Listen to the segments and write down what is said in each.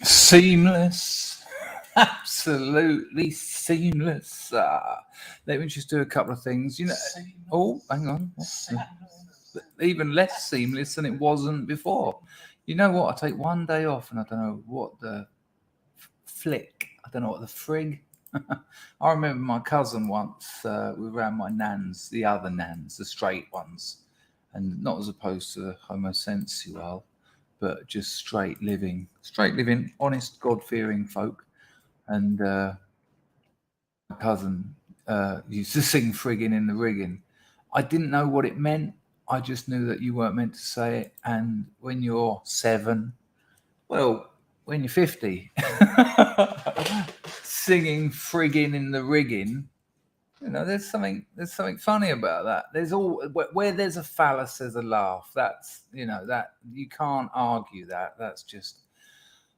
Seamless. Absolutely seamless. Let me just do a couple of things. Oh, hang on. Even less seamless than it wasn't before. You know what? I take one day off and I don't know what the flick, I don't know what the frig. I remember my cousin once, we were around my nans, the other nans, the straight ones, and not as opposed to homosexual, but just straight living, honest, God-fearing folk. And my cousin used to sing frigging in the rigging. I didn't know what it meant. I just knew that you weren't meant to say it. And when you're 7, well, when you're 50, singing frigging in the rigging, there's something funny about that. There's where there's a phallus, there's a laugh. That's that you can't argue that. That's just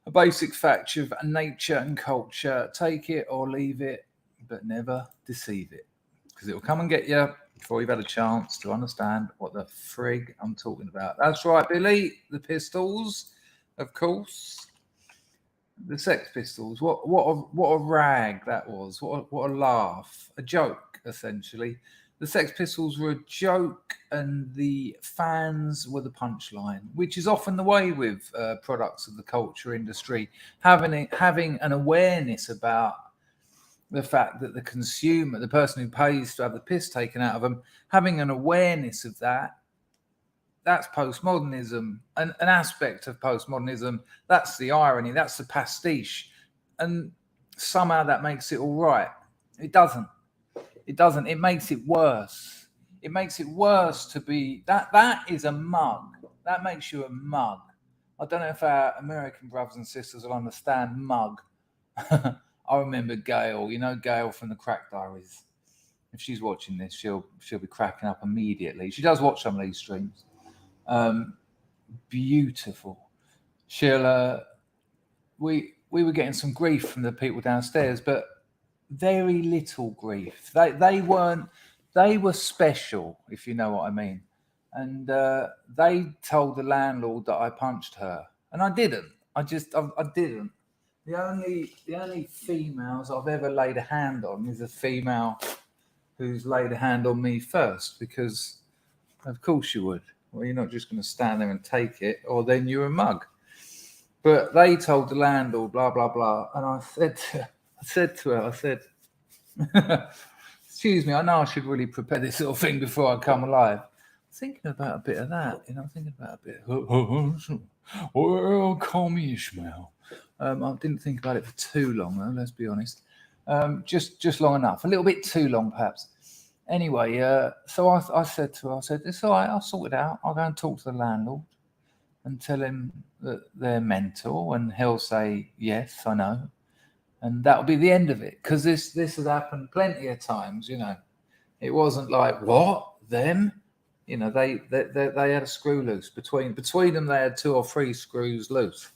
a basic fact of nature and culture. Take it or leave it, but never deceive it, because it will come and get you before you've had a chance to understand what the frig I'm talking about. That's right, Billy. The Pistols, of course. The Sex Pistols. What a rag that was. What a laugh. A joke, essentially. The Sex Pistols were a joke, and the fans were the punchline, which is often the way with products of the culture industry. Having an awareness about the fact that the consumer, the person who pays to have the piss taken out of them, having an awareness of that. That's postmodernism, an aspect of postmodernism. That's the irony. That's the pastiche, and somehow that makes it all right. It doesn't. It makes it worse. It makes it worse to be that. That is a mug. That makes you a mug. I don't know if our American brothers and sisters will understand mug. I remember Gail. Gail from the Crack Diaries. If she's watching this, she'll be cracking up immediately. She does watch some of these streams. Beautiful. Sheila, we were getting some grief from the people downstairs, but very little grief. They were special, if you know what I mean. And they told the landlord that I punched her, and I didn't. I didn't. The only females I've ever laid a hand on is a female who's laid a hand on me first, because of course you would. Well, you're not just going to stand there and take it, or then you're a mug. But they told the landlord, blah, blah, blah. And I said to her, excuse me, I know I should really prepare this sort of thing before I come alive. I'm thinking about a bit of that, I'm thinking about a bit. Call me Ishmael. I didn't think about it for too long, though, let's be honest. Just long enough, a little bit too long, perhaps. Anyway, so I said to her, it's all right, I'll sort it out. I'll go and talk to the landlord and tell him that they're mental, and he'll say, yes, I know. And that'll be the end of it, because this has happened plenty of times, It wasn't like, what, them? They had a screw loose. Between them, they had 2 or 3 screws loose.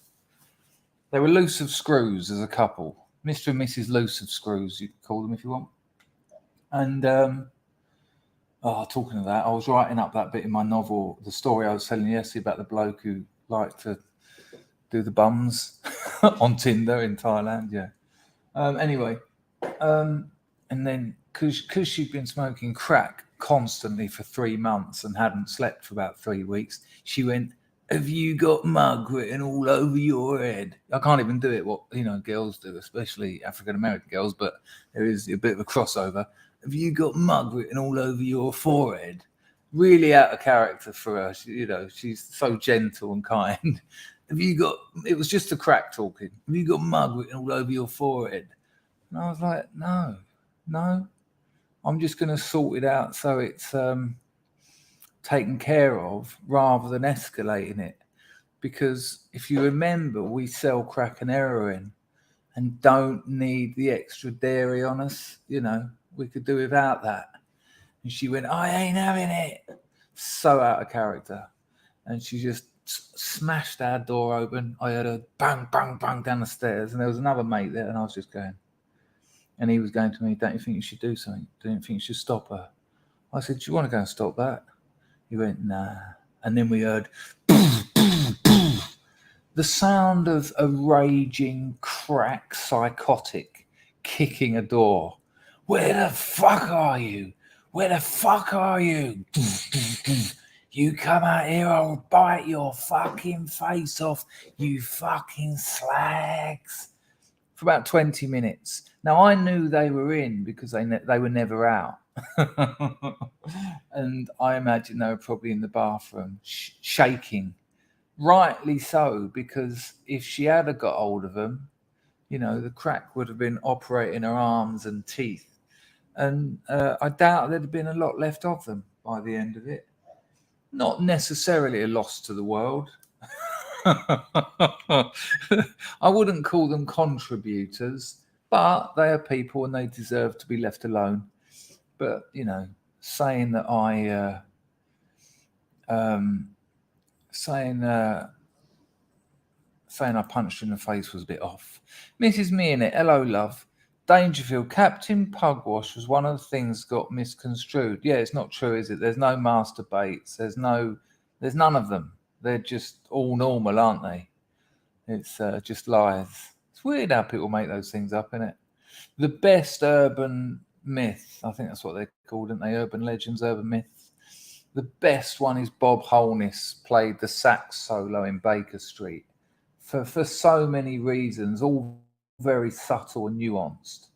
They were loose of screws as a couple. Mr. and Mrs. Loose of Screws, you can call them if you want. And talking of that, I was writing up that bit in my novel, the story I was telling you yesterday about the bloke who liked to do the bums on Tinder in Thailand. Yeah. Anyway, and then because she'd been smoking crack constantly for 3 months and hadn't slept for about 3 weeks, she went, have you got mug written all over your head? I can't even do it, what girls do, especially African-American girls, but there is a bit of a crossover. Have you got mug written all over your forehead? Really out of character for her. She's so gentle and kind. It was just a crack talking. Have you got mug written all over your forehead? And I was like, no. I'm just going to sort it out so it's taken care of rather than escalating it. Because if you remember, we sell crack and heroin and don't need the extra dairy on us. We could do without that. And she went, I ain't having it. So out of character. And she just smashed our door open. I heard a bang, bang, bang down the stairs. And there was another mate there. And I was just going. And he was going to me, don't you think you should do something? Don't you think you should stop her? I said, do you want to go and stop that? He went, nah. And then we heard, the sound of a raging crack psychotic kicking a door. Where the fuck are you? Where the fuck are you? You come out here, I'll bite your fucking face off, you fucking slags. For about 20 minutes. Now, I knew they were in because they were never out. And I imagine they were probably in the bathroom shaking. Rightly so, because if she had got hold of them, you know, the crack would have been operating her arms and teeth. And I doubt there'd have been a lot left of them by the end of it. Not necessarily a loss to the world. I wouldn't call them contributors, but they are people and they deserve to be left alone. But, you know, saying that saying I punched her in the face was a bit off. Mrs. Meernet, hello, love. Dangerfield, Captain Pugwash was one of the things got misconstrued. Yeah, it's not true, is it? There's no master baits. There's none of them. They're just all normal, aren't they? It's just lies. It's weird how people make those things up, isn't it? The best urban myth, I think that's what they're called, aren't they? Urban legends, urban myths. The best one is Bob Holness played the sax solo in Baker Street for so many reasons, all very subtle and nuanced.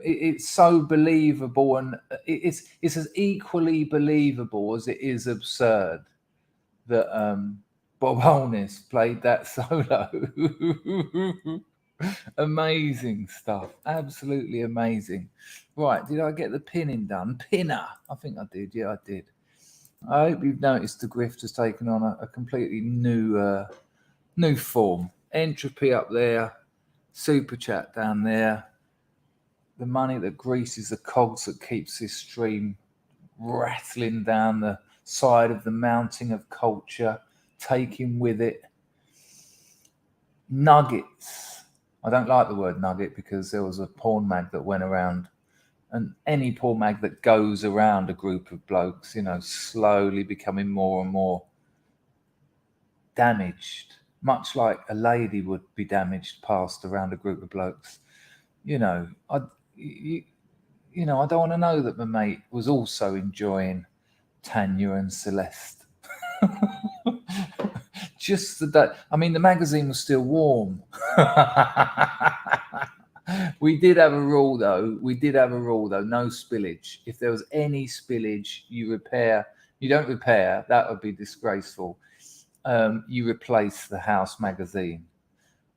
It's so believable, and it's as equally believable as it is absurd that Bob Holness played that solo. Amazing stuff. Absolutely amazing. Right, did I get the pinning done? Pinner. I think I did. Yeah, I did. I hope you've noticed the grift has taken on a completely new form. Entropy up there, super chat down there. The money that greases the cogs that keeps this stream rattling down the side of the mounting of culture, taking with it nuggets. I don't like the word nugget because there was a porn mag that went around, and any porn mag that goes around a group of blokes, you know, slowly becoming more and more damaged, much like a lady would be damaged passed around a group of blokes. You know, I don't want to know that my mate was also enjoying Tanya and Celeste. Just the day. I mean, the magazine was still warm. We did have a rule, though. No spillage. If there was any spillage, you repair. You don't repair. That would be disgraceful. You replace the house magazine.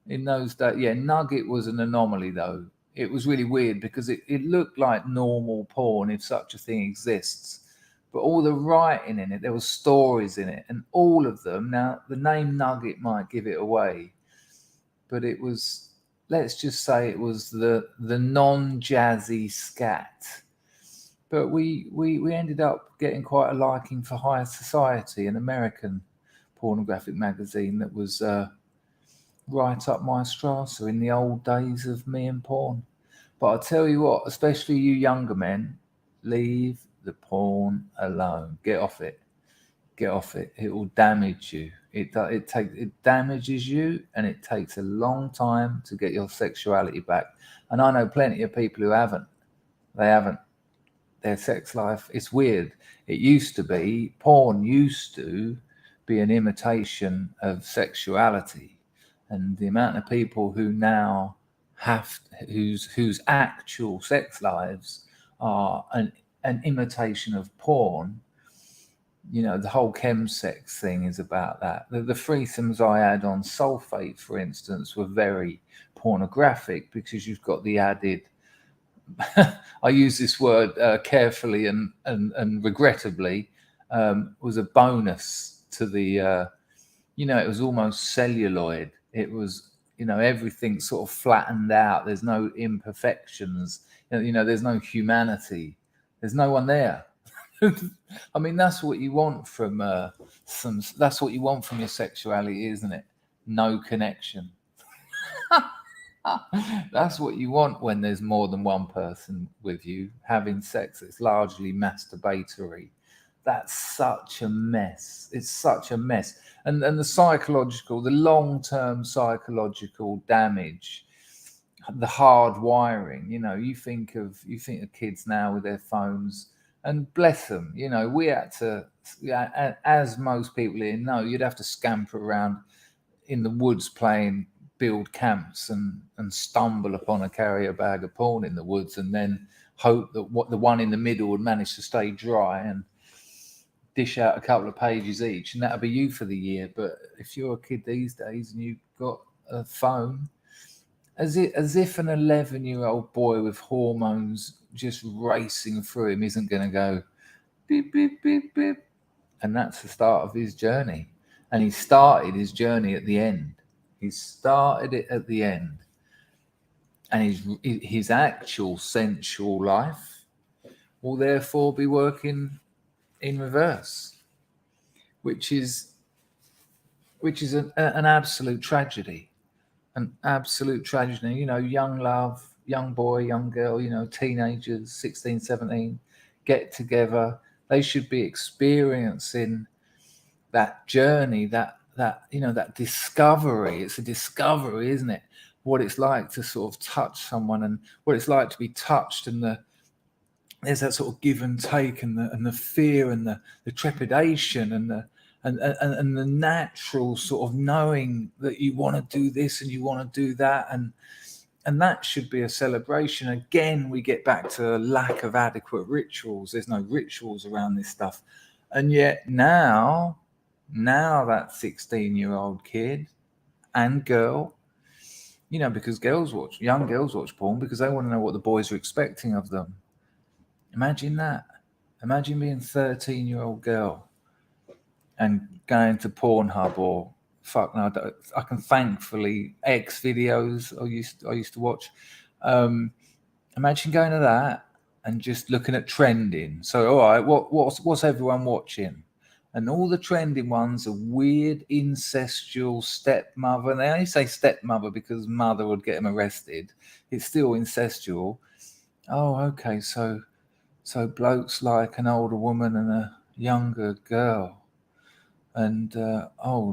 In those days, yeah, Nugget was an anomaly, though. It was really weird because it looked like normal porn, if such a thing exists. But all the writing in it, there was stories in it, and all of them. Now, the name Nugget might give it away, but it was, let's just say it was the non-jazzy scat. But we ended up getting quite a liking for High Society, an American pornographic magazine that was right up my strata in the old days of me and porn. But I'll tell you what, especially you younger men, leave the porn alone. Get off it. It will damage you. It damages you, and it takes a long time to get your sexuality back. And I know plenty of people who haven't. They haven't. Their sex life, it's weird. Porn used to be an imitation of sexuality. And the amount of people who now whose actual sex lives are an imitation of porn, you know, the whole chemsex thing is about that. The threesomes I had on Sulfate, for instance, were very pornographic because you've got the added, I use this word carefully and regrettably, was a bonus to the, it was almost celluloid. It was, everything sort of flattened out. There's no imperfections. There's no humanity. There's no one there. I mean, that's what you want from that's what you want from your sexuality, isn't it? No connection. That's what you want when there's more than one person with you having sex. It's largely masturbatory. That's such a mess. It's such a mess. And the long-term psychological damage, the hard wiring. You think of kids now with their phones, and bless them. We had to, yeah, as most people here know, you'd have to scamper around in the woods playing build camps and stumble upon a carrier bag of porn in the woods, and then hope that the one in the middle would manage to stay dry and dish out a couple of pages each, and that'll be you for the year. But if you're a kid these days and you've got a phone, as if an 11-year-old boy with hormones just racing through him isn't going to go beep beep beep beep, and that's the start of his journey. And he started his journey at the end. He started it at the end, and his actual sensual life will therefore be working in reverse, which is an absolute tragedy. An absolute tragedy. Young love, young boy, young girl, teenagers, 16, 17, get together. They should be experiencing that journey, that discovery. It's a discovery, isn't it? What it's like to sort of touch someone, and what it's like to be touched, and there's that sort of give and take, and the fear, and the trepidation, and the natural sort of knowing that you want to do this and you want to do that, and that should be a celebration. Again, we get back to a lack of adequate rituals. There's no rituals around this stuff, and yet now that 16-year-old kid and girl, because young girls watch porn because they want to know what the boys are expecting of them. Imagine that. Imagine being 13-year-old girl and going to Pornhub or I can thankfully X videos I used to watch. Imagine going to that and just looking at trending. So, all right, what's everyone watching? And all the trending ones are weird incestual stepmother. And they only say stepmother because mother would get them arrested. It's still incestual. Oh, okay. So blokes like an older woman and a younger girl. And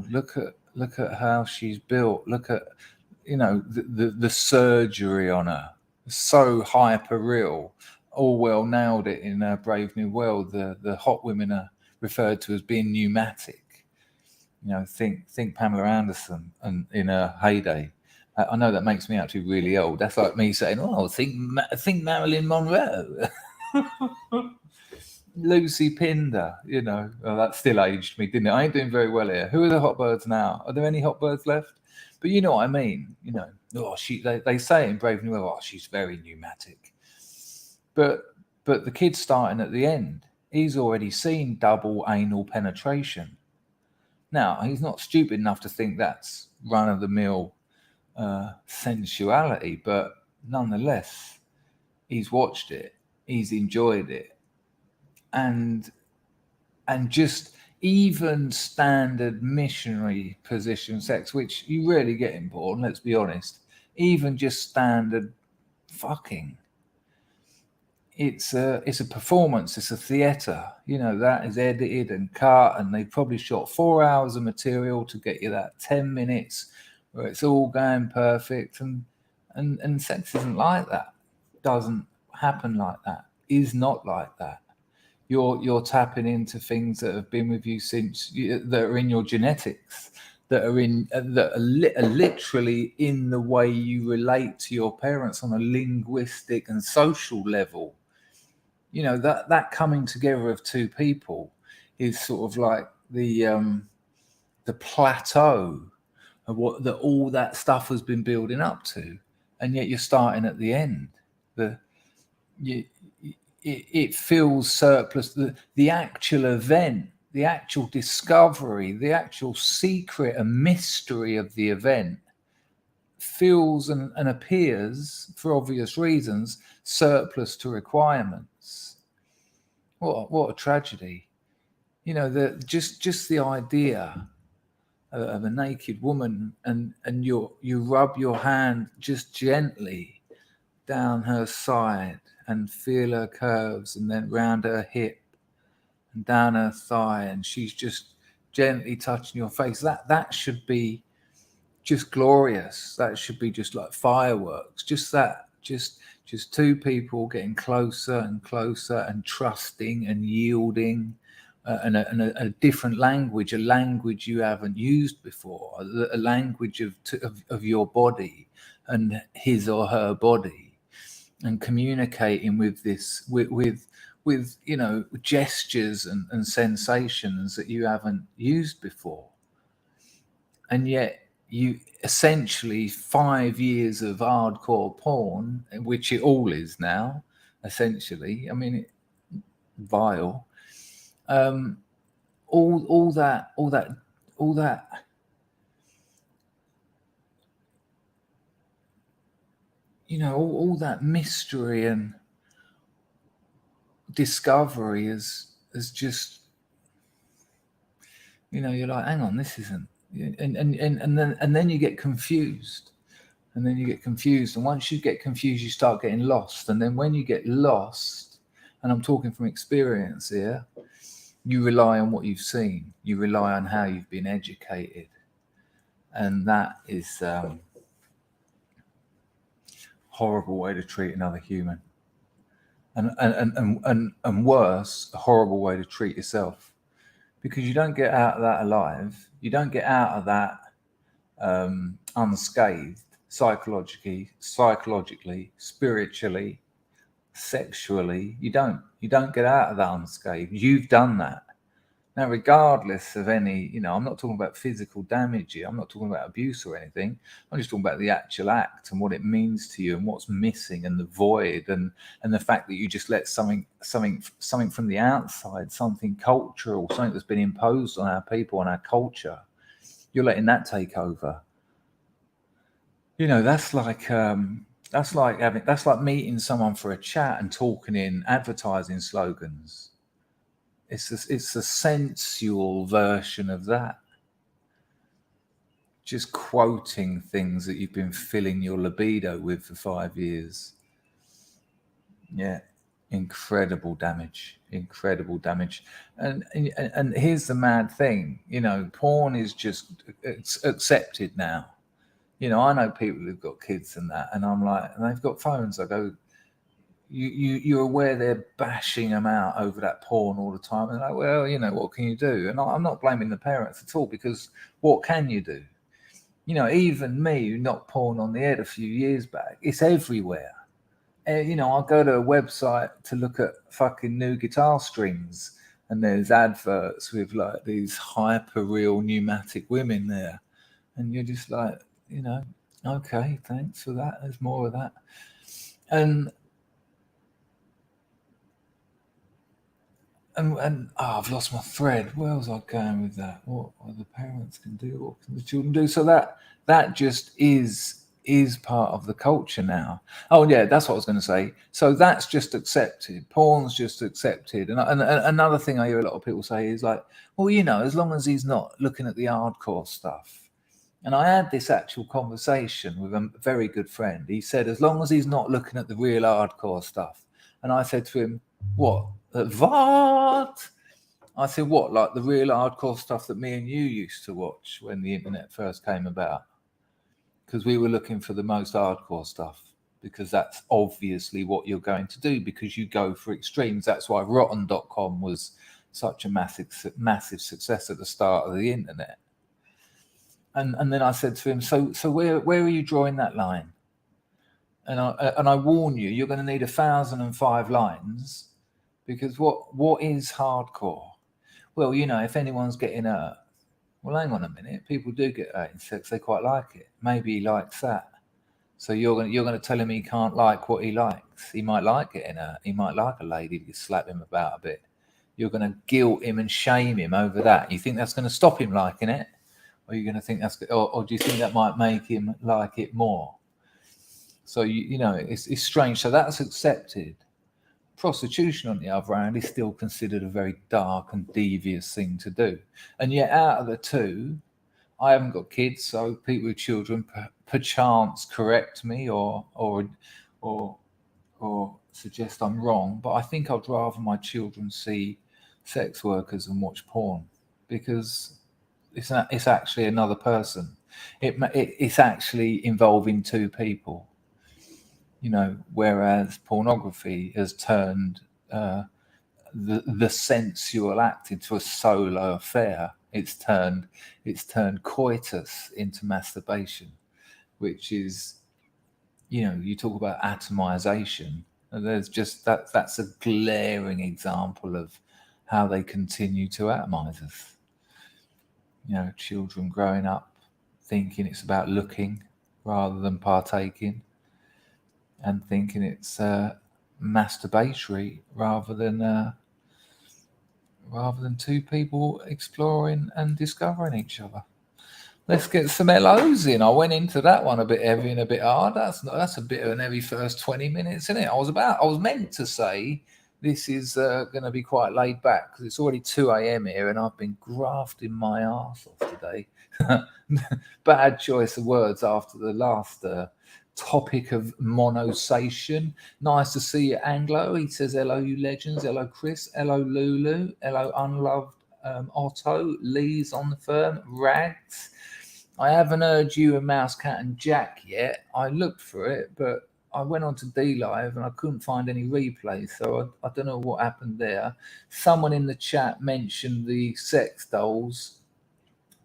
look at how she's built. Look at the surgery on her. So hyper real. Orwell nailed it in Brave New World. The hot women are referred to as being pneumatic. Think Pamela Anderson and in her heyday. I know that makes me out to be really old. That's like me saying, "Oh, think Marilyn Monroe." Lucy Pinder, that still aged me, didn't it? I ain't doing very well here. Who are the hot birds now? Are there any hot birds left? But you know what I mean. They say in Brave New World, she's very pneumatic. But the kid's starting at the end. He's already seen double anal penetration. Now, he's not stupid enough to think that's run-of-the-mill sensuality, but nonetheless, he's watched it, he's enjoyed it. And just even standard missionary position sex, which you rarely get in porn, let's be honest, even just standard fucking, it's a performance, it's a theatre, that is edited and cut, and they probably shot 4 hours of material to get you that 10 minutes where it's all going perfect, and sex isn't like that, doesn't happen like that, is not like that. You're tapping into things that have been with you since that are in your genetics, that are literally in the way you relate to your parents on a linguistic and social level. That coming together of two people is sort of like the plateau of what all that stuff has been building up to, and yet you're starting at the end. It feels surplus. The actual event, the actual discovery, the actual secret and mystery of the event feels and appears, for obvious reasons, surplus to requirements. What a tragedy. Just the idea of a naked woman and you rub your hand just gently down her side and feel her curves, and then round her hip, and down her thigh, and she's just gently touching your face. That should be just glorious. That should be just like fireworks. Just two people getting closer and closer and trusting and yielding, and a different language, a language you haven't used before, a language of your body and his or her body, and communicating with this with gestures and sensations that you haven't used before. And yet you essentially 5 years of hardcore porn, which it all is now, essentially. I mean, vile. All that, all that mystery and discovery is just, you're like, hang on, this isn't, and then you get confused, and once you get confused, you start getting lost, and then when you get lost, and I'm talking from experience here, you rely on what you've seen, you rely on how you've been educated, and that is horrible way to treat another human, and worse, a horrible way to treat yourself, because you don't get out of that alive. You don't get out of that unscathed, psychologically, spiritually, sexually. You don't get out of that unscathed. You've done that. Now, regardless of any, I'm not talking about physical damage here. I'm not talking about abuse or anything. I'm just talking about the actual act and what it means to you and what's missing and the void and the fact that you just let something from the outside, something cultural, something that's been imposed on our people, on our culture, you're letting that take over. That's like meeting someone for a chat and talking in advertising slogans. It's a sensual version of that. Just quoting things that you've been filling your libido with for 5 years. Yeah, incredible damage. And here's the mad thing, porn is just accepted now. I know people who've got kids and that, and I'm like, and they've got phones. I go, you're aware they're bashing them out over that porn all the time. And like, well, what can you do? And I'm not blaming the parents at all, because what can you do? Even me, who knocked porn on the head a few years back, it's everywhere. I'll go to a website to look at fucking new guitar strings, and there's adverts with like these hyper real pneumatic women there. And you're just like, okay, thanks for that. There's more of that. And I've lost my thread. Where was I going with that? What the parents can do, what can the children do? So that just is part of the culture now. Oh yeah, that's what I was going to say. So that's just accepted. Porn's just accepted. And another thing I hear a lot of people say is like, well, as long as he's not looking at the hardcore stuff. And I had this actual conversation with a very good friend. He said, as long as he's not looking at the real hardcore stuff. And I said to him, what? What? I said, what? Like the real hardcore stuff that me and you used to watch when the internet first came about? Because we were looking for the most hardcore stuff, because that's obviously what you're going to do, because you go for extremes. That's why rotten.com was such a massive success at the start of the internet. And then I said to him, so where are you drawing that line? And I warn you, you're going to need 1,005 lines, because what is hardcore? Well, if anyone's getting hurt, well, hang on a minute, people do get hurt in sex. They quite like it. Maybe he likes that. So you're going to tell him he can't like what he likes. He might like getting hurt. He might like a lady to slap him about a bit. You're going to guilt him and shame him over that. You think that's going to stop him liking it? Or you're going to think that's, or do you think that might make him like it more? So it's strange. So that's accepted. Prostitution, on the other hand, is still considered a very dark and devious thing to do. And yet, out of the two, I haven't got kids, so people with children perchance correct me or suggest I'm wrong. But I think I'd rather my children see sex workers and watch porn, because it's actually another person. It's actually involving two people, whereas pornography has turned the sensual act into a solo affair. It's turned coitus into masturbation, which is, you talk about atomization. And there's just that's a glaring example of how they continue to atomize us. Children growing up thinking it's about looking rather than partaking, and thinking it's masturbatory rather than two people exploring and discovering each other. Let's get some LOs in. I went into that one a bit heavy and a bit hard. That's a bit of an heavy first 20 minutes, isn't it? I was meant to say this is going to be quite laid back because it's already 2 a.m. here and I've been grafting my arse off today. Bad choice of words after the last topic of monosation. Nice to see you, Anglo. He says, hello, you legends. Hello, Chris. Hello, Lulu. Hello, unloved Otto. Lee's on the firm. Rags. I haven't heard you and Mouse, Cat and Jack yet. I looked for it, but I went on to D-Live and I couldn't find any replays, so I don't know what happened there. Someone in the chat mentioned the sex dolls.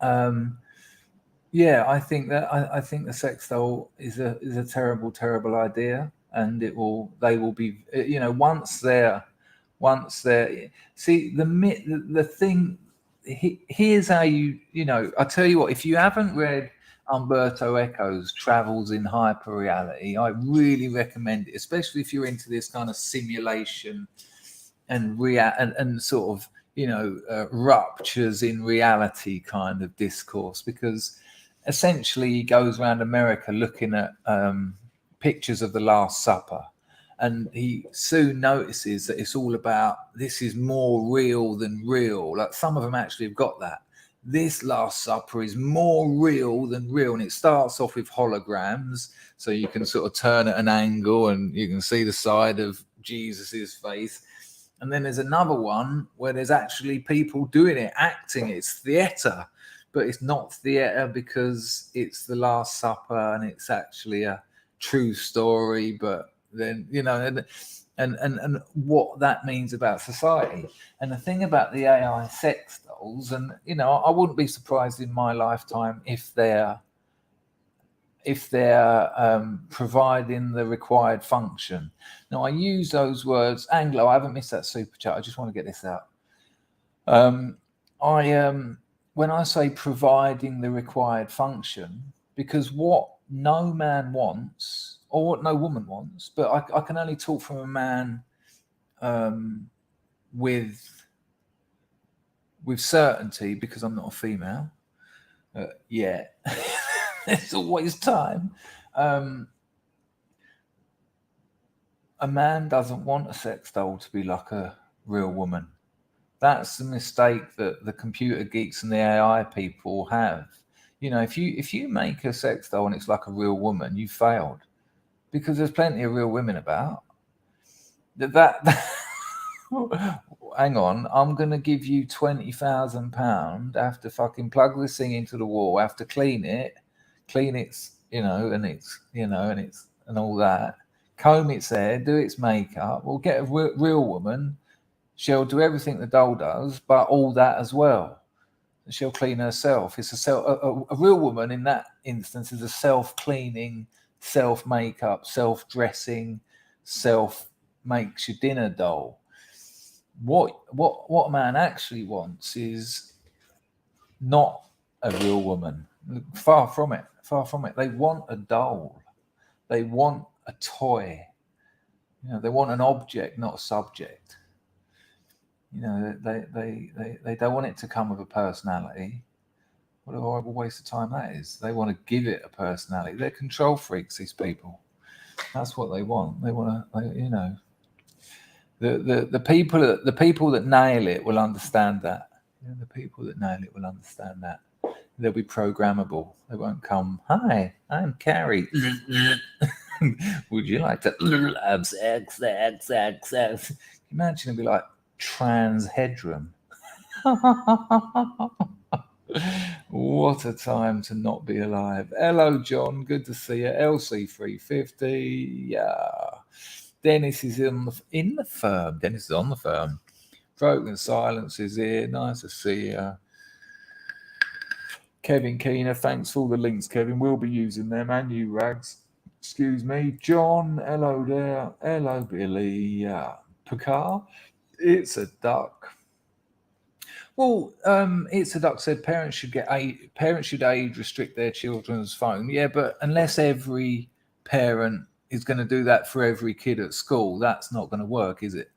Yeah, I think the sex doll is a terrible, terrible idea, and they will be, once they're see the thing. Here's how I tell you what, if you haven't read Umberto Eco's Travels in Hyperreality, I really recommend it, especially if you're into this kind of simulation and sort of ruptures in reality kind of discourse, because essentially he goes around America looking at pictures of the Last Supper, and he soon notices that it's all about, this is more real than real. Like, some of them actually have got that. This Last Supper is more real than real. And it starts off with holograms. So you can sort of turn at an angle and you can see the side of Jesus's face. And then there's another one where there's actually people doing it, acting. It's theatre, but it's not theatre because it's the Last Supper and it's actually a true story. But then, and what that means about society. And the thing about the AI sex dolls, and I wouldn't be surprised in my lifetime if they're providing the required function. Now, I use those words, Anglo. I haven't missed that super chat. I just want to get this out. When I say providing the required function, because what no man wants, or what no woman wants, but I can only talk from a man with certainty, because I'm not a female. Yeah, it's always time. A man doesn't want a sex doll to be like a real woman. That's the mistake that the computer geeks and the AI people have. If you make a sex doll and it's like a real woman, you failed, because there's plenty of real women about. Hang on, I'm going to give you £20,000. I have to fucking plug this thing into the wall. I have to clean its, and all that. Comb its hair, do its makeup. We'll get a real woman. She'll do everything the doll does, but all that as well. She'll clean herself. It's a real woman in that instance is a self-cleaning, self-makeup, self-dressing, self-makes your dinner doll. What a man actually wants is not a real woman. Far from it. They want a doll. They want a toy. They want an object, not a subject. They don't want it to come with a personality. What a horrible waste of time that is. They want to give it a personality. They're control freaks, these people. That's what they want. They want to, the people that nail it will understand that. The people that nail it will understand that. They'll be programmable. They won't come, hi, I'm Carrie. Would you like to have sex? Imagine it'd be like trans headroom. What a time to not be alive. Hello, John. Good to see you. LC350. Yeah. Dennis is in the firm. Dennis is on the firm. Broken Silence is here. Nice to see you. Kevin Keener, thanks for all the links, Kevin. We'll be using them. And you, Rags. Excuse me. John, hello there. Hello, Billy. Picard, it's a duck. Well, it's a duck said parents should age restrict their children's phone. Yeah, but unless every parent is going to do that for every kid at school, that's not going to work, is it?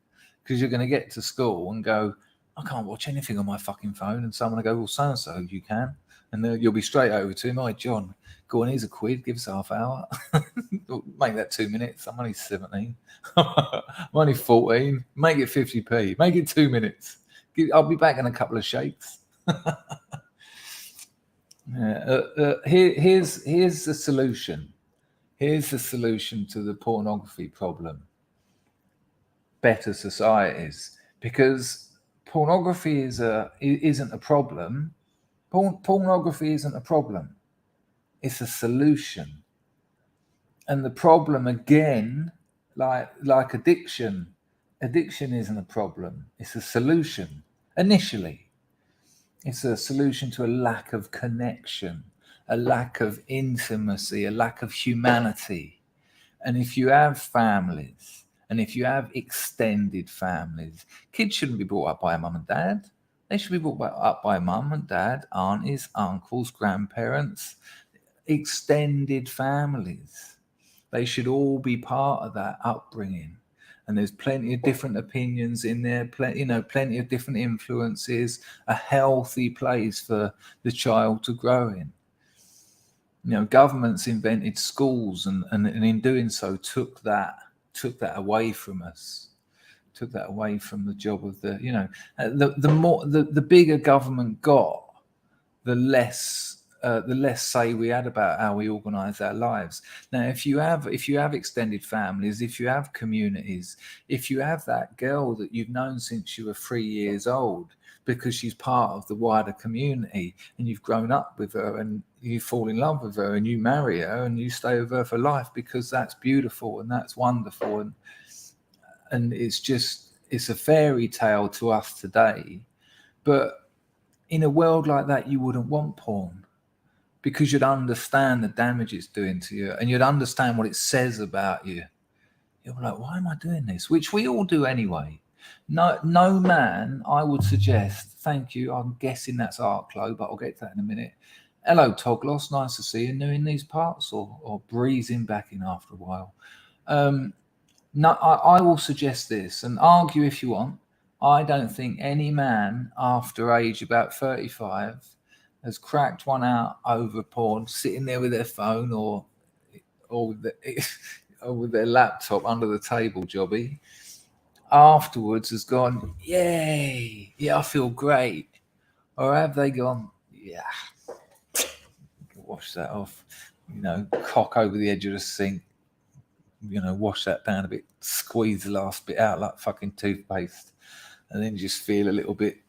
Because you're going to get to school and go, I can't watch anything on my fucking phone, and someone will go, well, so and so you can, and then you'll be straight over to him. Hi, John, go on, here's a quid, give us half hour. Make that 2 minutes. I'm only 17. I'm only 14. Make it 50p. Make it 2 minutes. I'll be back in a couple of shakes. Here's the solution. Here's the solution to the pornography problem. Better societies, because pornography isn't a problem. Pornography isn't a problem. It's a solution. And the problem, again, like addiction isn't a problem. It's a solution. Initially, it's a solution to a lack of connection, a lack of intimacy, a lack of humanity. And if you have families, and if you have extended families, kids shouldn't be brought up by a mum and dad. They should be brought up by mum and dad, aunties, uncles, grandparents, extended families. They should all be part of that upbringing. And there's plenty of different opinions in there, plenty of different influences, a healthy place for the child to grow in. Governments invented schools and in doing so took that away from us, took that away from the job of the bigger government got, the less say we had about how we organize our lives. Now, if you have extended families, if you have communities, if you have that girl that you've known since you were 3 years old, because she's part of the wider community, and you've grown up with her and you fall in love with her and you marry her and you stay with her for life, because that's beautiful and that's wonderful, and it's a fairy tale to us today. But in a world like that, you wouldn't want porn, because you'd understand the damage it's doing to you, and you'd understand what it says about you. You're like, why am I doing this? Which we all do anyway. No man, I would suggest, thank you, I'm guessing that's Arklow, but I'll get to that in a minute. Hello, Toglos, nice to see you. New in these parts, or breezing back in after a while. No, I will suggest this, and argue if you want. I don't think any man after age about 35 has cracked one out over porn, sitting there with their phone or with their laptop under the table, jobby. Afterwards has gone, yay, yeah, I feel great. Or have they gone, yeah, wash that off, cock over the edge of the sink, wash that down a bit, squeeze the last bit out like fucking toothpaste, and then just feel a little bit.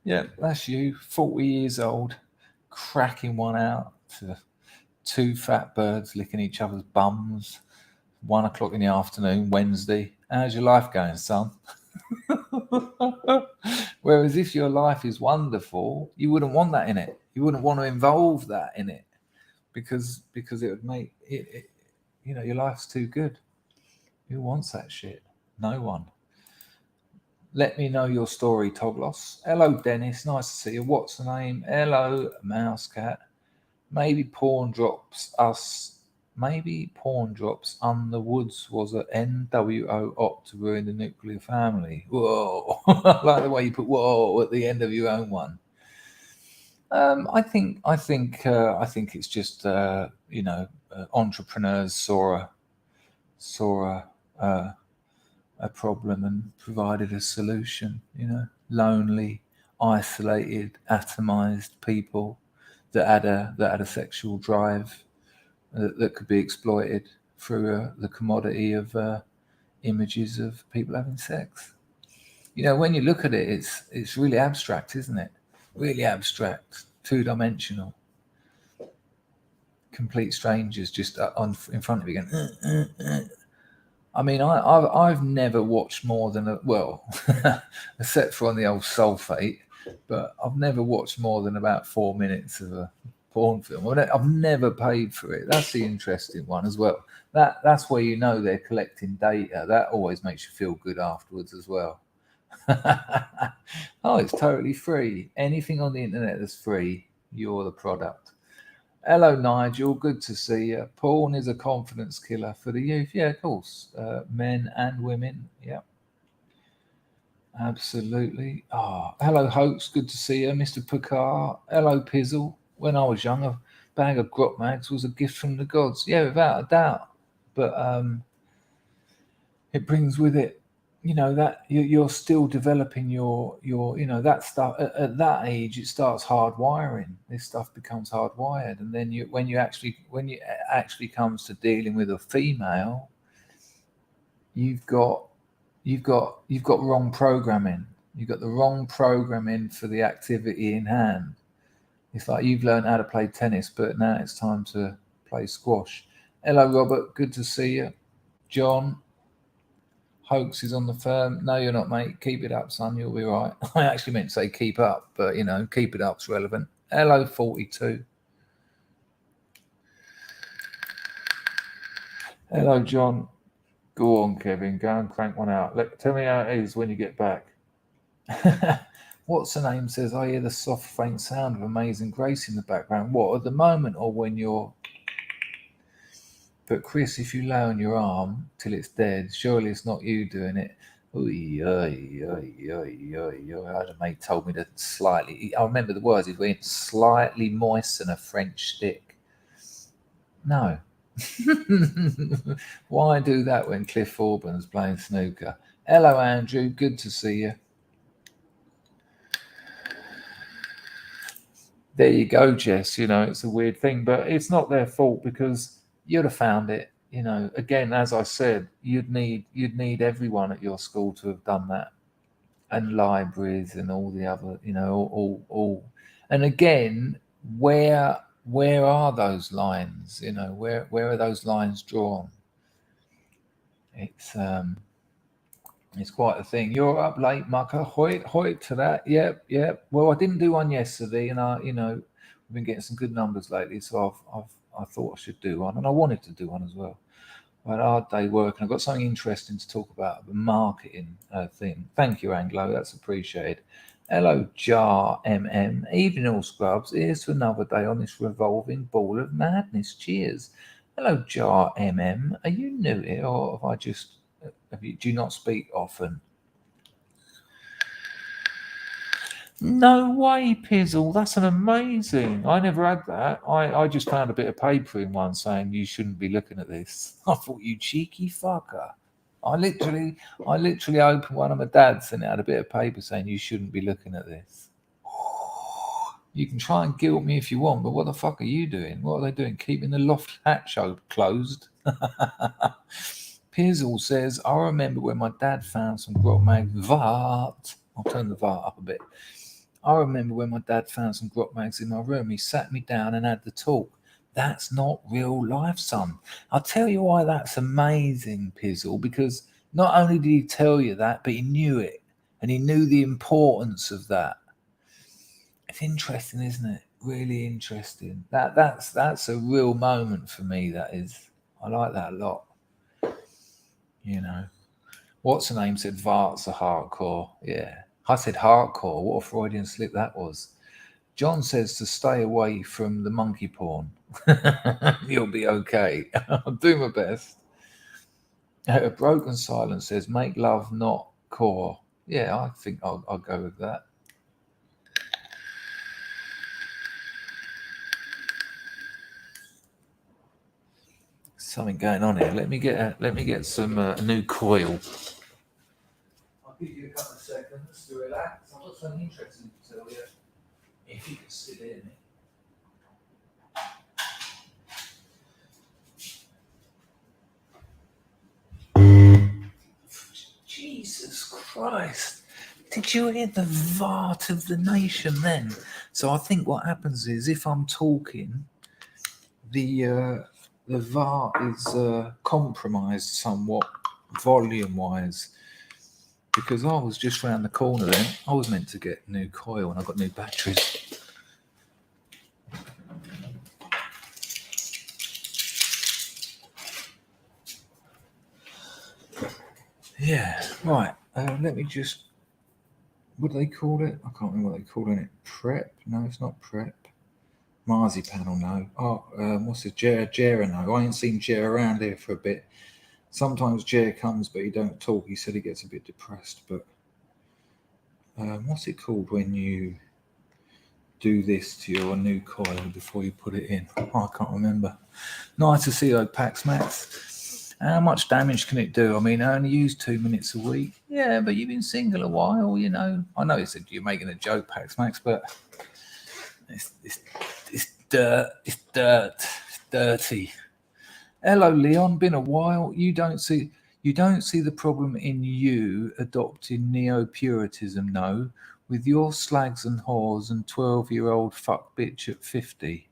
Yeah, that's you, 40 years old, cracking one out to two fat birds licking each other's bums, 1 o'clock in the afternoon, Wednesday. How's your life going, son? Whereas if your life is wonderful, you wouldn't want that in it. You wouldn't want to involve that in it, because it would make it your life's too good. Who wants that shit? No one. Let me know your story, Toglos. Hello, Dennis. Nice to see you. What's the name? Hello, Mousecat. Maybe porn drops on the woods was an NWO op to ruin the nuclear family. Whoa. I like the way you put whoa at the end of your own one. I think it's just entrepreneurs saw a problem and provided a solution. Lonely, isolated, atomized people that had a sexual drive that could be exploited through the commodity of images of people having sex. You know, when you look at it, it's really abstract, isn't it? Really abstract, two-dimensional. Complete strangers just on in front of you going. I mean, I've never watched more than except for on the old sulfate, but I've never watched more than about 4 minutes of a porn film. I've never paid for it. That's the interesting one as well. That's where you know they're collecting data. That always makes you feel good afterwards as well. Oh, it's totally free. Anything on the internet that's free, you're the product. Hello, Nigel. Good to see you. Porn is a confidence killer for the youth. Yeah, of course. Men and women. Yeah, absolutely. Ah, hello, Hoax. Good to see you. Mr. Picard. Hello, Pizzle. When I was young, a bag of grot mags was a gift from the gods. Yeah, without a doubt. But it brings with it, you know, that you're still developing your that stuff at that age. It starts hardwiring. This stuff becomes hardwired, and then when you actually comes to dealing with a female, you've got wrong programming. You've got the wrong programming for the activity in hand. It's like you've learned how to play tennis, but now it's time to play squash. Hello, Robert. Good to see you. John. Hoax is on the firm. No, you're not, mate. Keep it up, son. You'll be right. I actually meant to say keep up, but keep it up's relevant. Hello, 42. Hello, John. Go on, Kevin. Go and crank one out. Tell me how it is when you get back. What's the name says? I hear the soft, faint sound of Amazing Grace in the background. What, at the moment or when you're... But Chris, if you lay on your arm till it's dead, surely it's not you doing it. Oy, oy, oy, oy, oy, oy. A mate told me to slightly, I remember the words, he went slightly moisten a French stick. No. Why do that when Cliff Auburn's playing snooker? Hello, Andrew. Good to see you. There you go, Jess. It's a weird thing, but it's not their fault because you'd have found it. Again, as I said, you'd need everyone at your school to have done that, and libraries and all the other, all. And again, where are those lines? Where are those lines drawn? It's quite a thing. You're up late, mucker. Hoit to that. Yep. Well, I didn't do one yesterday, and we've been getting some good numbers lately, so I thought I should do one, and I wanted to do one as well. I had a hard day working. I've got something interesting to talk about, the marketing thing. Thank you, Anglo. That's appreciated. Hello, Jar MM. Evening, all scrubs. Here's to another day on this revolving ball of madness. Cheers. Hello, Jar MM. Are you new here, or have I just... do you not speak often? No way, Pizzle. That's an amazing. I never had that. I just found a bit of paper in one saying you shouldn't be looking at this. I thought, you cheeky fucker. I literally opened one of my dad's and it had a bit of paper saying you shouldn't be looking at this. You can try and guilt me if you want, but what the fuck are you doing? What are they doing? Keeping the loft hatch closed? Pizzle says, I remember when my dad found some grot mag Vart. I'll turn the Vart up a bit. I remember when my dad found some grot mags in my room. He sat me down and had the talk. That's not real life, son. I'll tell you why that's amazing, Pizzle, because not only did he tell you that, but he knew it. And he knew the importance of that. It's interesting, isn't it? Really interesting. That's a real moment for me, that is. I like that a lot. What's the name said Vart's a hardcore. Yeah. I said hardcore. What a Freudian slip that was. John says to stay away from the monkey porn. You'll be okay. I'll do my best. A broken silence says make love, not core. Yeah, I think I'll go with that. Something going on here. Let me get some new coil. I'll give you a couple of seconds to relax. I've got something interesting to tell you. If you can still hear me. Jesus Christ. Did you hear the vart of the nation then? So I think what happens is if I'm talking, the VAR is compromised somewhat volume-wise, because I was just round the corner then. I was meant to get new coil and I got new batteries. Yeah, right. Let me just... What do they call it? I can't remember what they call it. Prep? No, it's not prep. Marzipan, no. Oh, what's it? Jer, no. I ain't seen Jer around here for a bit. Sometimes Jer comes, but he don't talk. He said he gets a bit depressed. But what's it called when you do this to your new coil before you put it in? Oh, I can't remember. Nice to see those packs, Max. How much damage can it do? I mean, I only use 2 minutes a week. Yeah, but you've been single a while, you know. I know you're making a joke, Pax Max, but it's dirt. It's dirt. It's dirty. Hello, Leon. Been a while. You don't see the problem in you adopting neo-puritanism, no, with your slags and whores and 12-year-old fuck bitch at 50.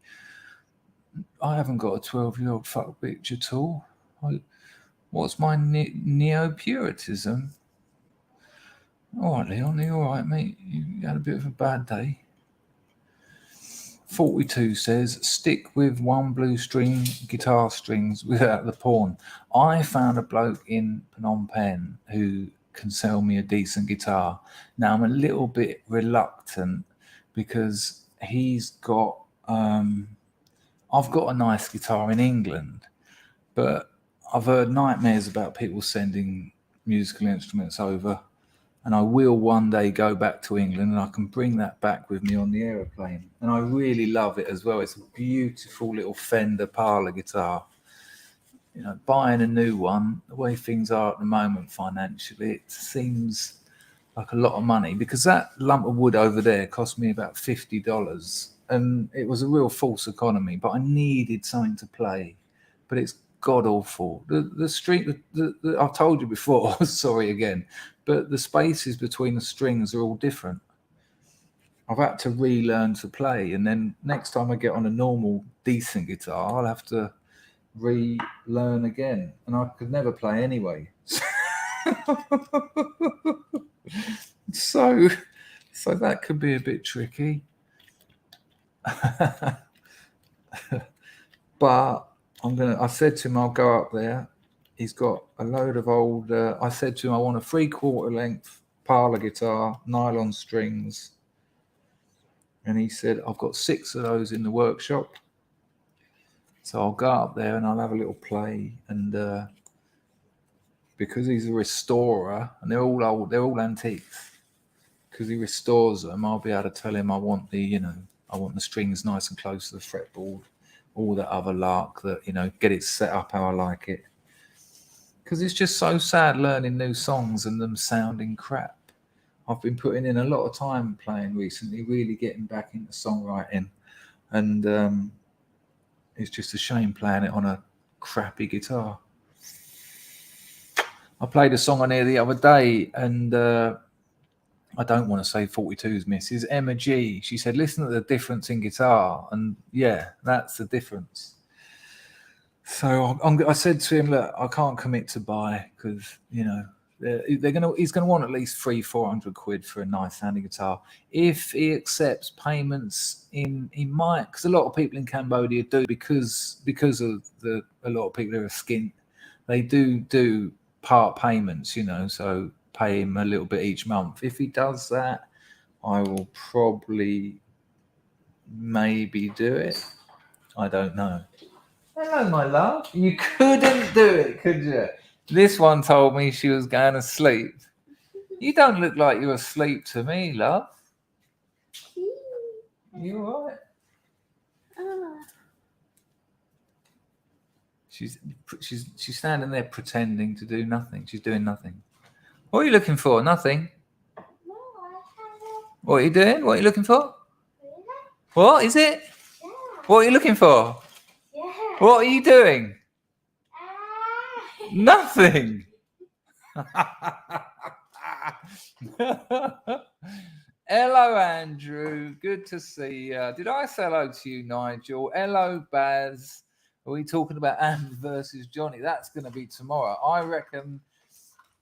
I haven't got a 12-year-old fuck bitch at all. What's my neo-puritanism? All right, Leon, are you all right, mate? You had a bit of a bad day. 42 says, stick with one blue string guitar strings without the pawn. I found a bloke in Phnom Penh who can sell me a decent guitar. Now, I'm a little bit reluctant because he's got... I've got a nice guitar in England, but I've heard nightmares about people sending musical instruments over, and I will one day go back to England and I can bring that back with me on the aeroplane. And I really love it as well. It's a beautiful little Fender parlour guitar. You know, buying a new one, the way things are at the moment financially, it seems like a lot of money, because that lump of wood over there cost me about $50, and it was a real false economy, but I needed something to play. But it's god awful. The string, I've told you before, sorry again, but the spaces between the strings are all different. I've had to relearn to play, and then next time I get on a normal decent guitar, I'll have to relearn again, and I could never play anyway. so that could be a bit tricky. But I said to him, I'll go up there. He's got a load of old, I said to him, I want a 3/4 length parlour guitar, nylon strings. And he said, I've got 6 of those in the workshop. So I'll go up there and I'll have a little play. And because he's a restorer, and they're all old, they're all antiques, because he restores them, I'll be able to tell him I want the strings nice and close to the fretboard, all that other lark, that, you know, get it set up how I like it. Because it's just so sad learning new songs and them sounding crap. I've been putting in a lot of time playing recently, really getting back into songwriting, and it's just a shame playing it on a crappy guitar. I played a song on here the other day, and I don't want to say 42's missus, Emma G. She said, listen to the difference in guitar. And yeah, that's the difference. So I said to him, look, I can't commit to buy, because, you know, he's going to want at least 300-400 quid for a nice sounding guitar. If he accepts payments he might, because a lot of people in Cambodia do, because of a lot of people who are skint, they do part payments, you know, so pay him a little bit each month. If he does that, I will probably maybe do it. I don't know. Hello, my love. You couldn't do it, could you? This one told me she was going to sleep. You don't look like you're asleep to me, love. You all right? She's standing there pretending to do nothing. She's doing nothing. What are you looking for? Nothing. What are you doing? What are you looking for? What is it? What are you looking for? What are you doing? Nothing. Hello, Andrew. Good to see you. Did I say hello to you, Nigel? Hello, Baz. Are we talking about Amber versus Johnny? That's going to be tomorrow. I reckon.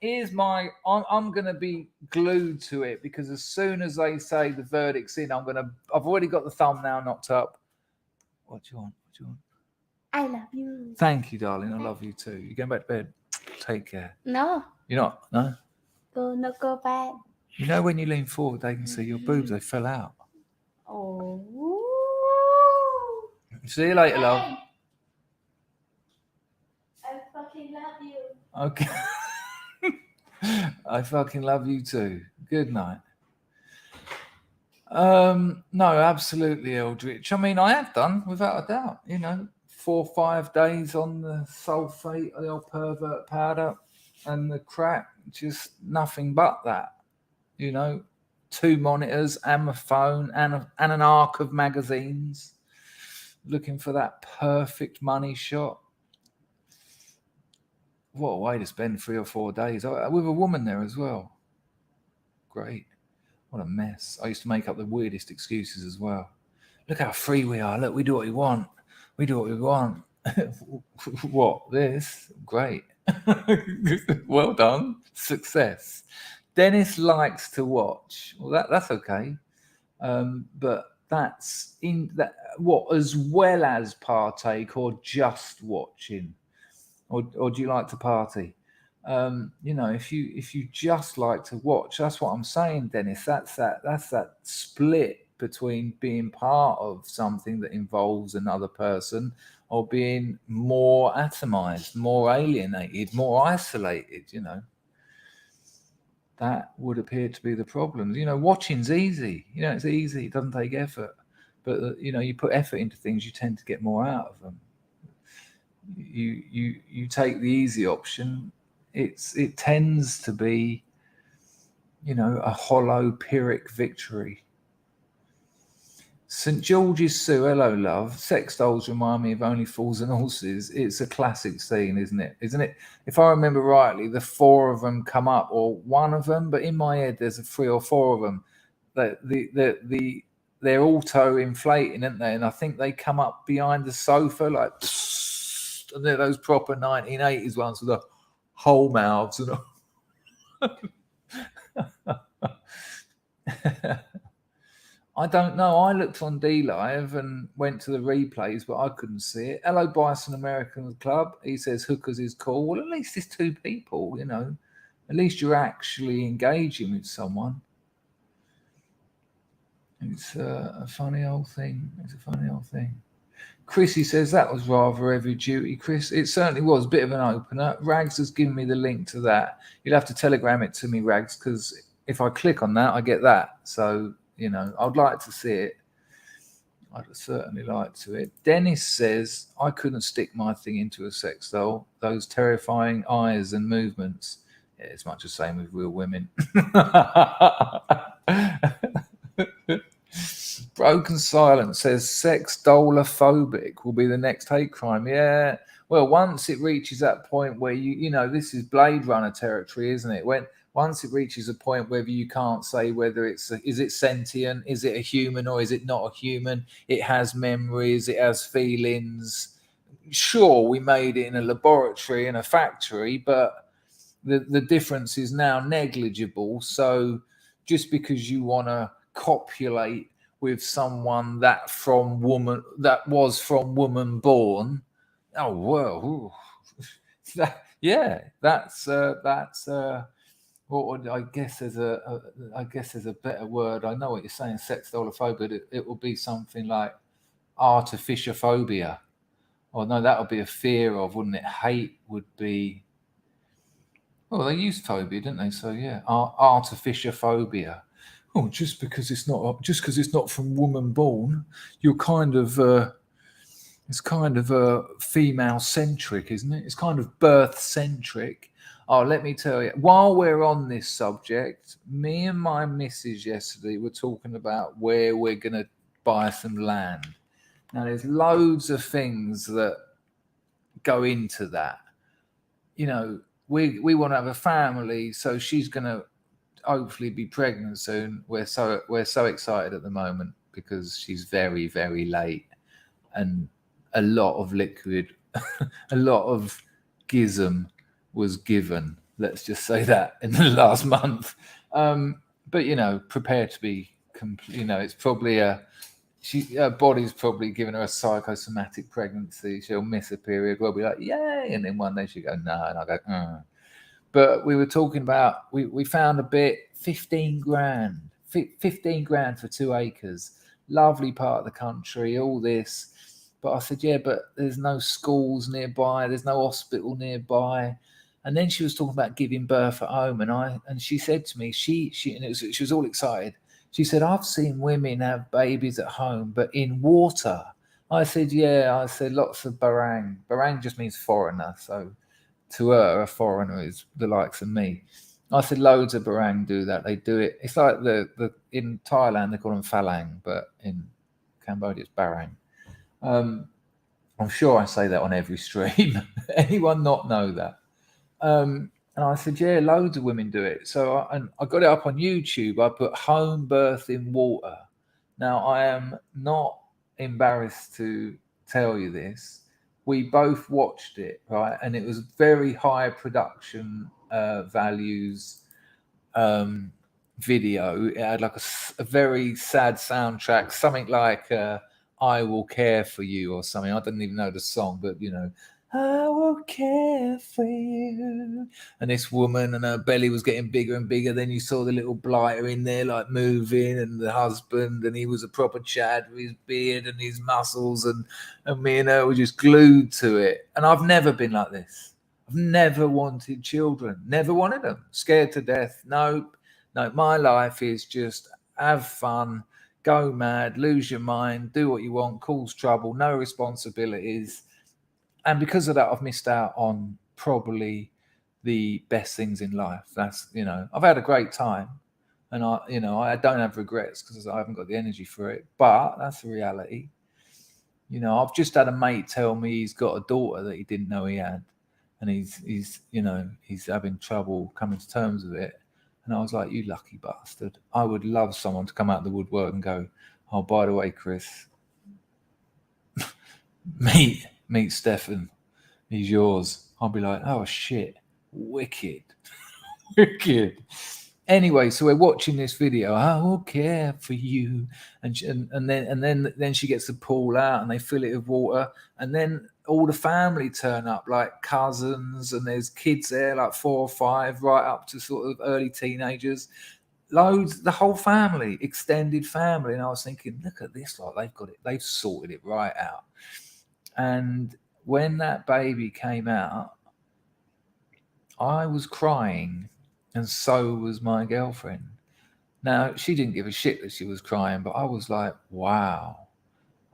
I'm going to be glued to it because as soon as they say the verdict's in, I've already got the thumbnail knocked up. What do you want? I love you. Thank you, darling. I love you too. You going back to bed? Take care. No. You're not? No? Go back. You know when you lean forward, they can see your boobs. They fell out. Oh. See you later, love. I fucking love you. Okay. I fucking love you too. Good night. No, absolutely, Eldritch. I mean, I have done, without a doubt, 4 or 5 days on the sulfate, the old pervert powder, and the crack, just nothing but that. 2 monitors and my phone and an arc of magazines, looking for that perfect money shot. What a way to spend 3 or 4 days with a woman there as well. Great. What a mess. I used to make up the weirdest excuses as well. Look how free we are. Look, we do what we want. We do what we want. What? This? Great. Well done. Success. Dennis likes to watch. Well, that's okay. But that's in that. What, as well as partake or just watching? Or do you like to party? If you just like to watch, that's what I'm saying, Dennis. That's that split between being part of something that involves another person or being more atomized, more alienated, more isolated. That would appear to be the problem. Watching's easy. It's easy. It doesn't take effort. But you put effort into things, you tend to get more out of them. You take the easy option, it tends to be a hollow Pyrrhic victory. St George's Sue, hello love. Sex dolls remind me of Only Fools and Horses. It's a classic scene, isn't it? If I remember rightly, the 4 of them come up, or one of them, but in my head there's 3 or 4 of them. They're auto-inflating, aren't they? And I think they come up behind the sofa like, and they're those proper 1980s ones with the whole mouths and all. I don't know. I looked on D-Live and went to the replays, but I couldn't see it. Hello, Bison American Club. He says hookers is cool. Well, at least it's 2 people, At least you're actually engaging with someone. It's a funny old thing. Chrissy says that was rather heavy duty, Chris. It certainly was a bit of an opener. Rags has given me the link to that. You'll have to telegram it to me, Rags, because if I click on that, I get that. So, I'd like to see it. I'd certainly like to it. Dennis says, I couldn't stick my thing into a sex doll. Those terrifying eyes and movements. Yeah, it's much the same with real women. Broken Silence says sex dollophobic will be the next hate crime. Yeah. Well, once it reaches that point where this is Blade Runner territory, isn't it? Once it reaches a point where you can't say whether is it sentient, is it a human or is it not a human? It has memories, it has feelings. Sure, we made it in a laboratory in a factory, but the difference is now negligible. So just because you want to copulate with someone that was from woman born, oh well, that's what I guess there's a better word. I know what you're saying, sex dollophobic. It will be something like artificiophobia. Or no, that would be a fear of, wouldn't it? Hate would be. Well, they used phobia, didn't they? So yeah, artificiophobia. Oh, just because it's not from woman born, you're kind of it's kind of female centric, isn't it? It's kind of birth centric. Oh, let me tell you, while we're on this subject, me and my missus yesterday were talking about where we're going to buy some land. Now, there's loads of things that go into that. We want to have a family, so she's going to hopefully be pregnant soon. We're so excited at the moment because she's very, very late, and a lot of liquid, a lot of gizm was given. Let's just say that in the last month. But prepare to be. It's probably her body's probably giving her a psychosomatic pregnancy. She'll miss a period. We'll be like, yay, and then one day she'll go, no, and I'll go, But we were talking about, we found a bit, 15 grand, 15 grand for 2 acres. Lovely part of the country, all this. But I said, yeah, but there's no schools nearby. There's no hospital nearby. And then she was talking about giving birth at home. And she said to me, she was all excited. She said, I've seen women have babies at home, but in water. I said, yeah. I said, lots of barang. Barang just means foreigner. So to her, a foreigner is the likes of me. I said, loads of barang do that. They do it. It's like the in Thailand, they call them phalang, but in Cambodia, it's barang. I'm sure I say that on every stream. Anyone not know that? And I said, yeah, loads of women do it. So I got it up on YouTube. I put home birth in water. Now, I am not embarrassed to tell you this. We both watched it, right? And it was very high production values video. It had like a very sad soundtrack, something like I Will Care For You or something. I didn't even know the song, but I will care for you. And this woman, and her belly was getting bigger and bigger. Then you saw the little blighter in there, like moving, and the husband, and he was a proper Chad with his beard and his muscles, and me and her were just glued to it. And I've never been like this. I've never wanted children, never wanted them, scared to death. Nope. No, my life is just have fun, go mad, lose your mind, do what you want, cause trouble, no responsibilities. And because of that, I've missed out on probably the best things in life. That's, I've had a great time, and I don't have regrets because I haven't got the energy for it, but that's the reality. I've just had a mate tell me he's got a daughter that he didn't know he had, and he's having trouble coming to terms with it. And I was like, you lucky bastard. I would love someone to come out of the woodwork and go, oh, by the way, Chris, meet Stefan. He's yours. I'll be like, oh shit, wicked, wicked. Anyway, so we're watching this video. I will care for you, and then she gets the pool out, and they fill it with water, and then all the family turn up, like cousins, and there's kids there, like 4 or 5, right up to sort of early teenagers. Loads, the whole family, extended family. And I was thinking, look at this, like they've got it, they've sorted it right out. And when that baby came out, I was crying, and so was my girlfriend. Now, she didn't give a shit that she was crying, but I was like, wow,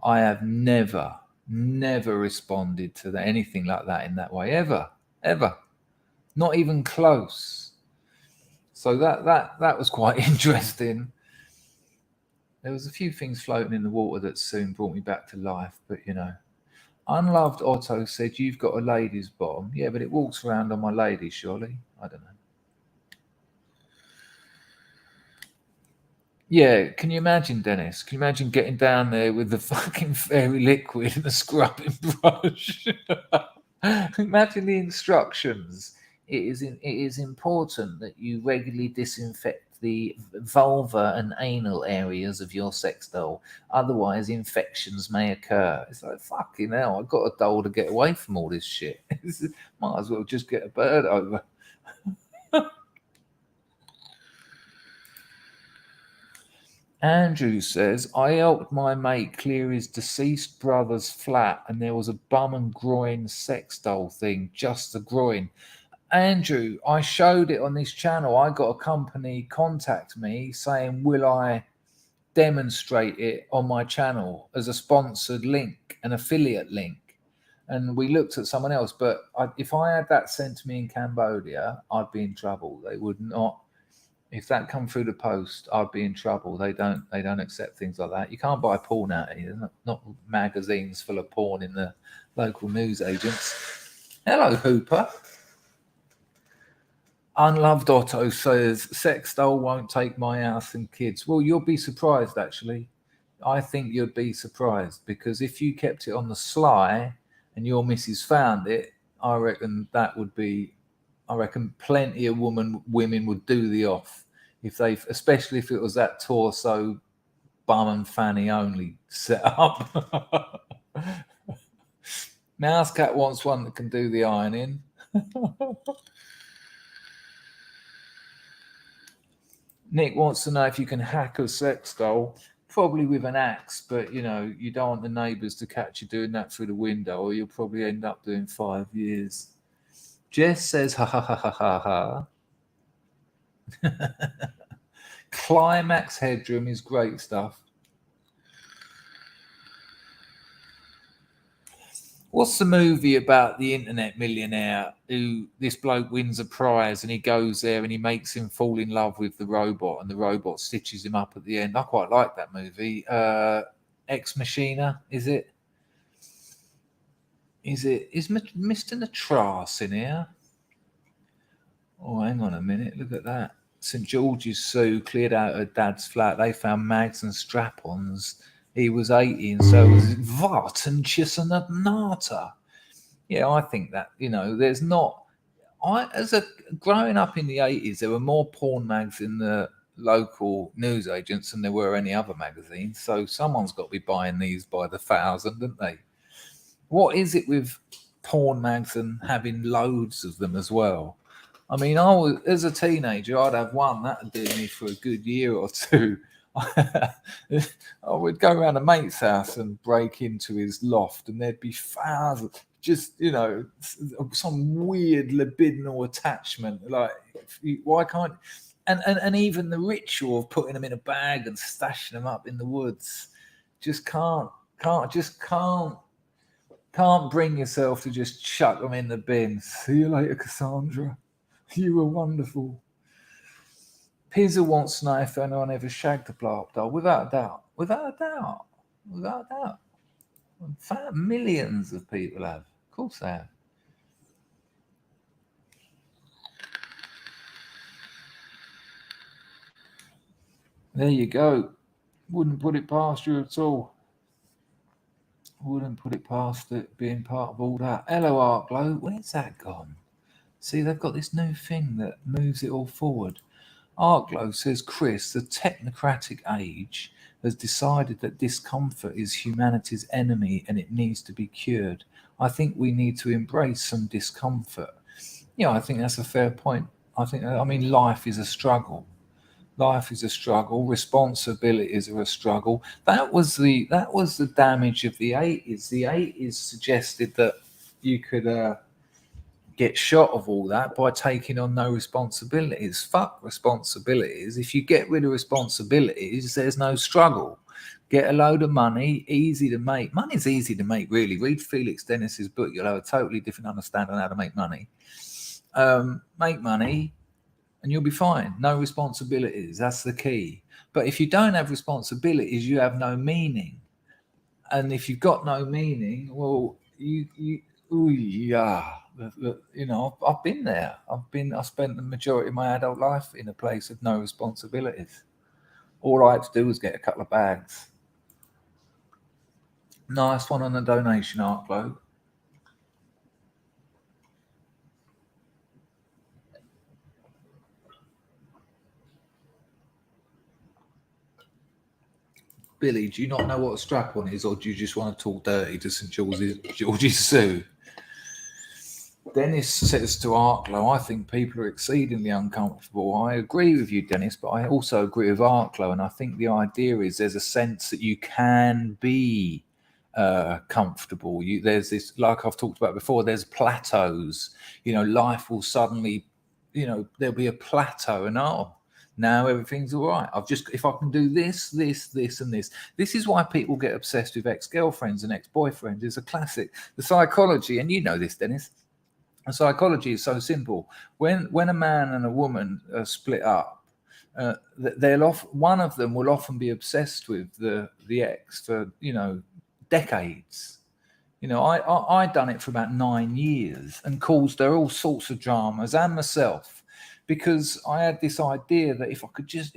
I have never responded to anything like that in that way, ever, not even close. So that was quite interesting. There was a few things floating in the water that soon brought me back to life, but Unloved Otto said, you've got a lady's bottom. Yeah, but it walks around on my lady, surely. I don't know. Yeah, can you imagine, Dennis? Can you imagine getting down there with the fucking fairy liquid and the scrubbing brush? Imagine the instructions. It is important that you regularly disinfect the vulva and anal areas of your sex doll. Otherwise, infections may occur. It's like, fucking hell, I've got a doll to get away from all this shit. Might as well just get a bird over. Andrew says, I helped my mate clear his deceased brother's flat, and there was a bum and groin sex doll thing, just the groin. Andrew, I showed it on this channel. I got a company contact me saying, will I demonstrate it on my channel as a sponsored link, an affiliate link? And we looked at someone else, but if I had that sent to me in Cambodia, I'd be in trouble. They would not. If that come through the post, I'd be in trouble. They don't accept things like that. You can't buy porn out here. Not magazines full of porn in the local news agents. Hello, Hooper. Unloved Otto says, sex doll won't take my house and kids. Well, you'll be surprised, actually. I think you'd be surprised, because if you kept it on the sly and your missus found it, I reckon plenty of women would do the off, especially if it was that torso, bum and fanny only set up. Mouse Cat wants one that can do the ironing. Nick wants to know if you can hack a sex doll. Probably with an axe, but you don't want the neighbours to catch you doing that through the window, or you'll probably end up doing 5 years. Jess says, ha ha ha ha ha ha. Climax Headroom is great stuff. What's the movie about the internet millionaire who this bloke wins a prize and he goes there and he makes him fall in love with the robot and the robot stitches him up at the end? I quite like that movie. Ex Machina, is it? Is Mr. Natras in here? Oh, hang on a minute. Look at that. St. George's Sue cleared out her dad's flat. They found mags and strap-ons. He was 80, and so was Vart and Chisanata. Yeah, I think that, there's not. Growing up in the 80s, there were more porn mags in the local newsagents than there were any other magazines. So someone's got to be buying these by the thousand, don't they? What is it with porn mags and having loads of them as well? I mean, as a teenager, I'd have one that would do me for a good year or two. I would go around a mate's house and break into his loft, and there'd be thousands, just some weird libidinal attachment. Like, why can't? And even the ritual of putting them in a bag and stashing them up in the woods, can't bring yourself to just chuck them in the bin. See you later, Cassandra. You were wonderful. Pizza wants to know if anyone ever shagged a blow-up doll. Without a doubt. Without a doubt. Without a doubt. In fact, millions of people have. Of course they have. There you go. Wouldn't put it past you at all. Wouldn't put it past it being part of all that. Hello, Artglow. Where's that gone? See, they've got this new thing that moves it all forward. Artglow says, Chris, the technocratic age has decided that discomfort is humanity's enemy and it needs to be cured. I think we need to embrace some discomfort. Yeah, I think that's a fair point. I mean, life is a struggle. Life is a struggle. Responsibilities are a struggle. That was the damage of the 80s. The 80s suggested that you could get shot of all that by taking on no responsibilities. Fuck responsibilities. If you get rid of responsibilities, there's no struggle. Get a load of money, easy to make. Money's easy to make, really. Read Felix Dennis's book. You'll have a totally different understanding on how to make money. Make money and you'll be fine. No responsibilities. That's the key. But if you don't have responsibilities, you have no meaning. And if you've got no meaning, well, I've been there. I spent the majority of my adult life in a place of no responsibilities. All I had to do was get a couple of bags. Nice one on the donation, Artglow. Billy, do you not know what a strap-on is, or do you just want to talk dirty to St. George's Zoo? Dennis says to Artglow, I think people are exceedingly uncomfortable. I agree with you, Dennis, but I also agree with Artglow, and I think the idea is there's a sense that you can be comfortable. There's this, like I've talked about before, there's plateaus. Life will suddenly, there'll be a plateau, and now everything's all right. If I can do this, and this. This is why people get obsessed with ex-girlfriends and ex-boyfriends. It's a classic. The psychology, and you know this, Dennis. The psychology is so simple. When a man and a woman are split up, one of them will often be obsessed with the ex for decades. I done it for about 9 years and caused her all sorts of dramas and myself. because I had this idea that if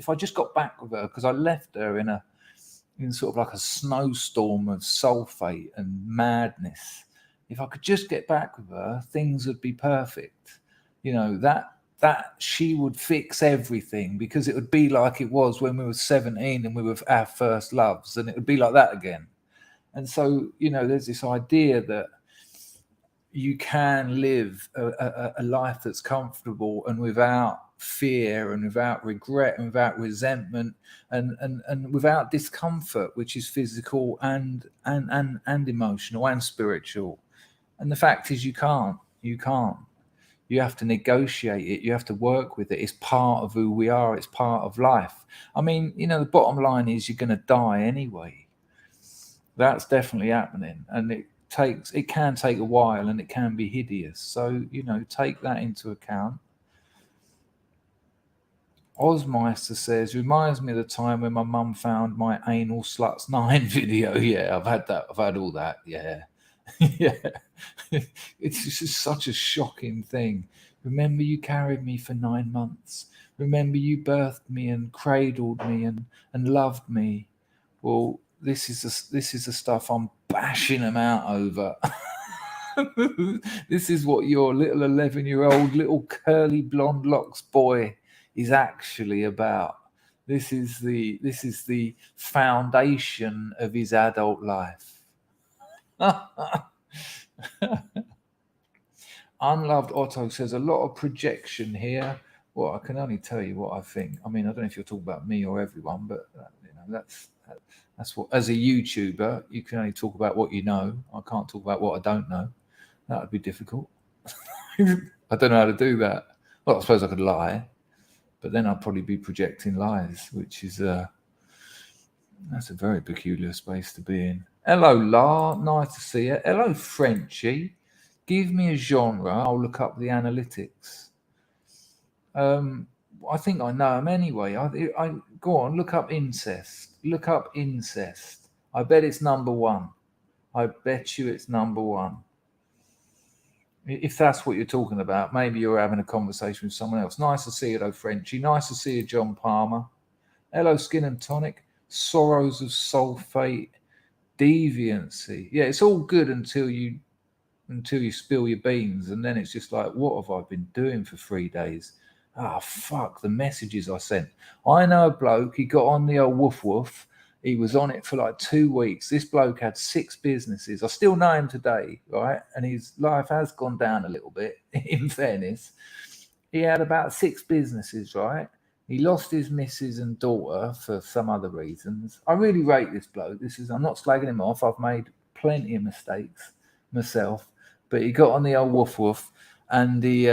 I just got back with her, because I left her in sort of like a snowstorm of sulfate and madness. If I could just get back with her, things would be perfect. You know, that she would fix everything, because it would be like it was when we were 17 and we were our first loves, and it would be like that again. And so, you know, there's this idea that you can live a life that's comfortable and without fear and without regret and without resentment and without discomfort, which is physical and emotional and spiritual. And the fact is, you can't. You have to negotiate it. You have to work with it. It's part of who we are. It's part of life. I mean, you know, the bottom line is you're going to die anyway. That's definitely happening. And it can take a while, and it can be hideous. So, you know, take that into account. Osmeister says, reminds me of the time when my mum found my Anal Sluts 9 video. Yeah, I've had that. I've had all that. Yeah. Yeah. It's just such a shocking thing. Remember you carried me for 9 months. Remember you birthed me and cradled me and loved me. Well, this is the stuff I'm bashing them out over. This is what your little 11-year-old little curly blonde locks boy is actually about. This is the foundation of his adult life. Unloved Otto says a lot of projection here. Well, I can only tell you what I think. I mean, I don't know if you're talking about me or everyone, but you know, that's what, as a YouTuber, you can only talk about what you know. I can't talk about what I don't know. That would be difficult. I don't know how to do that. Well, I suppose I could lie, but then I'd probably be projecting lies, which is that's a very peculiar space to be in. Hello, La. Nice to see you. Hello, Frenchie. Give me a genre. I'll look up the analytics. I think I know them anyway. I go on. Look up incest. Look up incest. I bet it's number one. I bet you it's number one. If that's what you're talking about, maybe you're having a conversation with someone else. Nice to see you, though, Frenchie. Nice to see you, John Palmer. Hello, Skin and Tonic. Sorrows of sulfate, deviancy. Yeah, it's all good until you spill your beans, and then it's just like, what have I been doing for 3 days? Ah, fuck, the messages I sent. I know a bloke, he got on the old woof woof. He was on it for like 2 weeks. This bloke had 6 businesses. I still know him today, right? And his life has gone down a little bit, in fairness. He had about 6 businesses, right? He lost his missus and daughter for some other reasons. I really rate this bloke. I'm not slagging him off. I've made plenty of mistakes myself. But he got on the old woof woof, and he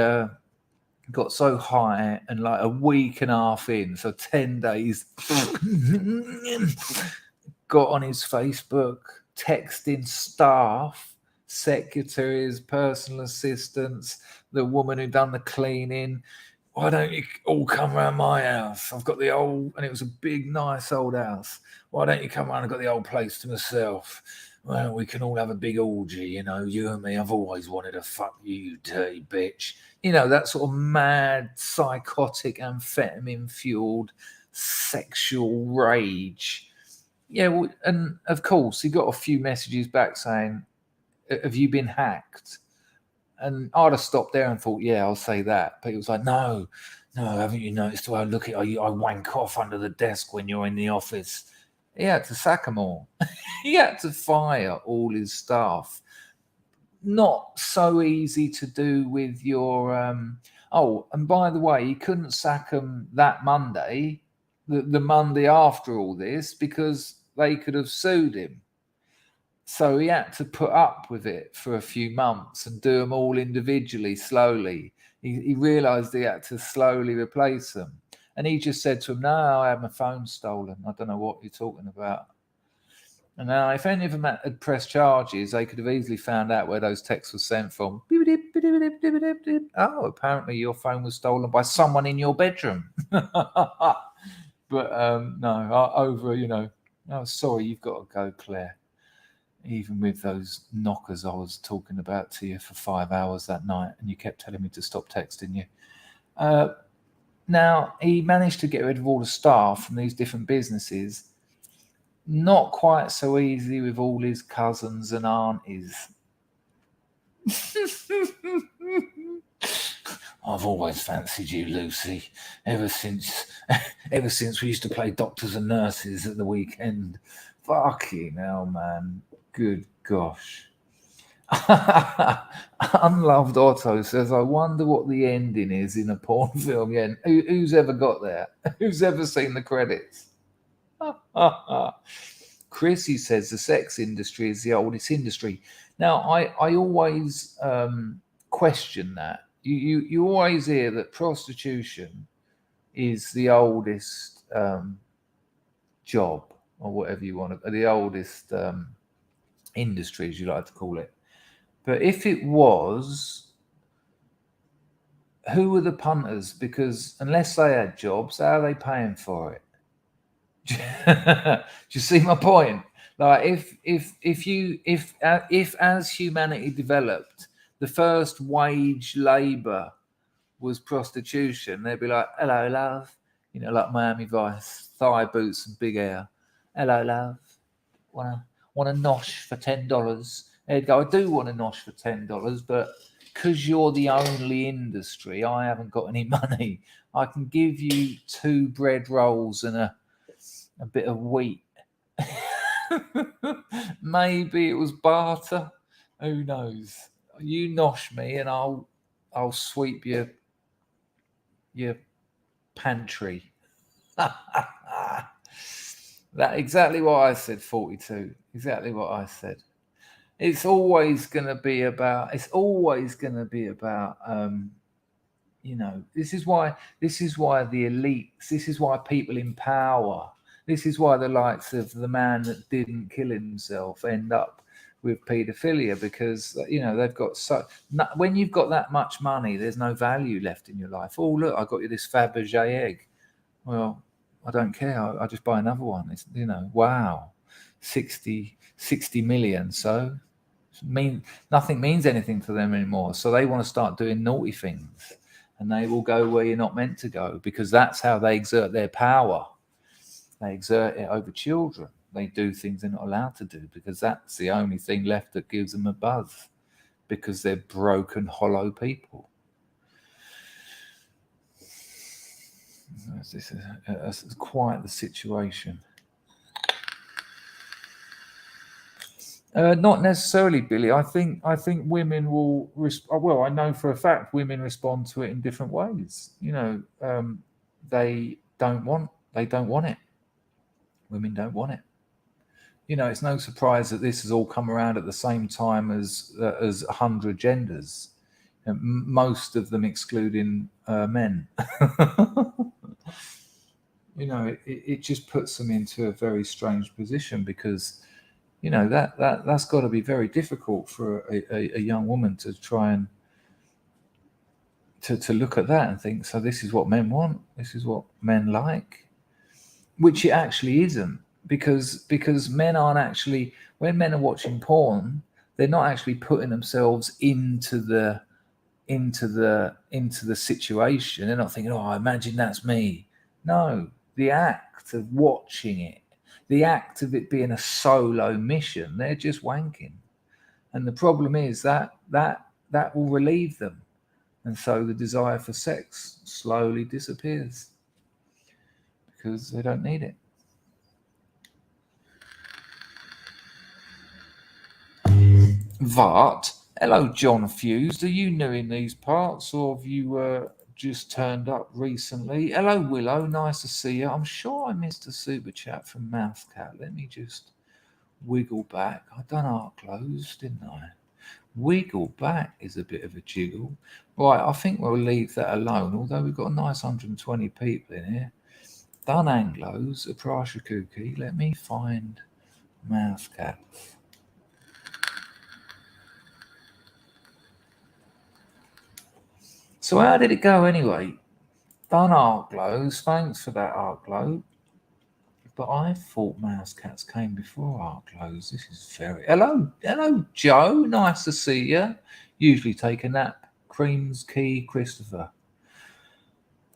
got so high, and like a week and a half in, so 10 days, got on his Facebook, texting staff, secretaries, personal assistants, the woman who done the cleaning. Why don't you all come around my house? I've got the old, and it was a big, nice old house. Why don't you come around? I've got the old place to myself. Well, we can all have a big orgy, you know, you and me. I've always wanted to fuck you, you dirty bitch. You know, that sort of mad, psychotic, amphetamine-fueled sexual rage. Yeah, well, and of course, he got a few messages back saying, have you been hacked? And I'd have stopped there and thought, yeah, I'll say that. But he was like, no, haven't you noticed the way I look at you? I wank off under the desk when you're in the office. He had to sack them all. He had to fire all his staff. Not so easy to do with your... Oh, and by the way, he couldn't sack them that Monday, the Monday after all this, because they could have sued him. So he had to put up with it for a few months and do them all individually, slowly. He realised he had to slowly replace them. And he just said to him, no, I had my phone stolen. I don't know what you're talking about. And now, if any of them had pressed charges, they could have easily found out where those texts were sent from. Oh, apparently your phone was stolen by someone in your bedroom. But no, over, you know, oh, sorry, you've got to go, Claire. Even with those knockers I was talking about to you for 5 hours that night, and you kept telling me to stop texting you. Now, he managed to get rid of all the staff from these different businesses. Not quite so easy with all his cousins and aunties. I've always fancied you, Lucy, ever since we used to play doctors and nurses at the weekend. Fucking hell, man. Good gosh. Unloved Otto says, I wonder what the ending is in a porn film. Yeah, who's ever got there? Who's ever seen the credits? Chrissy says the sex industry is the oldest industry. Now, I always question that. You always hear that prostitution is the oldest job, or whatever you want to, the oldest industry, as you like to call it. But if it was, who were the punters? Because unless they had jobs, how are they paying for it? Do you see my point? Like, if as humanity developed, the first wage labour was prostitution, they'd be like, "Hello, love," you know, like Miami Vice, thigh boots and big hair. "Hello, love. Want a nosh for $10?" They'd go, "I do want a nosh for $10, but because you're the only industry, I haven't got any money. I can give you 2 bread rolls and a bit of wheat." Maybe it was barter. Who knows? You nosh me and I'll sweep your pantry. That exactly what I said, 42. Exactly what I said. It's always going to be about you know, this is why the elites, this is why people in power, this is why the likes of the man that didn't kill himself end up with paedophilia, because, you know, they've got when you've got that much money, there's no value left in your life. Oh, look, I got you this Fabergé egg. Well, I don't care. I just buy another one. It's, you know, wow, 60 million. So nothing means anything to them anymore. So they want to start doing naughty things, and they will go where you're not meant to go, because that's how they exert their power. They exert it over children. They do things they're not allowed to do, because that's the only thing left that gives them a buzz, because they're broken, hollow people. This is quite the situation. Not necessarily, Billy. I think women will. Well, I know for a fact women respond to it in different ways. You know, they don't want it. Women don't want it. You know, it's no surprise that this has all come around at the same time as 100 genders, and most of them excluding men. You know, it just puts them into a very strange position, because, you know, that's got to be very difficult for a young woman to try and to look at that and think, so this is what men want, this is what men like, which it actually isn't, because men aren't actually, when men are watching porn, they're not actually putting themselves into the situation. They're not thinking, oh, I imagine that's me. No, the act of watching it, the act of it being a solo mission, they're just wanking. And the problem is that will relieve them. And so the desire for sex slowly disappears, because they don't need it. Vart, hello, John Fused. Are you new in these parts, or have you just turned up recently? Hello, Willow. Nice to see you. I'm sure I missed a super chat from Mouthcat. Let me just wiggle back. I done art close, didn't I? Wiggle back is a bit of a jiggle. Right, I think we'll leave that alone, although we've got a nice 120 people in here. Done Anglos, a Prasha Cookie. Let me find Mouthcat. So how did it go anyway? Done art glows. Thanks for that art glow. But I thought Mouse Cats came before art glows. This is very... Hello, Joe. Nice to see you. Usually take a nap. Creams Key Christopher.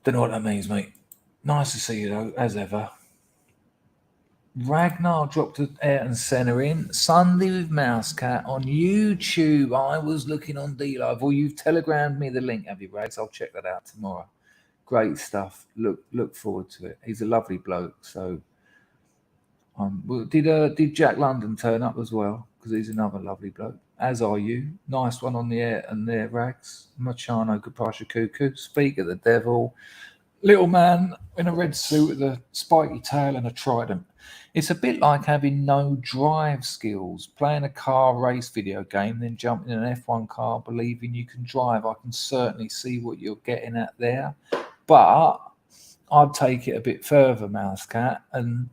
Don't know what that means, mate. Nice to see you, though, as ever. Ragnar dropped an Ayrton Senna in. Sunday with Mousecat on YouTube. I was looking on D-Live. Well, you've telegrammed me the link, have you, Rags? I'll check that out tomorrow. Great stuff. Look forward to it. He's a lovely bloke. So, did Jack London turn up as well? Because he's another lovely bloke. As are you. Nice one on the air and there, Rags. Machano Kapasha Cuckoo. Speak of the devil. Little man in a red suit with a spiky tail and a trident. It's a bit like having no drive skills, playing a car race video game, then jumping in an F1 car believing you can drive. I can certainly see what you're getting at there. But I'd take it a bit further, Mousecat. And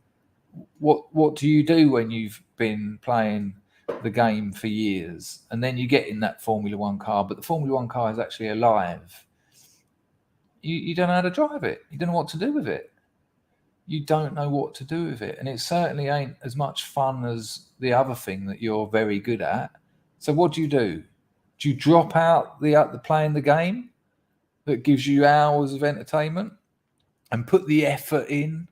what do you do when you've been playing the game for years and then you get in that Formula One car, but the Formula One car is actually alive? You don't know how to drive it. You don't know what to do with it. You don't know what to do with it. And it certainly ain't as much fun as the other thing that you're very good at. So what do? Do you drop out the playing the game that gives you hours of entertainment and put the effort in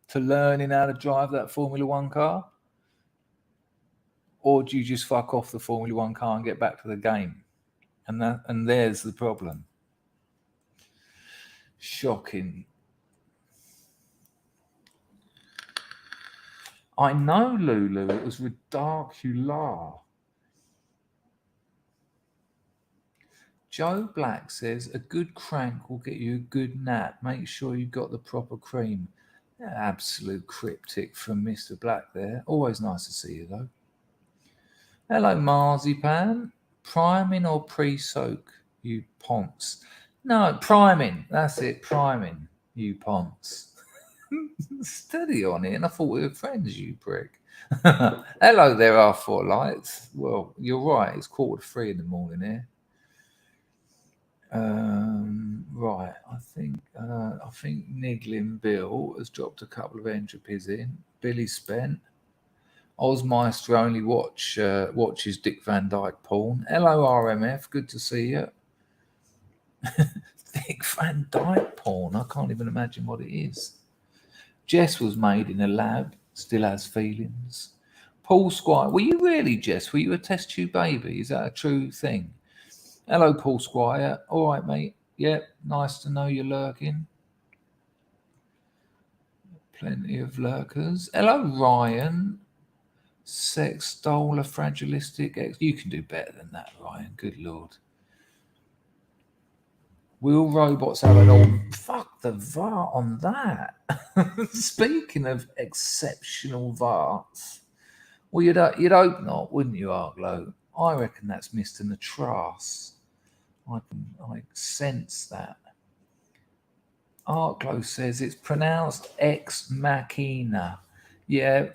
to learning how to drive that Formula One car? Or do you just fuck off the Formula One car and get back to the game? And there's the problem. Shocking. I know, Lulu, it was ridiculous. Joe Black says, a good crank will get you a good nap. Make sure you got the proper cream. Absolute cryptic from Mr. Black there. Always nice to see you, though. Hello, Marzipan. Priming or pre-soak, you ponce? No, priming. That's it, priming, you ponce. Steady on it, and I thought we were friends, you prick. Hello there, R4 Lights. Well, you're right, it's 2:45 in the morning here. Right, I think Niggling Bill has dropped a couple of entropies in. Billy Spent. Ozmeister only watches Dick Van Dyke porn. Hello, RMF, good to see you. Dick Van Dyke porn, I can't even imagine what it is. Jess was made in a lab, still has feelings. Paul Squire, were you really, Jess? Were you a test tube baby? Is that a true thing? Hello, Paul Squire. All right, mate. Yep, nice to know you're lurking. Plenty of lurkers. Hello, Ryan. Sex stole a fragilistic ex. You can do better than that, Ryan. Good Lord. Will robots have an all? Fuck the VAR on that. Speaking of exceptional VARs, well, you'd hope not, wouldn't you, Arklow? I reckon that's Mr. Natras. I sense that. Arklow says it's pronounced ex machina. Yeah,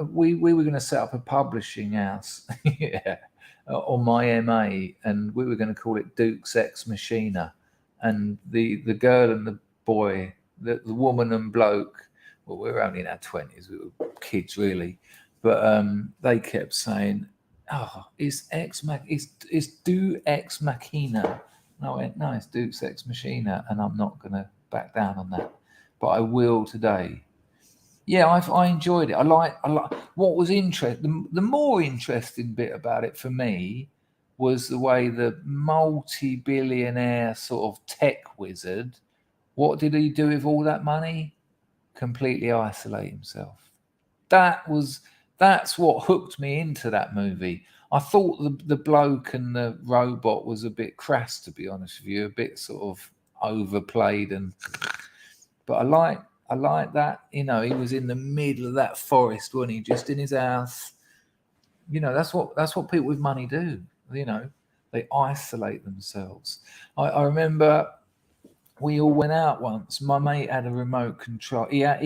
we were going to set up a publishing house. Yeah. On my MA, and we were going to call it Duke's Ex Machina, and the girl and the boy, the woman and bloke, well, we were only in our 20s, we were kids really, but they kept saying, oh, it's Do Ex Machina. And I went, no, it's Duke's Ex Machina, and I'm not going to back down on that, but I will today. Yeah, I enjoyed it. I like what was interesting. The more interesting bit about it for me was the way the multi-billionaire sort of tech wizard, what did he do with all that money? Completely isolate himself. That's what hooked me into that movie. I thought the bloke and the robot was a bit crass, to be honest with you, a bit sort of overplayed, but I like that, he was in the middle of that forest, wasn't he? Just in his house. That's what people with money do. They isolate themselves. I remember we all went out once. My mate had a remote control. He had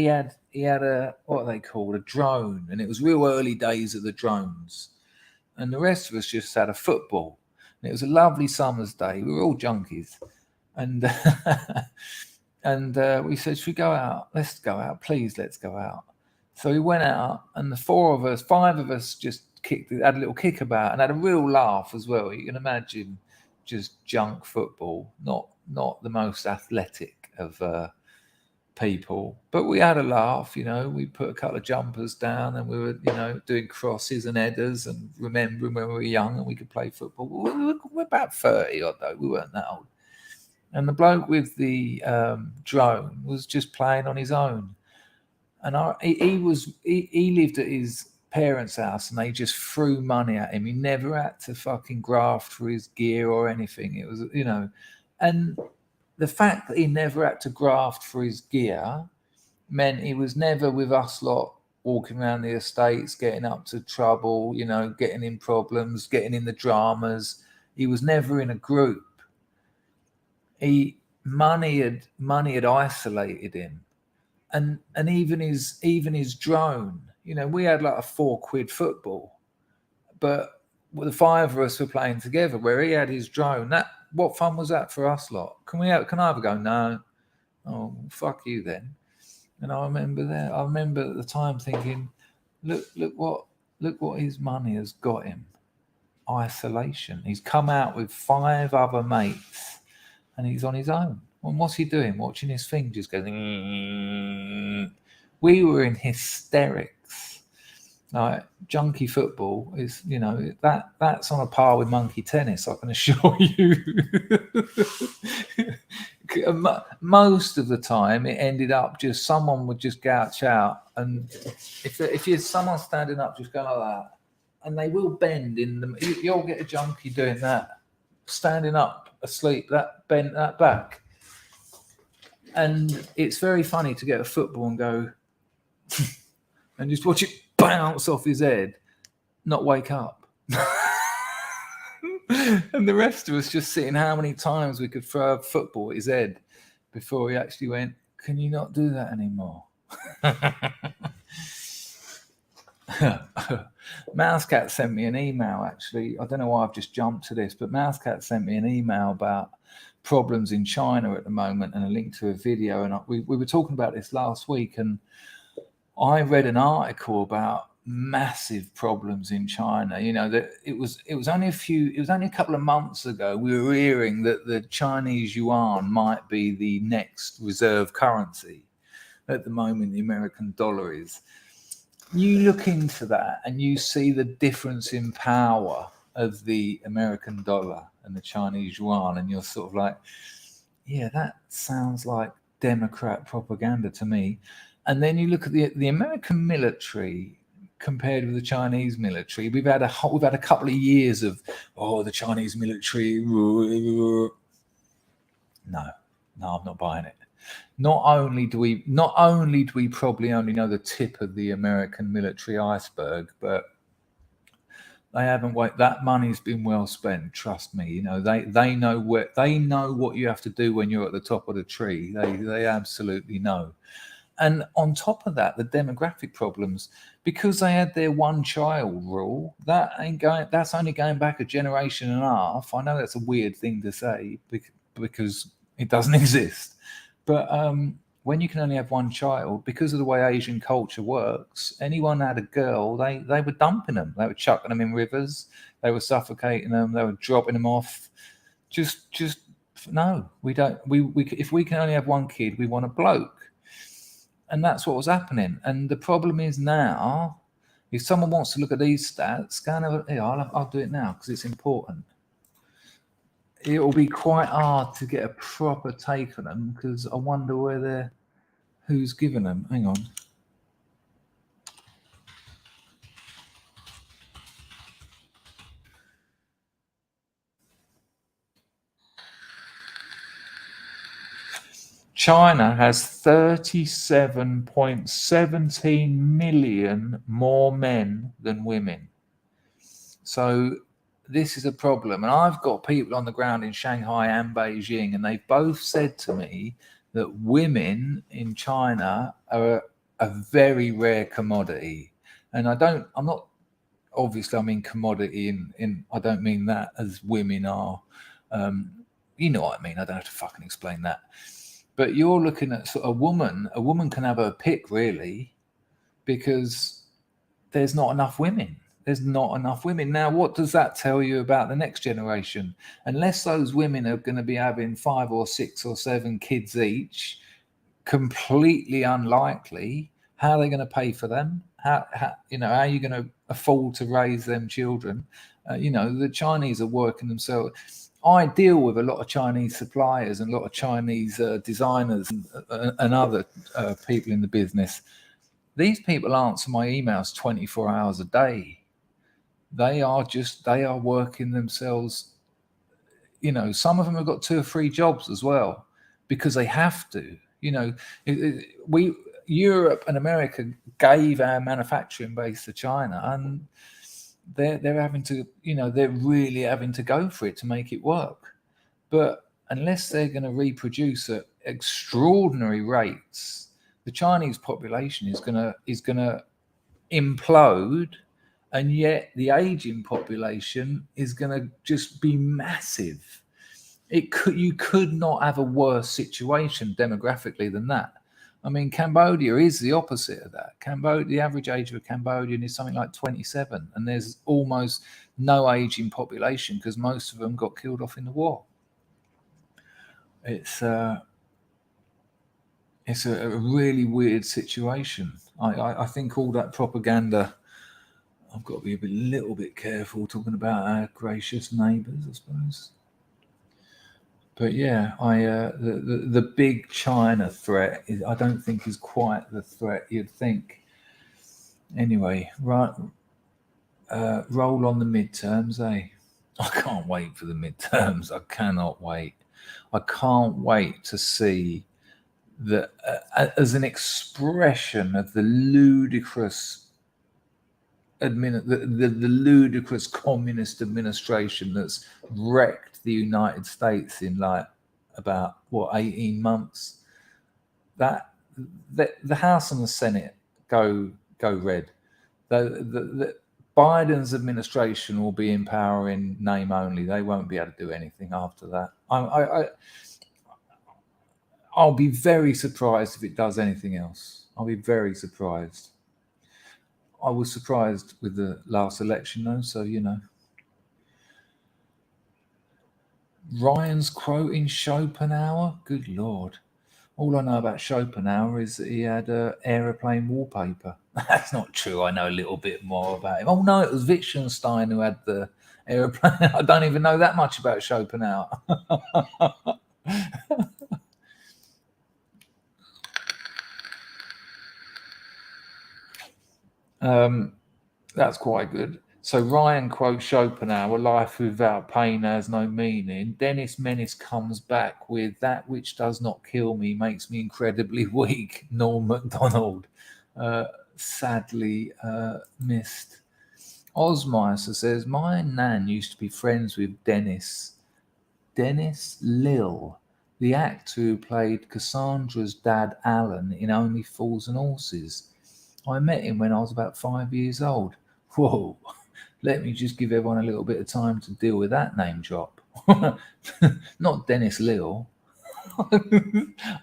a, what are they called, a drone, and it was real early days of the drones. And the rest of us just had a football. And it was a lovely summer's day. We were all junkies, and. And we said, should we go out? Let's go out. Please, let's go out. So we went out, and the 5 of us just had a little kick about and had a real laugh as well. You can imagine just junk football, not the most athletic of people, but we had a laugh. We put a couple of jumpers down, and we were doing crosses and headers, and remembering when we were young and we could play football. We're about 30 odd though, we weren't that old. And the bloke with the drone was just playing on his own, and he lived at his parents' house, and they just threw money at him. He never had to fucking graft for his gear or anything. It was and the fact that he never had to graft for his gear meant he was never with us lot walking around the estates, getting up to trouble, getting in problems, getting in the dramas. He was never in a group. Money had isolated him, and even his drone. We had like a £4 football, but the 5 of us were playing together. Where he had his drone, what fun was that for us lot? Can I have a go? No. Oh, fuck you then. And I remember at the time thinking, look what his money has got him. Isolation. He's come out with 5 other mates, and he's on his own. And what's he doing? Watching his thing just going. We were in hysterics. Like, junkie football is, that's on a par with monkey tennis, I can assure you. Most of the time, it ended up just someone would just gouch out, and if you're someone standing up, just go like that, and they will bend in them. You'll get a junkie doing that, standing up, asleep, that bent that back, and it's very funny to get a football and go and just watch it bounce off his head, not wake up. And the rest of us just sitting how many times we could throw a football at his head before he actually went, can you not do that anymore? Mousecat sent me an email, actually. I don't know why I've just jumped to this, but Mousecat sent me an email about problems in China at the moment and a link to a video. And we were talking about this last week, and I read an article about massive problems in China. That it was only a couple of months ago we were hearing that the Chinese yuan might be the next reserve currency. At the moment, the American dollar is. You look into that and you see the difference in power of the American dollar and the Chinese yuan, and you're sort of like, yeah, that sounds like Democrat propaganda to me. And then you look at the American military compared with the Chinese military. We've had a couple of years of the Chinese military. No, I'm not buying it. Not only do we probably only know the tip of the American military iceberg, but they haven't. That money's been well spent. Trust me. They know what you have to do when you're at the top of the tree. They absolutely know. And on top of that, the demographic problems, because they had their one-child rule, that's only going back a generation and a half. I know that's a weird thing to say because it doesn't exist. But when you can only have one child, because of the way Asian culture works, anyone had a girl, they were dumping them. They were chucking them in rivers. They were suffocating them. They were dropping them off. Just no, we don't. If we can only have one kid, we want a bloke. And that's what was happening. And the problem is now, if someone wants to look at these stats, I'll do it now because it's important. It will be quite hard to get a proper take on them because I wonder who's given them. Hang on. China has 37.17 million more men than women. So this is a problem. And I've got people on the ground in Shanghai and Beijing, and they've both said to me that women in China are a very rare commodity. And I mean commodity in I don't mean that as women are. You know what I mean? I don't have to fucking explain that. But you're looking at sort of a woman can have her pick, really, because there's not enough women. There's not enough women. Now, what does that tell you about the next generation? Unless those women are going to be having 5 or 6 or 7 kids each, completely unlikely. How are they going to pay for them? How are you going to afford to raise them children? The Chinese are working themselves. I deal with a lot of Chinese suppliers and a lot of Chinese designers and other people in the business. These people answer my emails 24 hours a day. They are working themselves. Some of them have got 2 or 3 jobs as well because they have to. Europe and America gave our manufacturing base to China, and they're having to, they're really having to go for it to make it work. But unless they're going to reproduce at extraordinary rates, the Chinese population is going to implode, and yet the aging population is going to just be massive. You could not have a worse situation demographically than that. I mean, Cambodia is the opposite of that. The average age of a Cambodian is something like 27, and there's almost no aging population because most of them got killed off in the war. It's a really weird situation. I think all that propaganda, I've got to be a little bit careful talking about our gracious neighbours, I suppose. But yeah, the big China threat I don't think is quite the threat you'd think. Anyway, right, roll on the midterms, eh? I can't wait for the midterms. I cannot wait. I can't wait to see that as an expression of the ludicrous the ludicrous communist administration that's wrecked the United States in like about 18 months. That the House and the Senate go red. The Biden's administration will be in power in name only. They won't be able to do anything after that. I'll be very surprised if it does anything else. I'll be very surprised. I was surprised with the last election, though, so Ryan's quoting Schopenhauer. Good Lord. All I know about Schopenhauer is that he had aeroplane wallpaper. That's not true. I know a little bit more about him. Oh, no, it was Wittgenstein who had the aeroplane. I don't even know that much about Schopenhauer. That's quite good. So Ryan quotes Schopenhauer, life without pain has no meaning. Dennis Menace comes back with that which does not kill me makes me incredibly weak. Norm MacDonald, sadly missed. Osmeister says, my nan used to be friends with Dennis Lill, the actor who played Cassandra's dad Alan in Only Fools and Horses. I met him when I was about 5 years old. Whoa, let me just give everyone a little bit of time to deal with that name drop. Not Dennis Lill.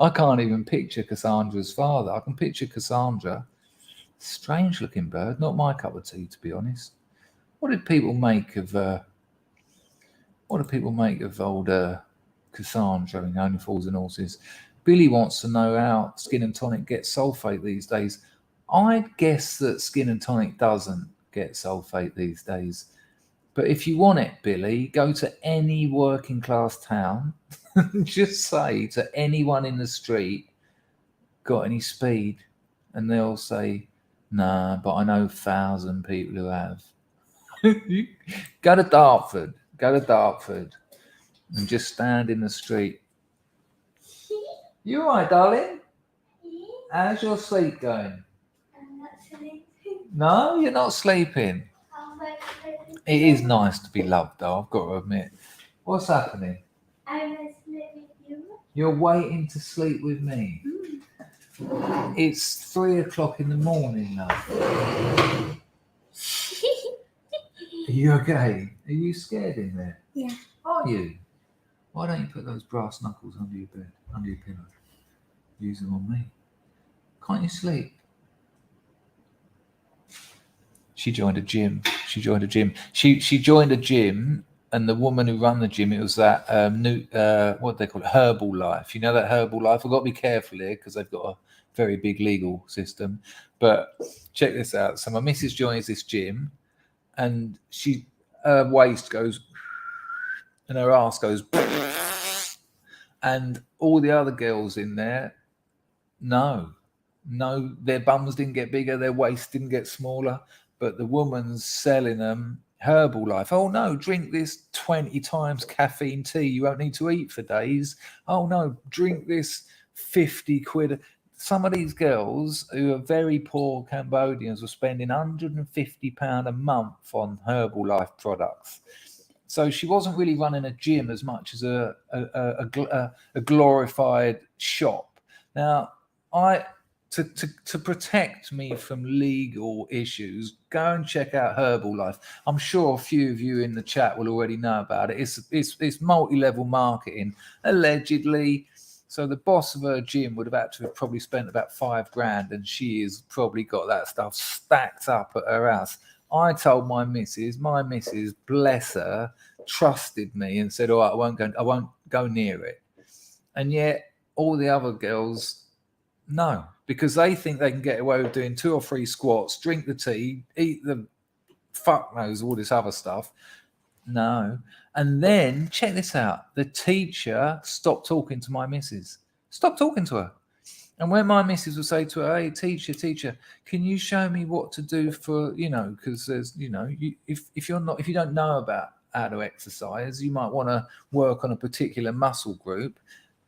I can't even picture Cassandra's father. I can picture Cassandra. Strange looking bird, not my cup of tea, to be honest. What did people make of old Cassandra in Only Fools and Horses? Billy wants to know how Skin and Tonic gets sulfate these days. I'd guess that Skin and Tonic doesn't get sulfate these days. But if you want it, Billy, go to any working class town. Just say to anyone in the street, got any speed? And they'll say, nah, but I know 1,000 people who have. Go to Dartford and just stand in the street. You all right, darling? How's your sleep going? I'm not sleeping. No, you're not sleeping. It is nice to be loved, though, I've got to admit. What's happening? I was sleeping with you. You're waiting to sleep with me. It's 3 o'clock in the morning now. Are you okay? Are you scared in there? Yeah. Are you? Why don't you put those brass knuckles under your bed, under your pillow? Use them on me. Can't you sleep? She joined a gym. She joined a gym, and the woman who ran the gym, it was that new what do they call it, Herbalife. You know that Herbalife. I've got to be careful here because they've got a very big legal system. But check this out. So my missus joins this gym, and her waist goes, and her ass goes, and all the other girls in there, no, their bums didn't get bigger, their waist didn't get smaller, but the woman's selling them Herbalife. Oh no, drink this 20 times caffeine tea. You won't need to eat for days. Oh no, drink this 50 quid. Some of these girls who are very poor Cambodians were spending £150 a month on Herbalife products. So she wasn't really running a gym as much as a glorified shop. Now, to protect me from legal issues, go and check out Herbalife. I'm sure a few of you in the chat will already know about it. It's multi-level marketing, allegedly. So the boss of her gym would have had to have probably spent about £5,000, and she has probably got that stuff stacked up at her house. I told my missus, bless her, trusted me and said, all right, I won't go near it. And yet all the other girls, no, because they think they can get away with doing 2 or 3 squats, drink the tea, eat the fuck knows all this other stuff. No. And then check this out. The teacher stopped talking to my missus. Stop talking to her. And when my missus would say to her, hey, teacher, can you show me what to do for, because there's, if you don't know about how to exercise, you might want to work on a particular muscle group.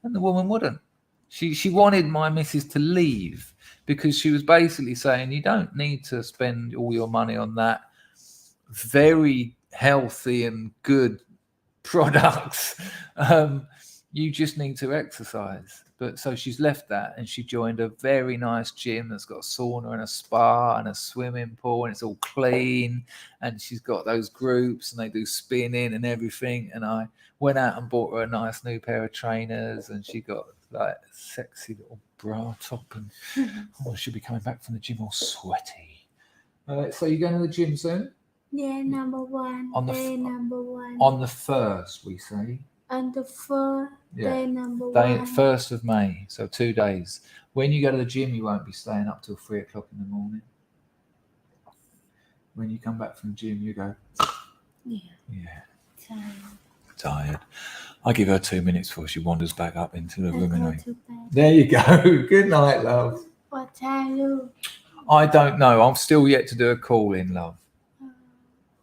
And the woman wouldn't. She wanted my missus to leave because she was basically saying, you don't need to spend all your money on that very healthy and good products. You just need to exercise. But so she's left that and she joined a very nice gym that's got a sauna and a spa and a swimming pool, and it's all clean, and she's got those groups and they do spinning and everything. And I went out and bought her a nice new pair of trainers, and she got like a sexy little bra top, and I should be coming back from the gym all sweaty. So you're going to the gym soon? Yeah, number one. Number one. On the 1st, we say. On the first day, number Day, one. 1st of May, so 2 days. When you go to the gym, you won't be staying up till 3 o'clock in the morning. When you come back from the gym, you go, Yeah. Tired. I give her 2 minutes before she wanders back up into the room. Go Anyway. to bed. There you go. Good night, love. What time you? I don't know. I'm still yet to do a call in, love.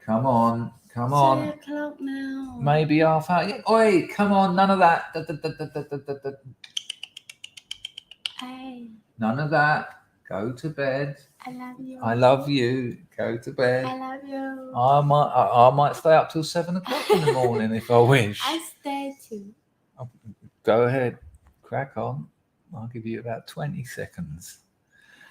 Come on. 3 o'clock now. Maybe half hour. Oi, come on. None of that. Hey, None of that. Go to bed. I love you. I love you. Go to bed. I love you. I might stay up till 7 o'clock in the morning if I wish. I stay too. Go ahead. Crack on. I'll give you about 20 seconds.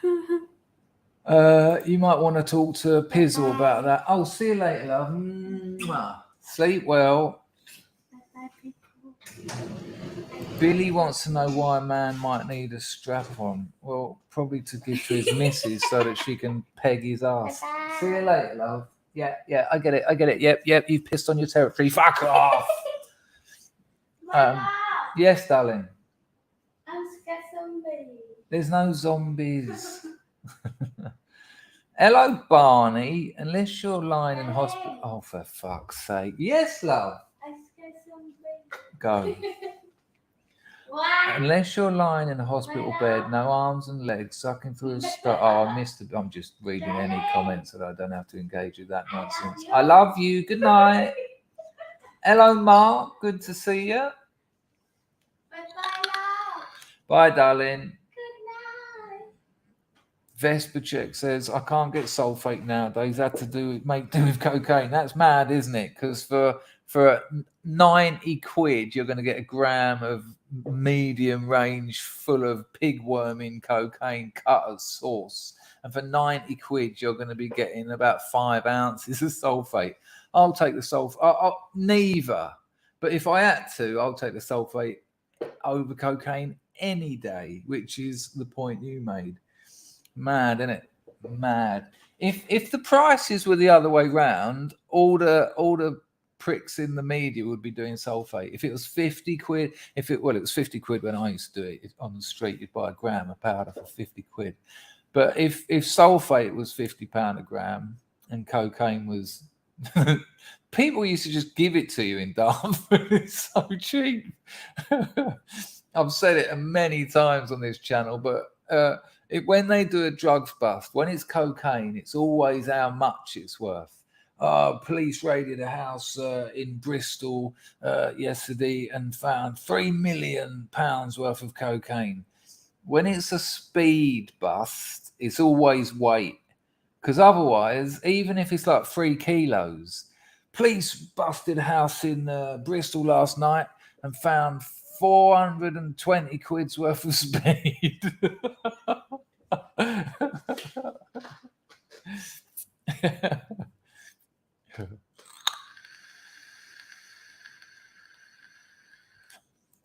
You might want to talk to Pizzle about that. Oh, see you later, love. Mwah. Sleep well. Bye, people. Billy wants to know why a man might need a strap on. Well, probably to give to his missus so that she can peg his ass. Bye-bye. See you later, love. Yeah, I get it. Yep, you've pissed on your territory. Fuck off. Yes, darling. I'm scared somebody. There's no zombies. Hello, Barney. Unless you're lying in hospital. Oh, for fuck's sake. Yes, love. I'm scared somebody. Go. What? Unless you're lying in a hospital bed, no arms and legs, sucking through a star. Oh, I missed it. I'm just reading any comments that I don't have to engage with that nonsense. I love you. Good night. Hello, Mark. Good to see you. Bye-bye, love. Bye, darling. Good night. Vespercheck says, I can't get sulfate nowadays. Had to make do with cocaine. That's mad, isn't it? Because for 90 quid, you're going to get a gram of medium range full of pig worming cocaine cut as sauce. And for 90 quid, you're going to be getting about 5 ounces of sulfate. I'll take the sulfate. Neither. But if I had to, I'll take the sulfate over cocaine any day, which is the point you made. Mad, isn't it? Mad. If the prices were the other way round, all the pricks in the media would be doing sulfate. If it was 50 quid, it was 50 quid when I used to do it on the street. You'd buy a gram of powder for 50 quid. But if sulfate was £50 a gram and cocaine was, people used to just give it to you in Dartford. It's so cheap. I've said it many times on this channel, but when they do a drugs bust, when it's cocaine, it's always how much it's worth. Police raided a house in Bristol yesterday and found £3 million worth of cocaine. When it's a speed bust, it's always weight. Because otherwise, even if it's like 3 kilos, police busted a house in Bristol last night and found 420 quid's worth of speed.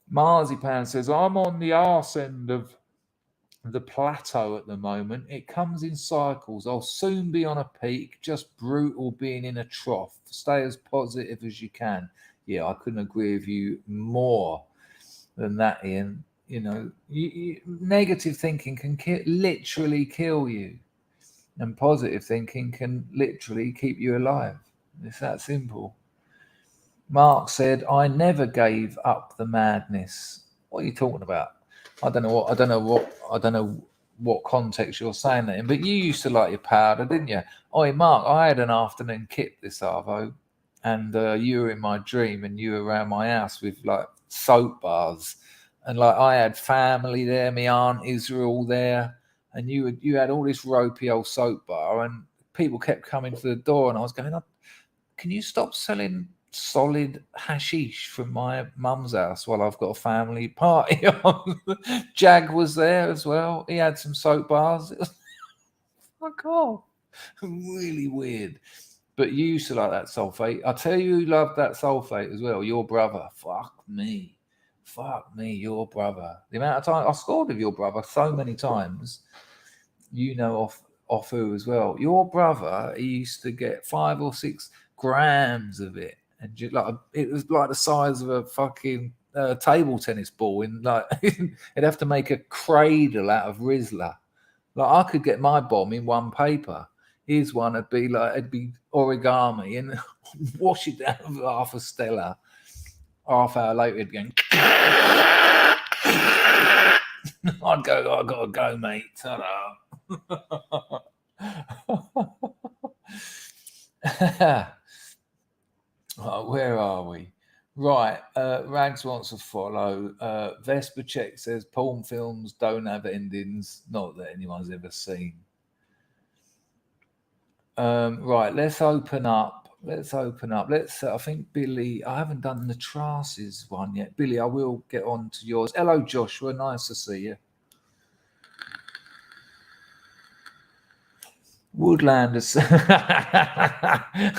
Marzipan says, I'm on the arse end of the plateau at the moment. It comes in cycles. I'll soon be on a peak. Just brutal being in a trough. Stay as positive as you can. Yeah, I couldn't agree with you more than that, Ian. You know, negative thinking can literally kill you, and positive thinking can literally keep you alive. It's that simple. Mark said, I never gave up the madness. What are you talking about? I don't know what context you're saying that in, but you used to like your powder, didn't you? Oh, Mark, I had an afternoon kip this arvo, and you were in my dream, and you were around my house with like soap bars, and like I had family there, my aunt Israel there, and you had all this ropey old soap bar, and people kept coming to the door, and I was going, can you stop selling solid hashish from my mum's house while I've got a family party on? Jag was there as well. He had some soap bars. It was fuck off. Really weird. But you used to like that sulfate. I tell you who loved that sulfate as well. Your brother. Fuck me, your brother. The amount of time I scored with your brother so many times. You know off who as well. Your brother, he used to get 5 or 6 grams of it. And just like it was like the size of a fucking table tennis ball. In like, it'd have to make a cradle out of Rizla. Like I could get my bomb in one paper. His one would be like it'd be origami and wash it down with half a Stella. Half hour later, it'd be going. I'd go. I gotta go, mate. Ta-da. Oh, where are we? Right. Rags wants to follow. Vesper Check says porn films don't have endings. Not that anyone's ever seen. Right. Let's open up. I think Billy, I haven't done the Trasses one yet. Billy, I will get on to yours. Hello, Joshua. Nice to see you. Woodlanders.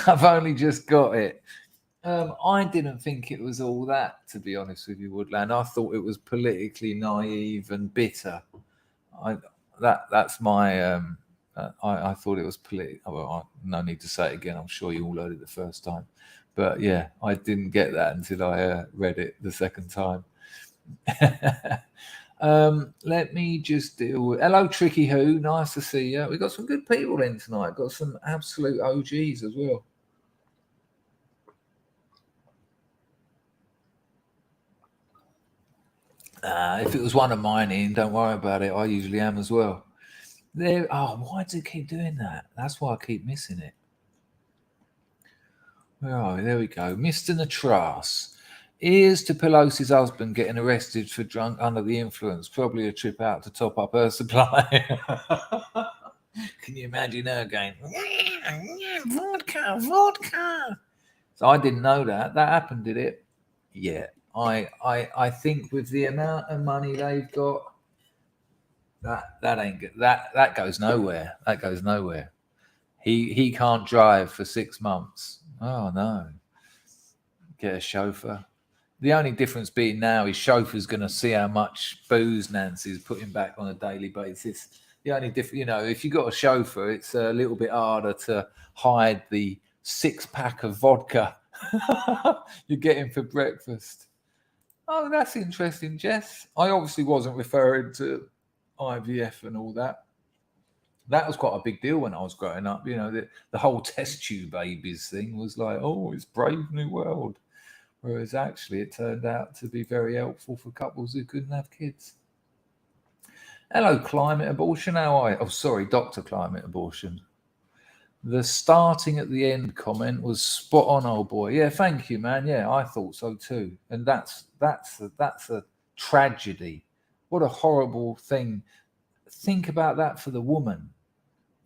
I've only just got it. I didn't think it was all that, to be honest with you, Woodland. I thought it was politically naive and bitter. That's my. I thought it was political. Well, no need to say it again. I'm sure you all heard it the first time, but yeah, I didn't get that until I read it the second time. Let me just deal with. Hello, Tricky Who. Nice to see you. We've got some good people in tonight. Got some absolute OGs as well. If it was one of mine, Ian, don't worry about it. I usually am as well. There. Oh, why do you keep doing that? That's why I keep missing it. Where are we? There we go. Mr. Natras. Here's to Pelosi's husband getting arrested for drunk under the influence. Probably a trip out to top up her supply. Can you imagine her going, vodka? So I didn't know that. That happened, did it? Yeah. I think with the amount of money they've got, that ain't good. That goes nowhere. That goes nowhere. He can't drive for 6 months. Oh no. Get a chauffeur. The only difference being now is chauffeur's going to see how much booze Nancy's putting back on a daily basis. The only difference, you know, if you got a chauffeur, it's a little bit harder to hide the 6-pack of vodka you're getting for breakfast. Oh, that's interesting, Jess. I obviously wasn't referring to IVF and all that. That was quite a big deal when I was growing up. You know, the whole test tube babies thing was like, oh, it's Brave New World. Whereas actually it turned out to be very helpful for couples who couldn't have kids. Hello, Climate Abortion. How are you? Oh, sorry, Dr. Climate Abortion. The starting at the end comment was spot on, old boy. Yeah, thank you, man. Yeah, I thought so too. And that's a tragedy. What a horrible thing. Think about that for the woman.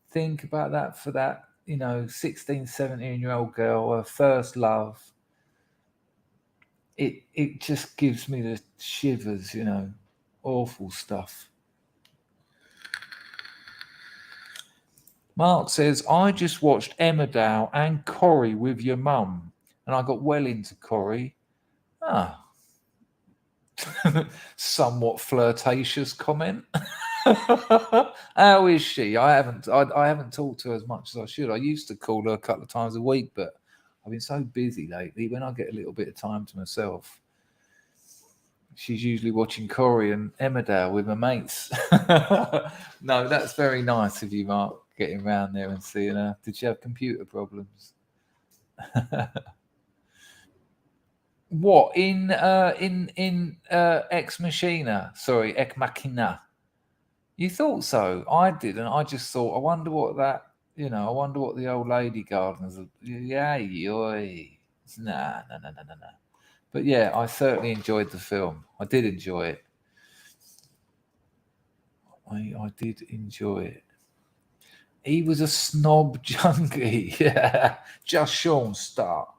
Think about that for that, 16, 17-year-old girl, her first love. It just gives me the shivers, awful stuff. Mark says, I just watched Emmerdale and Corrie with your mum, and I got well into Corrie. Somewhat flirtatious comment. How is she? I haven't talked to her as much as I should. I used to call her a couple of times a week, but I've been so busy lately. When I get a little bit of time to myself, she's usually watching Corrie and Emmerdale with my mates. No, that's very nice of you, Mark, getting round there and seeing her. Did she have computer problems? What in Ex Machina? Sorry, Ex Machina. You thought so? I didn't. I just thought. I wonder what that. I wonder what the old lady gardeners. Yeah, yoy. Nah. But yeah, I certainly enjoyed the film. I did enjoy it. I did enjoy it. He was a snob junkie. Yeah, just Sean, stop.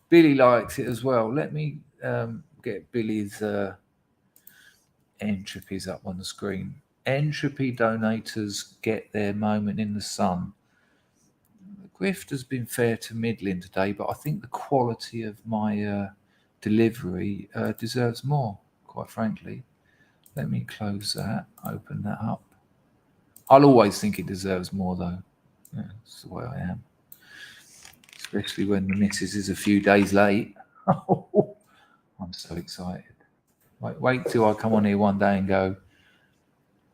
Billy likes it as well. Let me get Billy's entropies up on the screen. Entropy donators get their moment in the sun. The grift has been fair to middling today, but I think the quality of my delivery deserves more, quite frankly. Let me close that, open that up. I'll always think it deserves more, though. Yeah, that's the way I am. Especially when the missus is a few days late. I'm so excited. Wait till I come on here one day and go,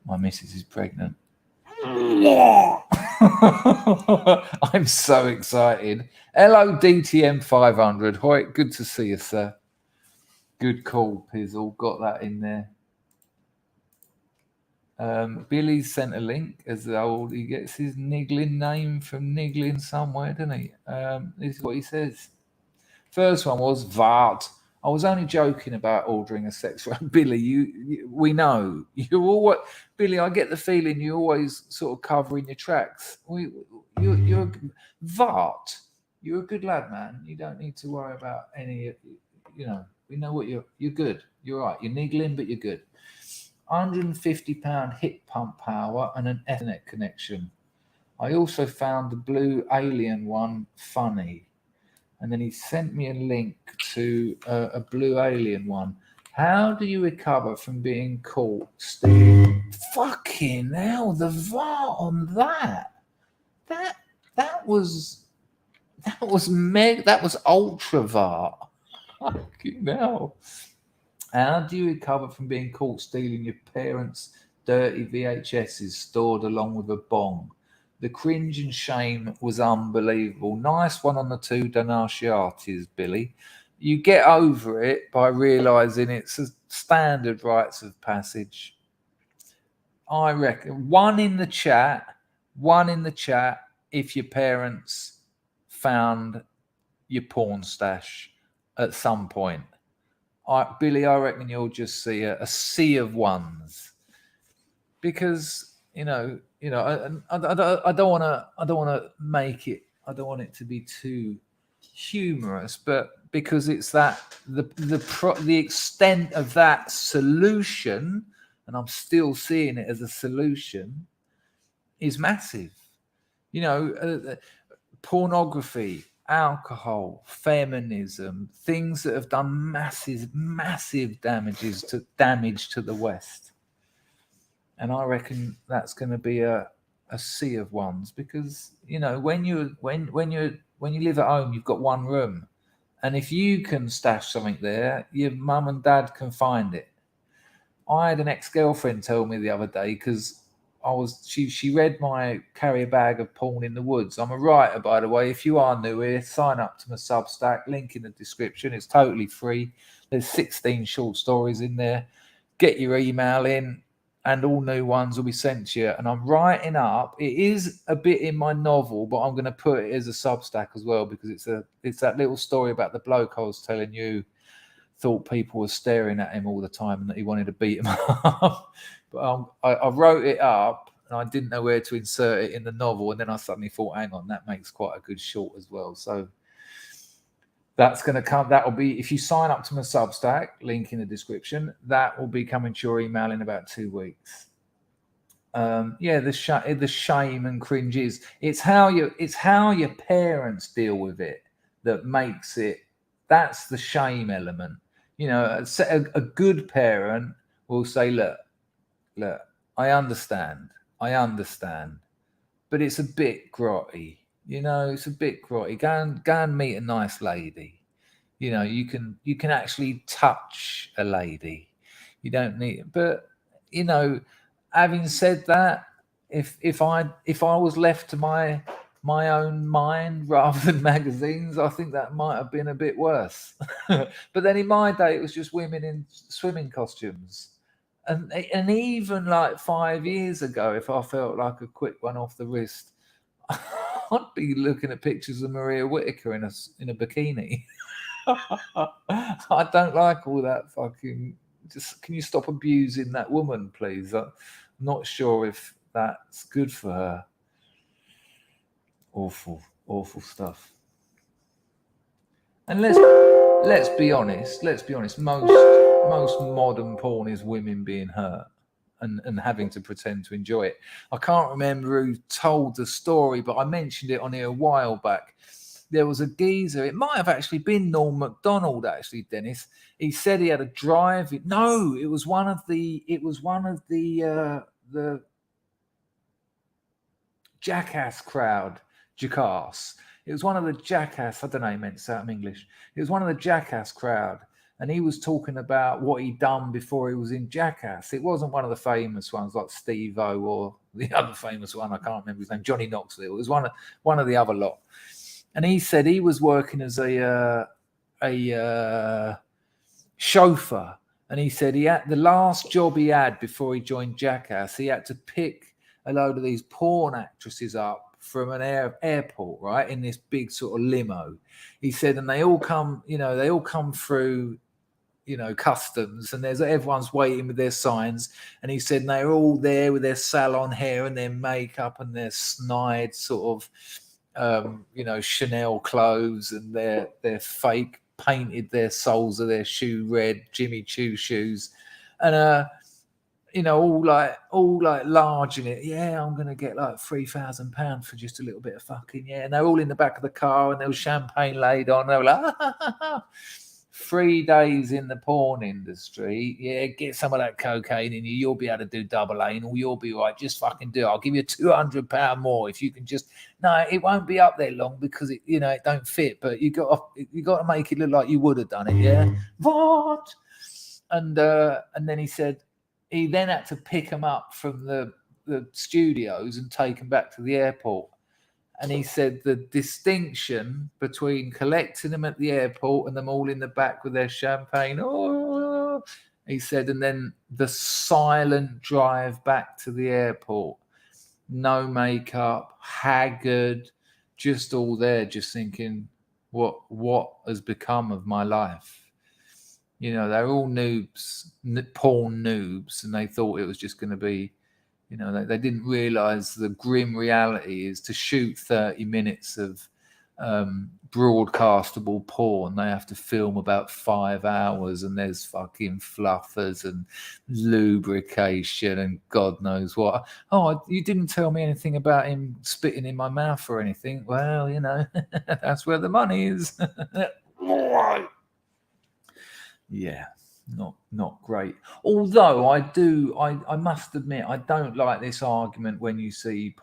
my missus is pregnant. I'm so excited. Hello, DTM 500. Hoyt, good to see you, sir. Good call, Pizzle. Got that in there. Billy sent a link as old. He gets his niggling name from niggling somewhere, doesn't he? This is what he says. First one was Vart. I was only joking about ordering a sex ray. Billy, we know. You're always, Billy, I get the feeling you're always sort of covering your tracks. You're Vart. You're a good lad, man. You don't need to worry about any, we know what you're good. You're right. You're niggling, but you're good. £150 hip pump power and an Ethernet connection. I also found the blue alien one funny. And then he sent me a link to a blue alien one. How do you recover from being caught stealing? Fucking hell, the VAR on that. That was ultra VAR. Fucking hell. How do you recover from being caught stealing your parents' dirty VHSs stored along with a bong? The cringe and shame was unbelievable. Nice one on the two Donatiatis, Billy. You get over it by realising it's a standard rites of passage. I reckon one in the chat if your parents found your porn stash at some point. Billy, I reckon you'll just see a sea of ones. Because I don't want to make it. I don't want it to be too humorous, but because it's that the extent of that solution, and I'm still seeing it as a solution, is massive. Pornography, alcohol, feminism, things that have done massive damage to the West. And I reckon that's going to be a sea of ones, because when you live at home, you've got one room, and if you can stash something there, your mum and dad can find it. I had an ex-girlfriend tell me the other day, because she read my Carry a Bag of Porn in the Woods. I'm a writer, by the way. If you are new here, sign up to my Substack, link in the description. It's totally free. There's 16 short stories in there. Get your email in, and all new ones will be sent to you. And I'm writing up, it is a bit in my novel, but I'm going to put it as a Substack as well, because it's that little story about the bloke I was telling you, thought people were staring at him all the time and that he wanted to beat him up. But I wrote it up, and I didn't know where to insert it in the novel, and then I suddenly thought, hang on, that makes quite a good short as well. So that's going to come. That will be, if you sign up to my Substack, link in the description, that will be coming to your email in about 2 weeks. The shame and cringes. It's how your parents deal with it that makes it. That's the shame element. A good parent will say, look, I understand, but it's a bit grotty. It's a bit grotty. Go and meet a nice lady. You can actually touch a lady. You don't need, but having said that, if I was left to my own mind rather than magazines, I think that might have been a bit worse. But then in my day, it was just women in swimming costumes. And even like 5 years ago, if I felt like a quick one off the wrist, I'd be looking at pictures of Maria Whittaker in a bikini. I don't like all that fucking. Just, can you stop abusing that woman, please? I'm not sure if that's good for her. Awful stuff. And let's be honest. Most modern porn is women being hurt and having to pretend to enjoy it. I can't remember who told the story, but I mentioned it on here a while back. There was a geezer. It might have actually been Norm Macdonald, actually, Dennis. He said he had a drive. No, it was one of the Jackass crowd. Jackass. It was one of the Jackass. I don't know. He meant to say it in English. It was one of the Jackass crowd, and he was talking about what he'd done before he was in Jackass. It wasn't one of the famous ones like Steve-O or the other famous one. I can't remember his name. Johnny Knoxville. It was one of the other lot. And he said he was working as a chauffeur, and he said he had the last job he had before he joined Jackass. He had to pick a load of these porn actresses up from an airport, right, in this big sort of limo. He said, and they all come through, customs, and everyone's waiting with their signs. And he said, and they're all there with their salon hair and their makeup and their snide sort of, Chanel clothes, and their fake painted their soles of their shoe red Jimmy Choo shoes, and all like large in it. Yeah, I'm gonna get like £3,000 for just a little bit of fucking, yeah. And they're all in the back of the car, and there was champagne laid on. They were like, 3 days in the porn industry. Yeah, get some of that cocaine in you. You'll be able to do double anal. You'll be right. Just fucking do it. I'll give you £200 more if you can just. No, it won't be up there long because it don't fit. But you got to make it look like you would have done it. Yeah. What? And then he said he then had to pick them up from the studios and take them back to the airport. And he said the distinction between collecting them at the airport and them all in the back with their champagne, he said, and then the silent drive back to the airport, no makeup, haggard, just all there, just thinking, what has become of my life? They're all noobs, porn noobs, and they thought it was just going to be, they didn't realize the grim reality is to shoot 30 minutes of broadcastable porn. They have to film about 5 hours, and there's fucking fluffers and lubrication and God knows what. Oh, you didn't tell me anything about him spitting in my mouth or anything. Well, that's where the money is. Yeah. Not great. Although I must admit, I don't like this argument when you see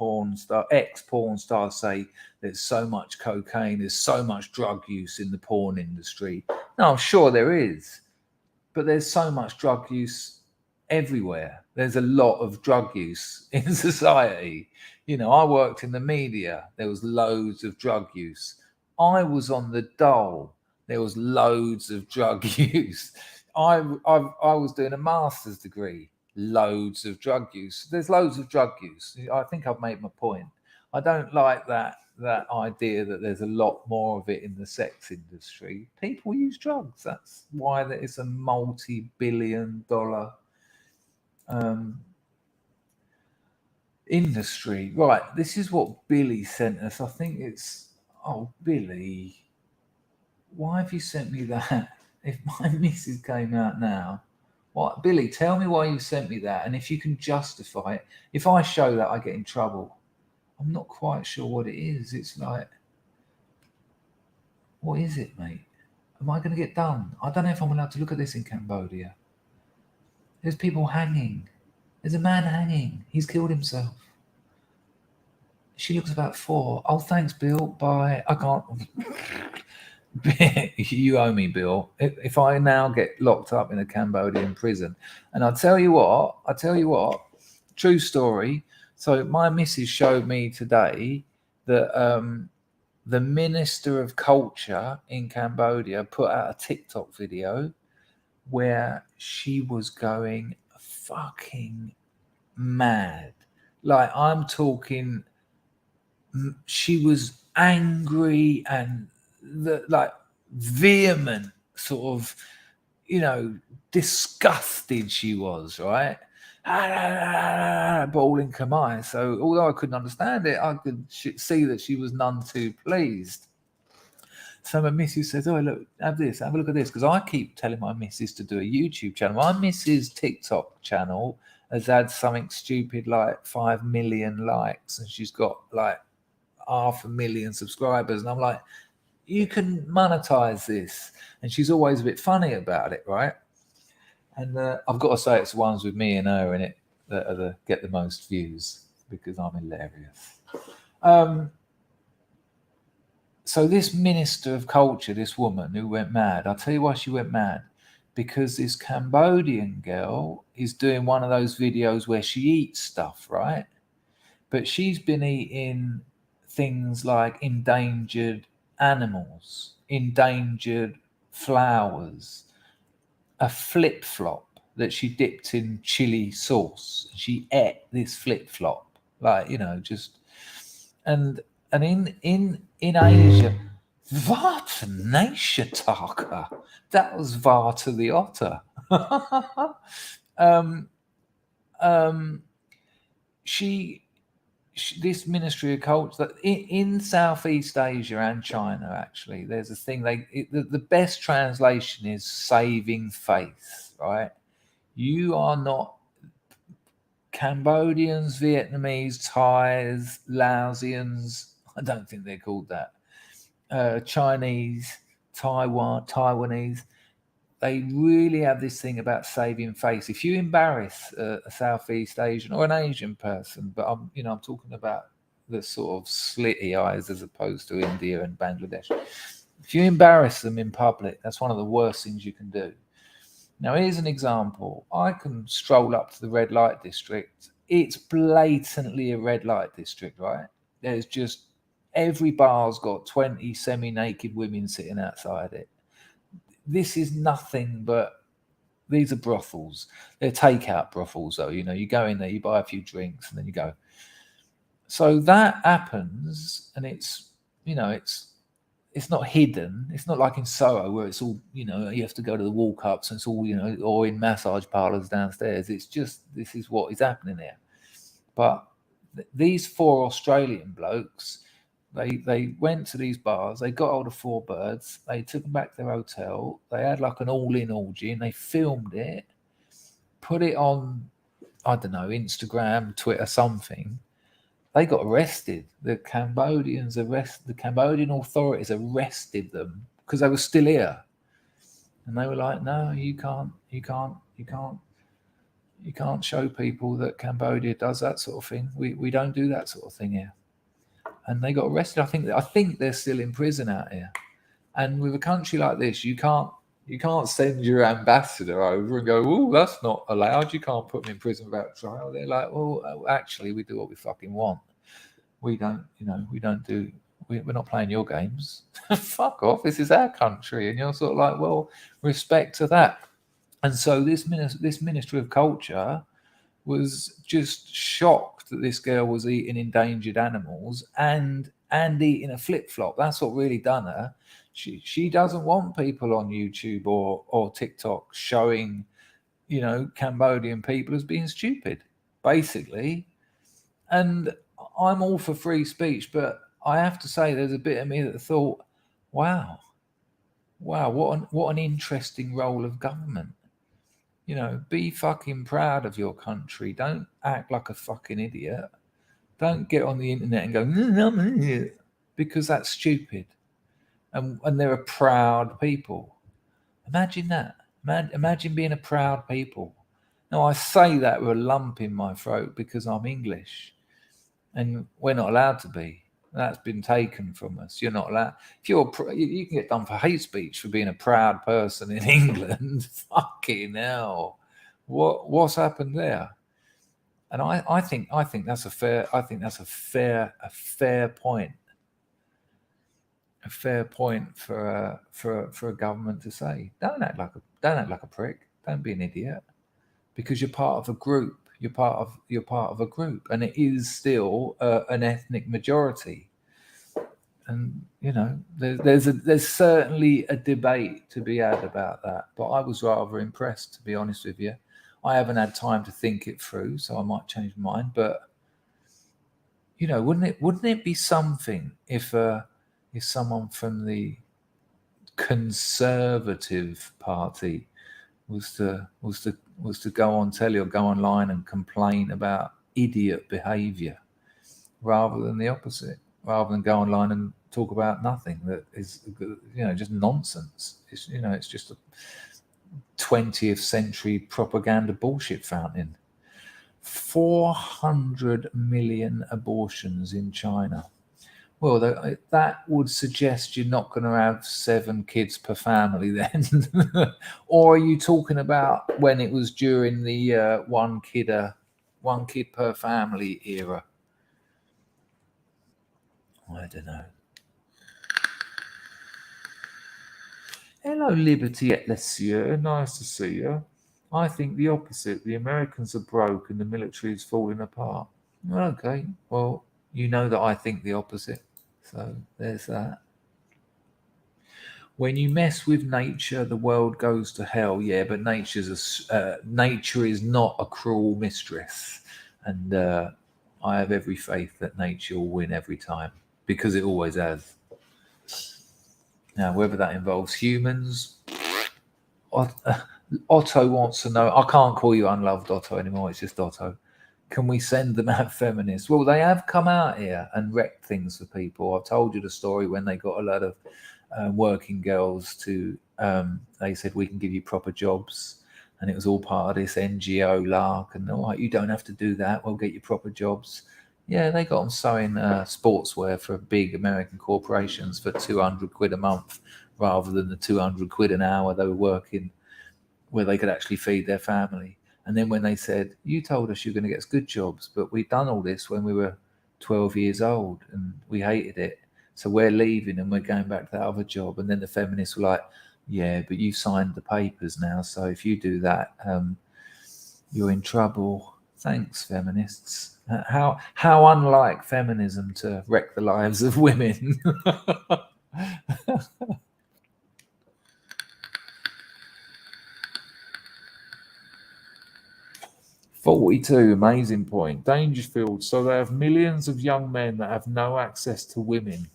ex-porn stars say there's so much cocaine, there's so much drug use in the porn industry. No, I'm sure there is, but there's so much drug use everywhere. There's a lot of drug use in society. I worked in the media. There was loads of drug use. I was on the dole. There was loads of drug use. I was doing a master's degree. Loads of drug use. There's loads of drug use. I think I've made my point. I don't like that idea that there's a lot more of it in the sex industry. People use drugs. That's why it's a multi-billion-dollar industry. Right. This is what Billy sent us. I think it's Billy. Why have you sent me that? If my missus came out now, what, Billy? Tell me why you sent me that, and if you can justify it. If I show that, I get in trouble. I'm not quite sure what it is. It's like, what is it, mate? Am I going to get done? I don't know if I'm allowed to look at this in Cambodia. There's people hanging. There's a man hanging. He's killed himself. She looks about 4. Oh, thanks, Bill. Bye. I can't. You owe me, Bill. If I now get locked up in a Cambodian prison, and I'll tell you what, true story. So my missus showed me today that the Minister of Culture in Cambodia put out a TikTok video where she was going fucking mad. Like, I'm talking, she was angry and vehement, sort of, disgusted she was, right? Bawling Khmer. So although I couldn't understand it, I could see that she was none too pleased. So my missus says, "Oh, look, have a look at this," because I keep telling my missus to do a YouTube channel. My missus' TikTok channel has had something stupid like 5 million likes, and she's got like 500,000 subscribers, and I'm like, you can monetize this. And she's always a bit funny about it, right? And I've got to say, it's the ones with me and her in it that get the most views, because I'm hilarious. So this Minister of Culture, this woman who went mad, I'll tell you why she went mad. Because this Cambodian girl is doing one of those videos where she eats stuff, right? But she's been eating things like endangered animals, endangered flowers, a flip-flop that she dipped in chili sauce. She ate this flip-flop, like, just, and in Asia, Vata Taka. That was Vata the otter. This Ministry of Culture, in Southeast Asia and China, actually, there's a thing. The best translation is saving face, right? You are not Cambodians, Vietnamese, Thais, Laosians. I don't think they're called that. Chinese, Taiwanese. They really have this thing about saving face. If you embarrass a Southeast Asian or an Asian person, but I'm talking about the sort of slitty eyes as opposed to India and Bangladesh. If you embarrass them in public, that's one of the worst things you can do. Now, here's an example. I can stroll up to the red light district. It's blatantly a red light district, right? There's just, every bar's got 20 semi-naked women sitting outside it. This is nothing but, these are brothels. They're takeout brothels, though. You go in there, you buy a few drinks, and then you go. So that happens, and it's not hidden. It's not like in Soho where it's all, you have to go to the walk-ups and it's all, or in massage parlors downstairs. It's just, this is what is happening here. But these 4 Australian blokes, they went to these bars, they got hold of 4 birds, they took them back to their hotel, they had like an all-in orgy, and they filmed it, put it on, I don't know, Instagram, Twitter, something. They got arrested. The Cambodian authorities arrested them because they were still here. And they were like, no, you can't show people that Cambodia does that sort of thing. We don't do that sort of thing here. And they got arrested. I think they're still in prison out here. And with a country like this, you can't send your ambassador over and go, oh, that's not allowed. You can't put them in prison without trial. They're like, well, actually, we do what we fucking want. We don't do. We're not playing your games. Fuck off. This is our country. And you're sort of like, well, respect to that. And so this Ministry of Culture was just shocked that this girl was eating endangered animals and eating a flip-flop. That's what really done her. She doesn't want people on YouTube or TikTok showing, Cambodian people as being stupid, basically. And I'm all for free speech, but I have to say there's a bit of me that thought, wow, what an interesting role of government. Be fucking proud of your country. Don't act like a fucking idiot. Don't get on the internet and go, because that's stupid. And they're a proud people. Imagine that. Imagine being a proud people. Now, I say that with a lump in my throat because I'm English. And we're not allowed to be. That's been taken from us. You're not allowed. If you can get done for hate speech for being a proud person in England. Fucking hell, what's happened there? And I think that's a fair point. A fair point for a government to say, don't act like a prick. Don't be an idiot, because you're part of a group. You're part of a group, and it is still an ethnic majority. And there's certainly a debate to be had about that. But I was rather impressed, to be honest with you. I haven't had time to think it through, so I might change my mind. But wouldn't it be something if someone from the Conservative Party was to go on telly or go online and complain about idiot behaviour, rather than the opposite, rather than go online and talk about nothing that is just nonsense. It's just a 20th century propaganda bullshit fountain. 400 million abortions in China. Well, that would suggest you're not going to have 7 kids per family then. Or are you talking about when it was during the one kid per family era? I don't know. Hello, Liberty et Lesieur. Nice to see you. I think the opposite. The Americans are broke and the military is falling apart. Okay, well, you know that I think the opposite. So there's that. When you mess with nature, the world goes to hell. Yeah, but nature is not a cruel mistress, and I have every faith that nature will win every time, because it always has. Now, whether that involves humans, Otto wants to know. I can't call you unloved Otto anymore. It's just Otto. Can we send them out feminists? Well, they have come out here and wrecked things for people. I've told you the story when they got a lot of working girls to, they said, we can give you proper jobs. And it was all part of this NGO lark. And they're like, you don't have to do that. We'll get you proper jobs. Yeah, they got them sewing sportswear for big American corporations for 200 quid a month, rather than the 200 quid an hour they were working, where they could actually feed their family. And then when they said, you told us you're going to get us good jobs, but we've done all this when we were 12 years old and we hated it. So we're leaving and we're going back to that other job. And then the feminists were like, yeah, but you signed the papers now. So if you do that, you're in trouble. Thanks, feminists. How unlike feminism to wreck the lives of women. 42, amazing point. Dangerfield. So they have millions of young men that have no access to women.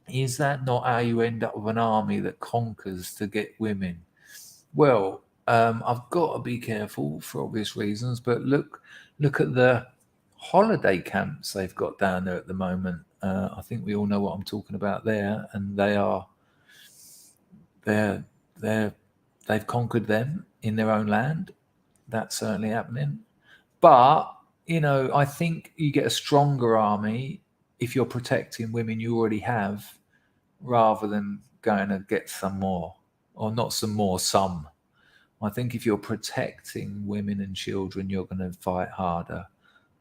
Is that not how you end up with an army that conquers to get women? Well, I've got to be careful for obvious reasons, but look at the holiday camps they've got down there at the moment. I think we all know what I'm talking about there, and they're they've conquered them in their own land. That's certainly happening. But, you know, I think you get a stronger army if you're protecting women you already have, rather than going to get some more, or not some more, some. I think if you're protecting women and children, you're going to fight harder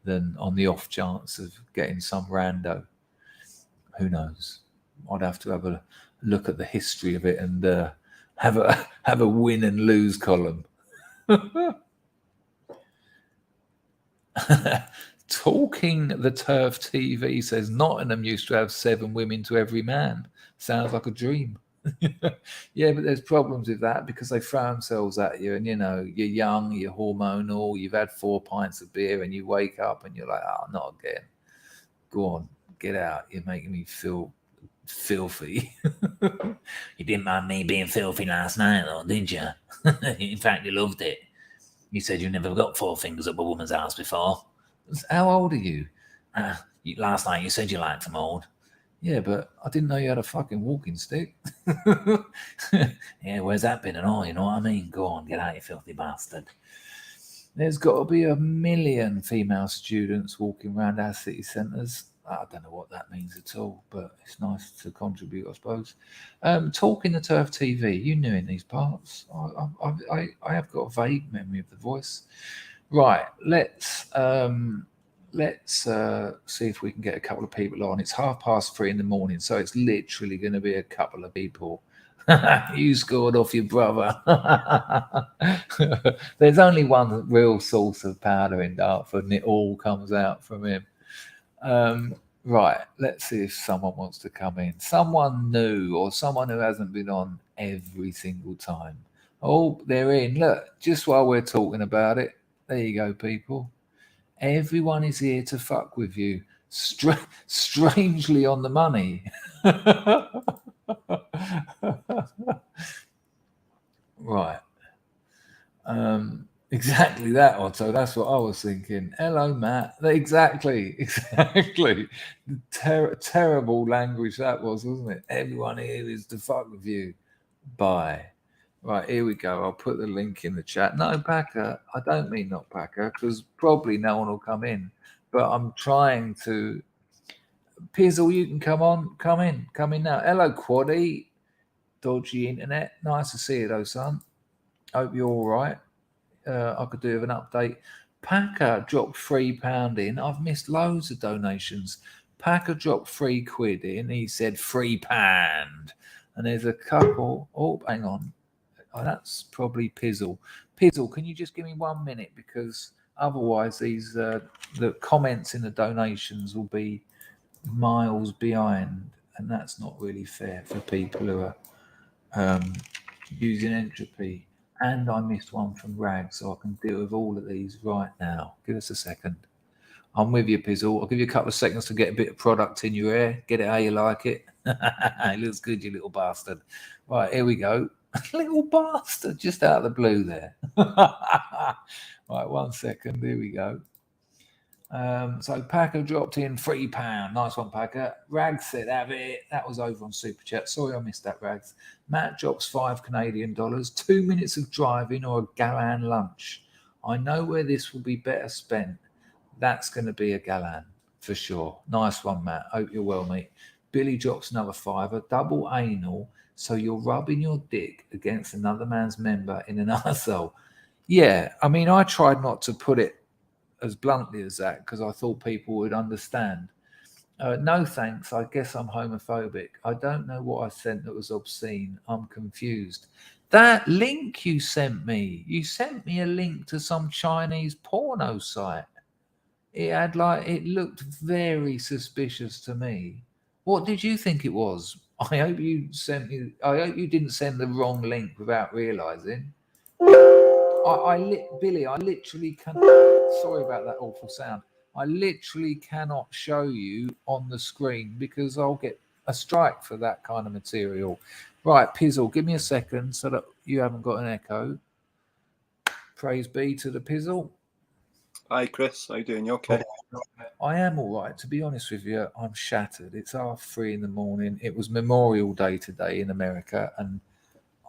than on the off chance of getting some rando. Who knows? I'd have to have a look at the history of it and have a win and lose column. Talking the Turf TV says Nottingham used to have 7 women to every man. Sounds like a dream. Yeah, but there's problems with that because they throw themselves at you, and you know, you're young, you're hormonal, you've had 4 pints of beer, and you wake up and you're like, oh, not again. Go on, get out. You're making me feel filthy. You didn't mind me being filthy last night, though, did you? In fact, you loved it. You said you never got 4 fingers up a woman's ass before. How old are you? Last night you said you liked them old. Yeah, but I didn't know you had a fucking walking stick. Yeah, where's that been and all? You know what I mean? Go on, get out, you filthy bastard. There's got to be 1 million female students walking around our city centres. I don't know what that means at all, but it's nice to contribute, I suppose. Talking the Turf TV, you knew in these parts. I have got a vague memory of the voice. Right, let's see if we can get a couple of people on. It's 3:30 in the morning, so it's literally going to be a couple of people. You scored off your brother. There's only one real source of powder in Dartford, and it all comes out from him. Right, let's see if someone wants to come in. Someone new, or someone who hasn't been on every single time. Oh, they're in. Look, just while we're talking about it, there you go, people. Everyone is here to fuck with you. Strangely on the money. Right. Exactly that, Otto. That's what I was thinking. Hello, Matt. Exactly. Terrible language that was, wasn't it? Everyone here is to fuck with you. Bye. Right, here we go. I'll put the link in the chat. No, Packer. I don't mean not Packer, because probably no one will come in. But I'm trying to. Pizzle, you can come on. Come in now. Hello, Quaddy. Dodgy internet. Nice to see you, though, son. Hope you're all right. I could do with an update. Packer dropped £3 in. I've missed loads of donations. Packer dropped £3 in. He said £3. And there's a couple. Oh, hang on. Oh, that's probably Pizzle. Pizzle, can you just give me 1 minute? Because otherwise these the comments in the donations will be miles behind. And that's not really fair for people who are using entropy. And I missed one from Rag, so I can deal with all of these right now. Give us a second. I'm with you, Pizzle. I'll give you a couple of seconds to get a bit of product in your hair. Get it how you like it. It looks good, you little bastard. Right, here we go. Little bastard, just out of the blue there. Right, 1 second. Here we go. So Packer dropped in £3. Nice one, Packer. Rags said, have it. That was over on Super Chat. Sorry I missed that, Rags. Matt drops $5 Canadian, 2 minutes of driving or a Galan lunch. I know where this will be better spent. That's going to be a Galan for sure. Nice one, Matt. Hope you're well, mate. Billy drops another £5, double anal. So you're rubbing your dick against another man's member in an arsehole. Yeah, I mean, I tried not to put it as bluntly as that because I thought people would understand. No thanks, I guess I'm homophobic. I don't know what I sent that was obscene. I'm confused. That link you sent me a link to some Chinese porno site. It looked very suspicious to me. What did you think it was? I hope you didn't send the wrong link without realizing. Billy, I literally can. Sorry about that awful sound. I literally cannot show you on the screen because I'll get a strike for that kind of material. Right, Pizzle, give me a second so that you haven't got an echo. Praise be to the Pizzle. Hi, Chris. How you doing? You okay? I am all right. To be honest with you, I'm shattered. It's 3:30 in the morning. It was Memorial Day today in America, and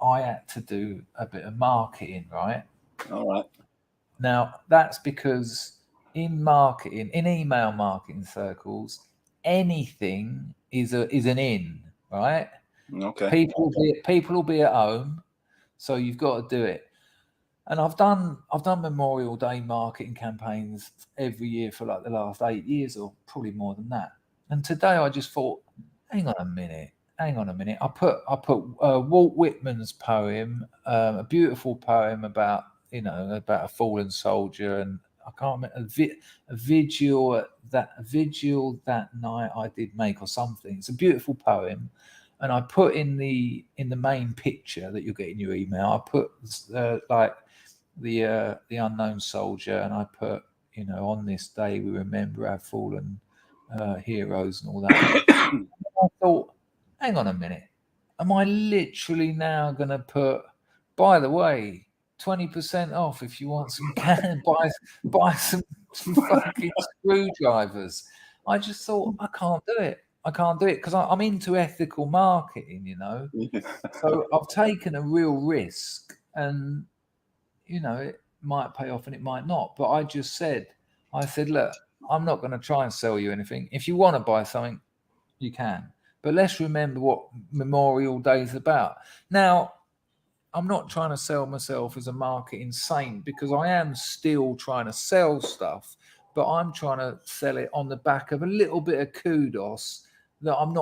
I had to do a bit of marketing, right? All right. Now, that's because in marketing, in email marketing circles, anything is an in, right? Okay. People will be at home, so you've got to do it. And I've done Memorial Day marketing campaigns every year for like the last 8 years, or probably more than that. And today I just thought, hang on a minute. I put Walt Whitman's poem, a beautiful poem about a fallen soldier, and I can't remember a vigil that night I did make, or something. It's a beautiful poem, and I put in the main picture that you'll get in your email. I put like the unknown soldier, and I put, on this day we remember our fallen heroes and all that. I thought, hang on a minute, am I literally now going to put, by the way, 20% off if you want some buy some fucking screwdrivers? I just thought, I can't do it because I'm into ethical marketing, So I've taken a real risk, and it might pay off and it might not. But I said, look, I'm not going to try and sell you anything. If you want to buy something, you can. But let's remember what Memorial Day is about. Now, I'm not trying to sell myself as a marketing saint, because I am still trying to sell stuff, but I'm trying to sell it on the back of a little bit of kudos, that I'm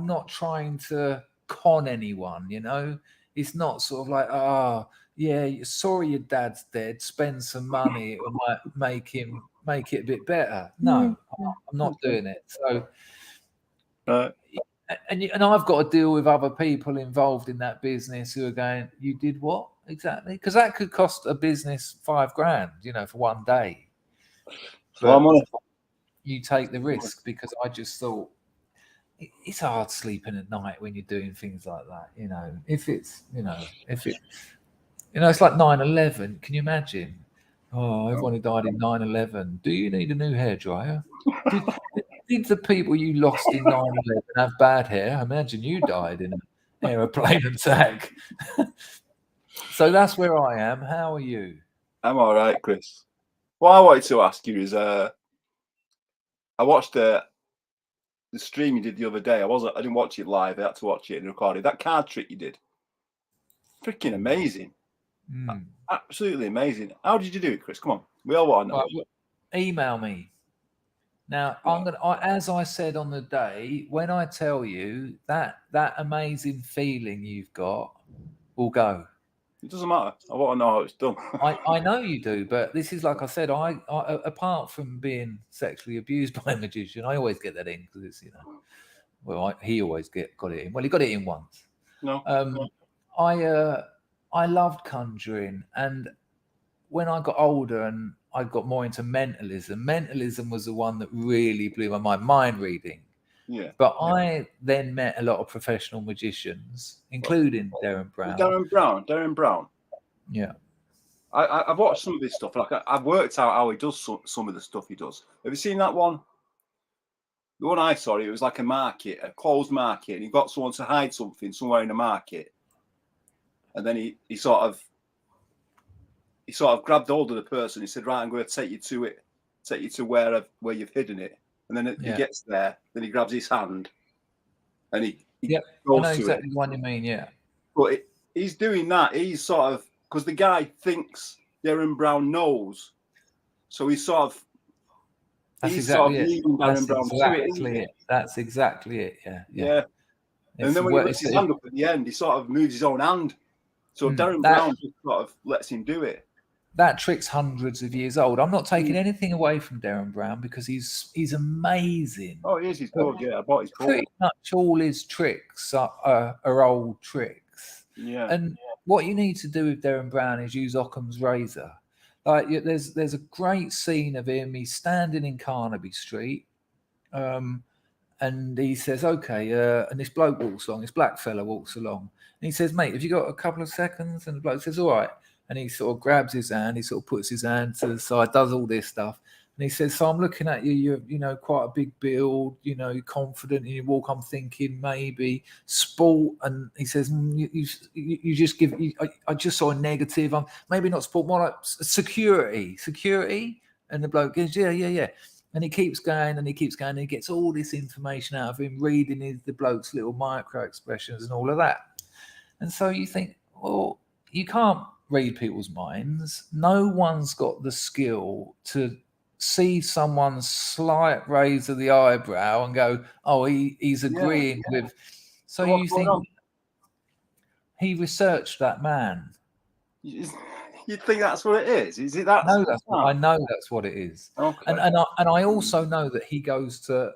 not trying to con anyone, It's not sort of like, yeah, sorry your dad's dead, spend some money, it might make it a bit better. No, I'm not doing it. So and I've got to deal with other people involved in that business who are going, you did what exactly? Because that could cost a business $5,000, for one day. But you take the risk, because I just thought it's hard sleeping at night when you're doing things like that. If it's it's like 9/11. Can you imagine? Oh, everyone who died in 9/11. Do you need a new hairdryer? Did the people you lost in 9/11 have bad hair? Imagine you died in an aeroplane attack. So that's where I am. How are you? I'm all right, Chris. What I wanted to ask you is, I watched the stream you did the other day. I didn't watch it live. I had to watch it and record it. That card trick you did, freaking amazing. Absolutely amazing. How did you do it, Chris? Come on, we all want to know. Right, email me. Now, as I said on the day, when I tell you that amazing feeling you've got will go. It doesn't matter. I want to know how it's done. I know you do, but this is, like I said, I apart from being sexually abused by a magician, I always get that in, because it's, he always got it in. Well, he got it in once. No. I loved conjuring, and when I got older and I got more into mentalism was the one that really blew my mind reading. Yeah. But I then met a lot of professional magicians, including Darren Brown. Darren Brown. Yeah. I've watched some of his stuff. Like I've worked out how he does some of the stuff he does. Have you seen that one? The one I saw, it was like a closed market, and he got someone to hide something somewhere in the market, and then he sort of grabbed hold of the person. He said, "Right, I'm going to take you to where you've hidden it." And then he gets there, then he grabs his hand, and he goes I know to exactly it. the one you mean, yeah. But he's doing that. He's sort of, because the guy thinks Darren Brown knows, so he's sort of. That's he's exactly sort of it. Darren Brown to it. That's exactly it. Yeah. And then when he puts his hand up at the end, he sort of moves his own hand. So Darren Brown just sort of lets him do it. That trick's hundreds of years old. I'm not taking anything away from Darren Brown, because he's amazing. Oh, he is. He's good. Yeah, I bought his book. Pretty much all his tricks are old tricks. Yeah. And what you need to do with Darren Brown is use Occam's razor. Like, there's a great scene of him. He's standing in Carnaby Street, and he says, "Okay," and this bloke walks along. This black fella walks along, and he says, "Mate, have you got a couple of seconds?" And the bloke says, "All right." And he sort of grabs his hand. He sort of puts his hand to the side, does all this stuff. And he says, so I'm looking at you, you're, you know, quite a big build, you know, you're confident in your walk. I'm thinking maybe sport. And he says, you just give, I just saw a negative. Maybe not sport, more like security. And the bloke goes, yeah. And he keeps going and he keeps going. And he gets all this information out of him, reading the bloke's little micro expressions and all of that. And so you think, well, you can't read people's minds. No one's got the skill to see someone's slight raise of the eyebrow and go, oh, he's agreeing with. So you think he researched that man. You think that's what it is? Is it that? No, I know that's what it is. Okay. And I also know that he goes to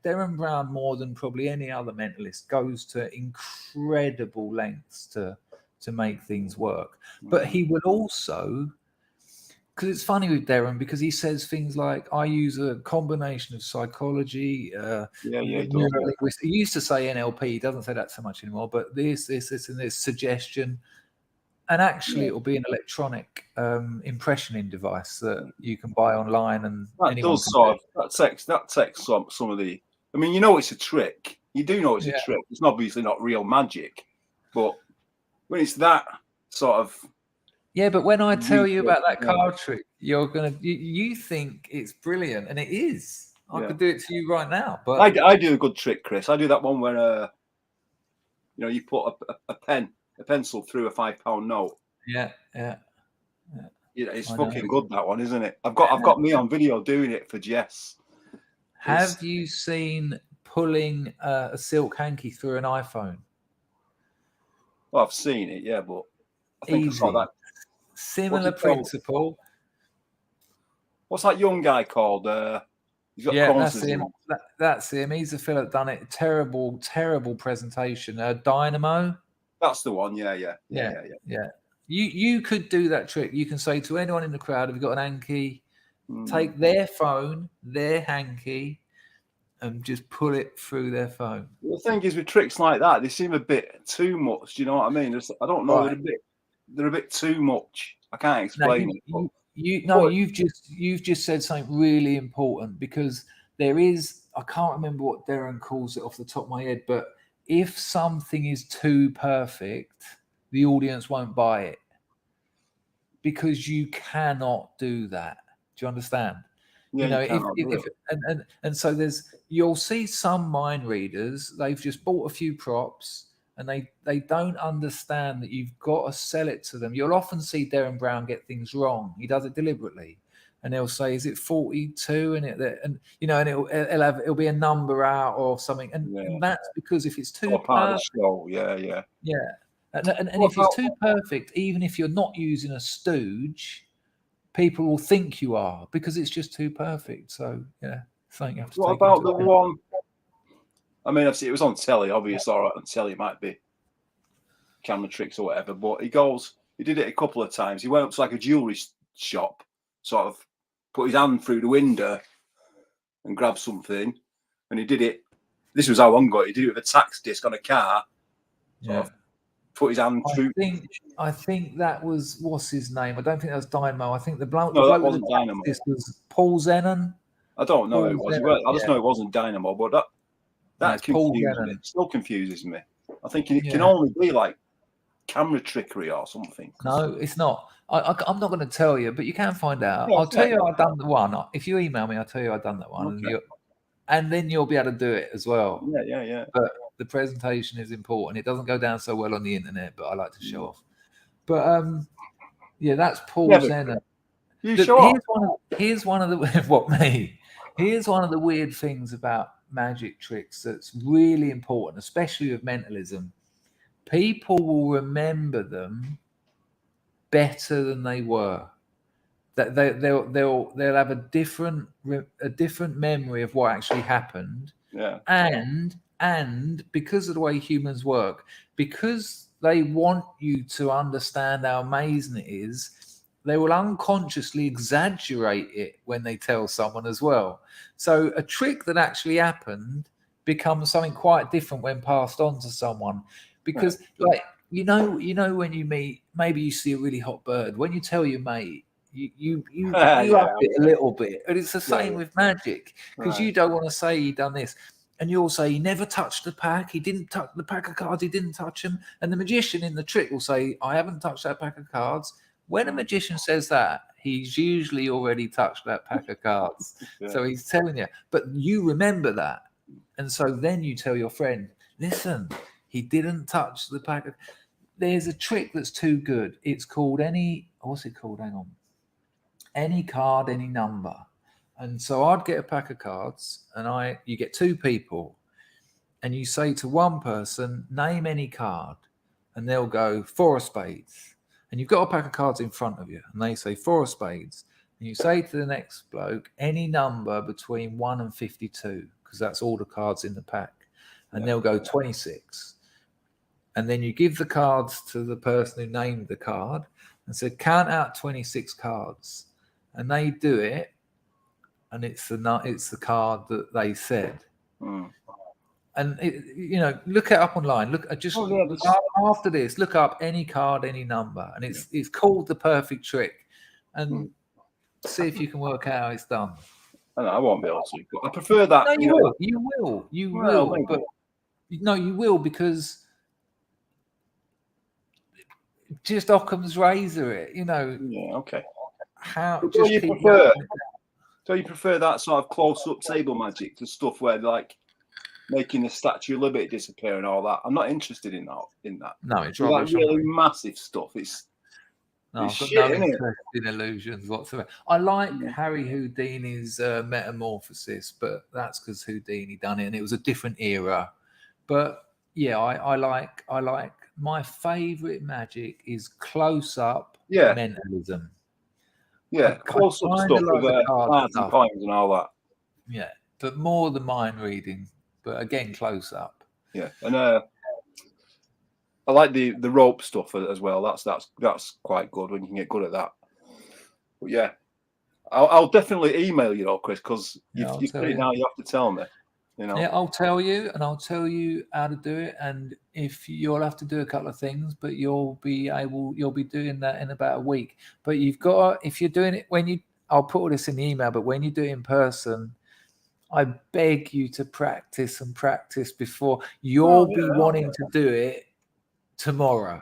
Derren Brown more than probably any other mentalist goes to incredible lengths to make things work. But he will also, because it's funny with Derren, because he says things like, I use a combination of psychology, neurolinguistics. He used to say NLP, he doesn't say that so much anymore, but this, and this suggestion. And actually, it will be an electronic impressioning device that you can buy online, and that does sort of that takes some of the. I mean, you know, it's a trick. You do know it's a trick. It's obviously not real magic, but when it's that sort of. Yeah, but when I tell you about that card trick, you're gonna you think it's brilliant, and it is. I could do it to you right now, but I do a good trick, Chris. I do that one where you know, you put a pencil through a £5 note. Yeah. You know, it's fucking good, that one, isn't it? I've got me on video doing it for Jess. Have you seen pulling a silk hanky through an iPhone? Well, I've seen it, yeah, but I think easy. I saw that. Similar principle. What's that young guy called? He's got that's him. That's him. He's the fella that done it. Terrible presentation. Dynamo. That's the one. Yeah. You could do that trick. You can say to anyone in the crowd, "Have you got an hanky?" Take their phone, their hanky, and just pull it through their phone. The thing is, with tricks like that, they seem a bit too much. Do you know what I mean? I don't know. Right. They're a bit too much. I can't explain it. You've just said something really important, because there is, I can't remember what Derren calls it off the top of my head, but if something is too perfect, the audience won't buy it, because you cannot do that. Do you understand? Yeah, you know, and so you'll see some mind readers, they've just bought a few props and they don't understand that you've got to sell it to them. You'll often see Derren Brown get things wrong. He does it deliberately, and he'll say, "Is it 42?" And you know, and it'll be a number out or something, and that's because if it's too part of the show, and if it's too perfect, even if you're not using a stooge, people will think you are, because it's just too perfect. So something you have to. What about the one? I mean, it was on telly, obviously. All right, on telly it might be camera tricks or whatever, but he did it a couple of times. He went up to like a jewelry shop, sort of put his hand through the window and grabbed something, and he did it. This was how long ago. He did it with a tax disc on a car. Sort of put his hand through. I think that was, what's his name? I don't think that was Dynamo. I think the bloke. No, that wasn't Dynamo. This was Paul Zennon. I don't know who it was. I just know it wasn't Dynamo, but that still confuses me. I think it can only be like camera trickery or something. No, it's not. I'm not going to tell you, but you can find out. I'll tell you I've done the one. If you email me, I'll tell you I've done that one. Okay. And then you'll be able to do it as well. Yeah. But the presentation is important. It doesn't go down so well on the internet, but I like to show off. But that's Paul Zennon. Here's one of the what me. Here's one of the weird things about magic tricks that's really important, especially with mentalism. People will remember them better than they were. That they'll have a different memory of what actually happened. Yeah. And because of the way humans work, because they want you to understand how amazing it is, they will unconsciously exaggerate it when they tell someone as well. So a trick that actually happened becomes something quite different when passed on to someone, because like, you know, when you meet, maybe you see a really hot bird, when you tell your mate, you Yeah, up it a little bit. And it's the same yeah. with magic, because Right. you don't want to say he done this. And you'll say he never touched the pack. He didn't touch the pack of cards. He didn't touch them. And the magician in the trick will say, I haven't touched that pack of cards. When a magician says that, he's usually already touched that pack of cards. Yeah. So he's telling you. But you remember that. And so then you tell your friend, listen, he didn't touch the pack of... There's a trick that's too good. It's called what's it called? Hang on. Any card, any number. And so I'd get a pack of cards, and you get two people, and you say to one person, name any card, and they'll go 4 of spades. And you've got a pack of cards in front of you, and they say 4 of spades. And you say to the next bloke, any number between 1 and 52, because that's all the cards in the pack. And they'll go 26. And then you give the cards to the person who named the card and said, count out 26 cards. And they do it. And it's the card that they said. Mm. And look it up online. Look after this, look up any card, any number, and it's called the perfect trick. And see if you can work out how it's done. I won't be able to. But I prefer that. No, you will. You will. But no, you will, because just Occam's razor it. Yeah. Okay. How? So just you keep prefer? going. So you prefer that sort of close-up table magic to stuff where like making the Statue of Liberty disappear and all that? I'm not interested in that. No, it's like rubbish. really massive stuff. It's no, I've got shit, no isn't it? interest in illusions whatsoever. I like Harry Houdini's Metamorphosis, but that's because Houdini done it, and it was a different era. But yeah, I like my favourite magic is close-up mentalism. Yeah, close-up stuff with cards and coins and all that. Yeah, but more the mind reading. But again, close-up. Yeah, and I like the rope stuff as well. That's quite good when you can get good at that. But yeah, I'll definitely email you, Chris, because you've put it now. You have to tell me. Yeah, I'll tell you, and I'll tell you how to do it. And if you'll have to do a couple of things, but you'll be doing that in about a week. But if you're doing it I'll put all this in the email. But when you do it in person, I beg you to practice before. You'll be wanting to do it tomorrow.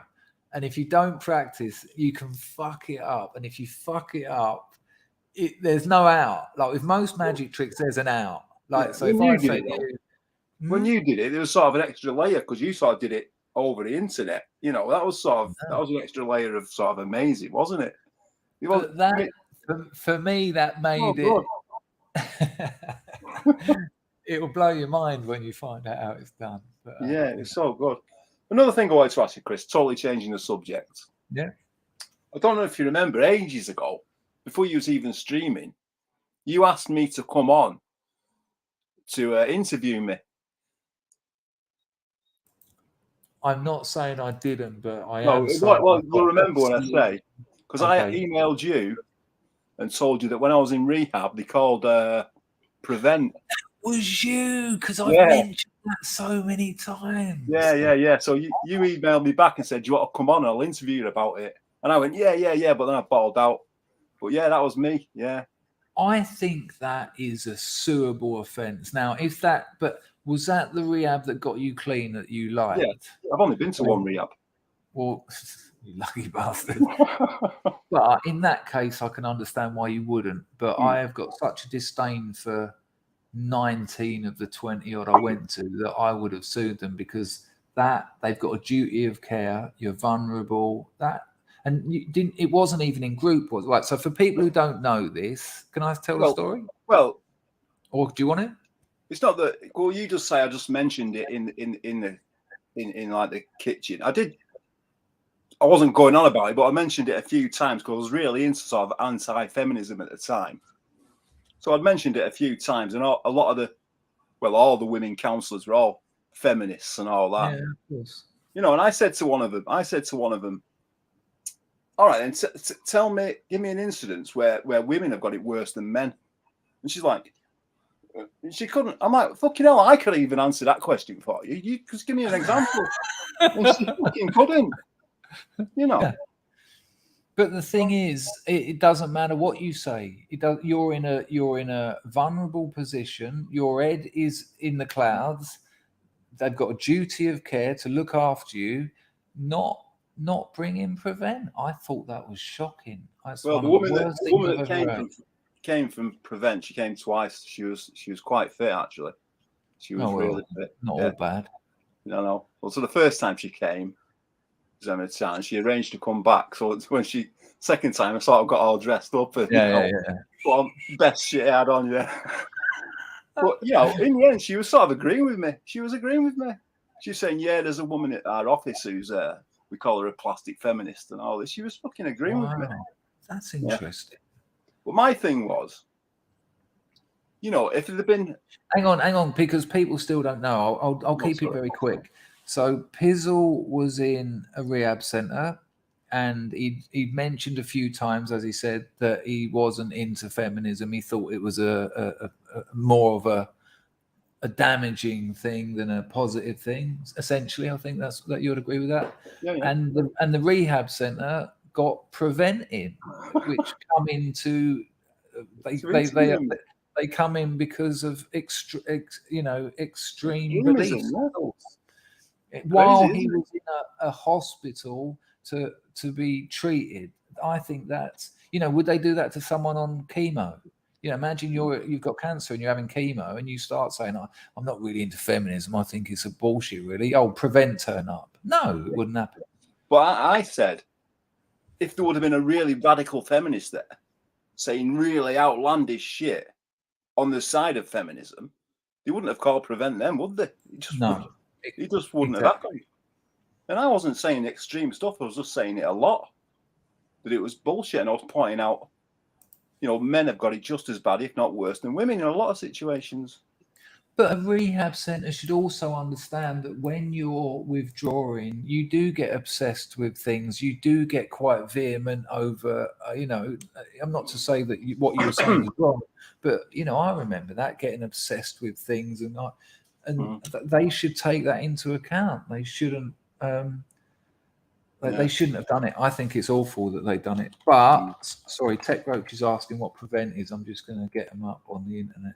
And if you don't practice, you can fuck it up. And if you fuck it up, there's no out. Like with most magic tricks, there's an out. Like, so if I say to you, when you did it, there was sort of an extra layer because you sort of did it over the internet. That was that was an extra layer of sort of amazing, wasn't it? For me, that made it. It will blow your mind when you find out how it's done. But, it's so good. Another thing I wanted to ask you, Chris, totally changing the subject. Yeah. I don't know if you remember, ages ago, before you was even streaming, you asked me to come on to interview me. I'm not saying I didn't, but I am. Well, you'll remember when I say, because I emailed you and told you that when I was in rehab, they called Prevent. That was you, because I've mentioned that so many times. Yeah. So you emailed me back and said, do you want to come on? I'll interview you about it. And I went, yeah. But then I bottled out. But yeah, that was me. Yeah. I think that is a suable offence. Now, but was that the rehab that got you clean that you liked? Yeah, I've only been to one rehab. Well, you lucky bastard. But in that case, I can understand why you wouldn't. But I have got such a disdain for 19 of the 20 odd I went to that I would have sued them, because they've got a duty of care. You're vulnerable. And it wasn't even in group, was it? Right. So for people who don't know this, can I tell the story? Well, or do you want it? It's not that. Well, you just say I just mentioned it in like the kitchen. I wasn't going on about it, but I mentioned it a few times because I was really into sort of anti-feminism at the time. So I'd mentioned it a few times, and a lot of all the women counsellors were all feminists and all that. Yeah, of course. And I said to one of them, all right, then give me an incident where women have got it worse than men. And she's like, she couldn't. I'm like, fucking hell, I could even answer that question for you. You just give me an example. And she fucking couldn't. But the thing is, it doesn't matter what you say. It does. You're in a vulnerable position. Your head is in the clouds. They've got a duty of care to look after you, not bring in Prevent. I thought that was shocking. That's Well, one the of the woman that worst things I've ever came heard. from Prevent, she came twice. She was quite fit actually. She was Oh well, really fit. not Yeah. all bad. No. Well, so the first time she came, and she arranged to come back. So it's when second time, I sort of got all dressed up and Yeah. put on best shit I had on, yeah. But in the end, she was sort of agreeing with me. She was agreeing with me. She was saying, "Yeah, there's a woman at our office who's we call her a plastic feminist and all this." She was fucking agreeing with me. Wow, that's interesting. But my thing was, if it had been, Hang on, because people still don't know. I'll keep it very quick. So Pizzle was in a rehab center, and he mentioned a few times, as he said, that he wasn't into feminism. He thought it was a more of a damaging thing than a positive thing. Essentially, I think that you would agree with that. Yeah. And the rehab center got prevented, which come into they come in because of extreme beliefs. While he was in a hospital to be treated, I think that's would they do that to someone on chemo? Imagine you've got cancer and you're having chemo and you start saying, I'm not really into feminism. I think it's a bullshit, really. Oh, Prevent turn up. No, it wouldn't happen. But I said, if there would have been a really radical feminist there saying really outlandish shit on the side of feminism, they wouldn't have called Prevent them, would they? It just wouldn't have happened. And I wasn't saying extreme stuff. I was just saying it a lot. That it was bullshit. And I was pointing out, men have got it just as bad, if not worse, than women in a lot of situations. But a rehab center should also understand that when you're withdrawing, you do get obsessed with things. You do get quite vehement over, I'm not to say that what you were saying is wrong, but, I remember that, getting obsessed with things. And they should take that into account. They shouldn't. They shouldn't have done it. I think it's awful that they've done it. But, sorry, Tech Roach is asking what Prevent is. I'm just going to get them up on the internet.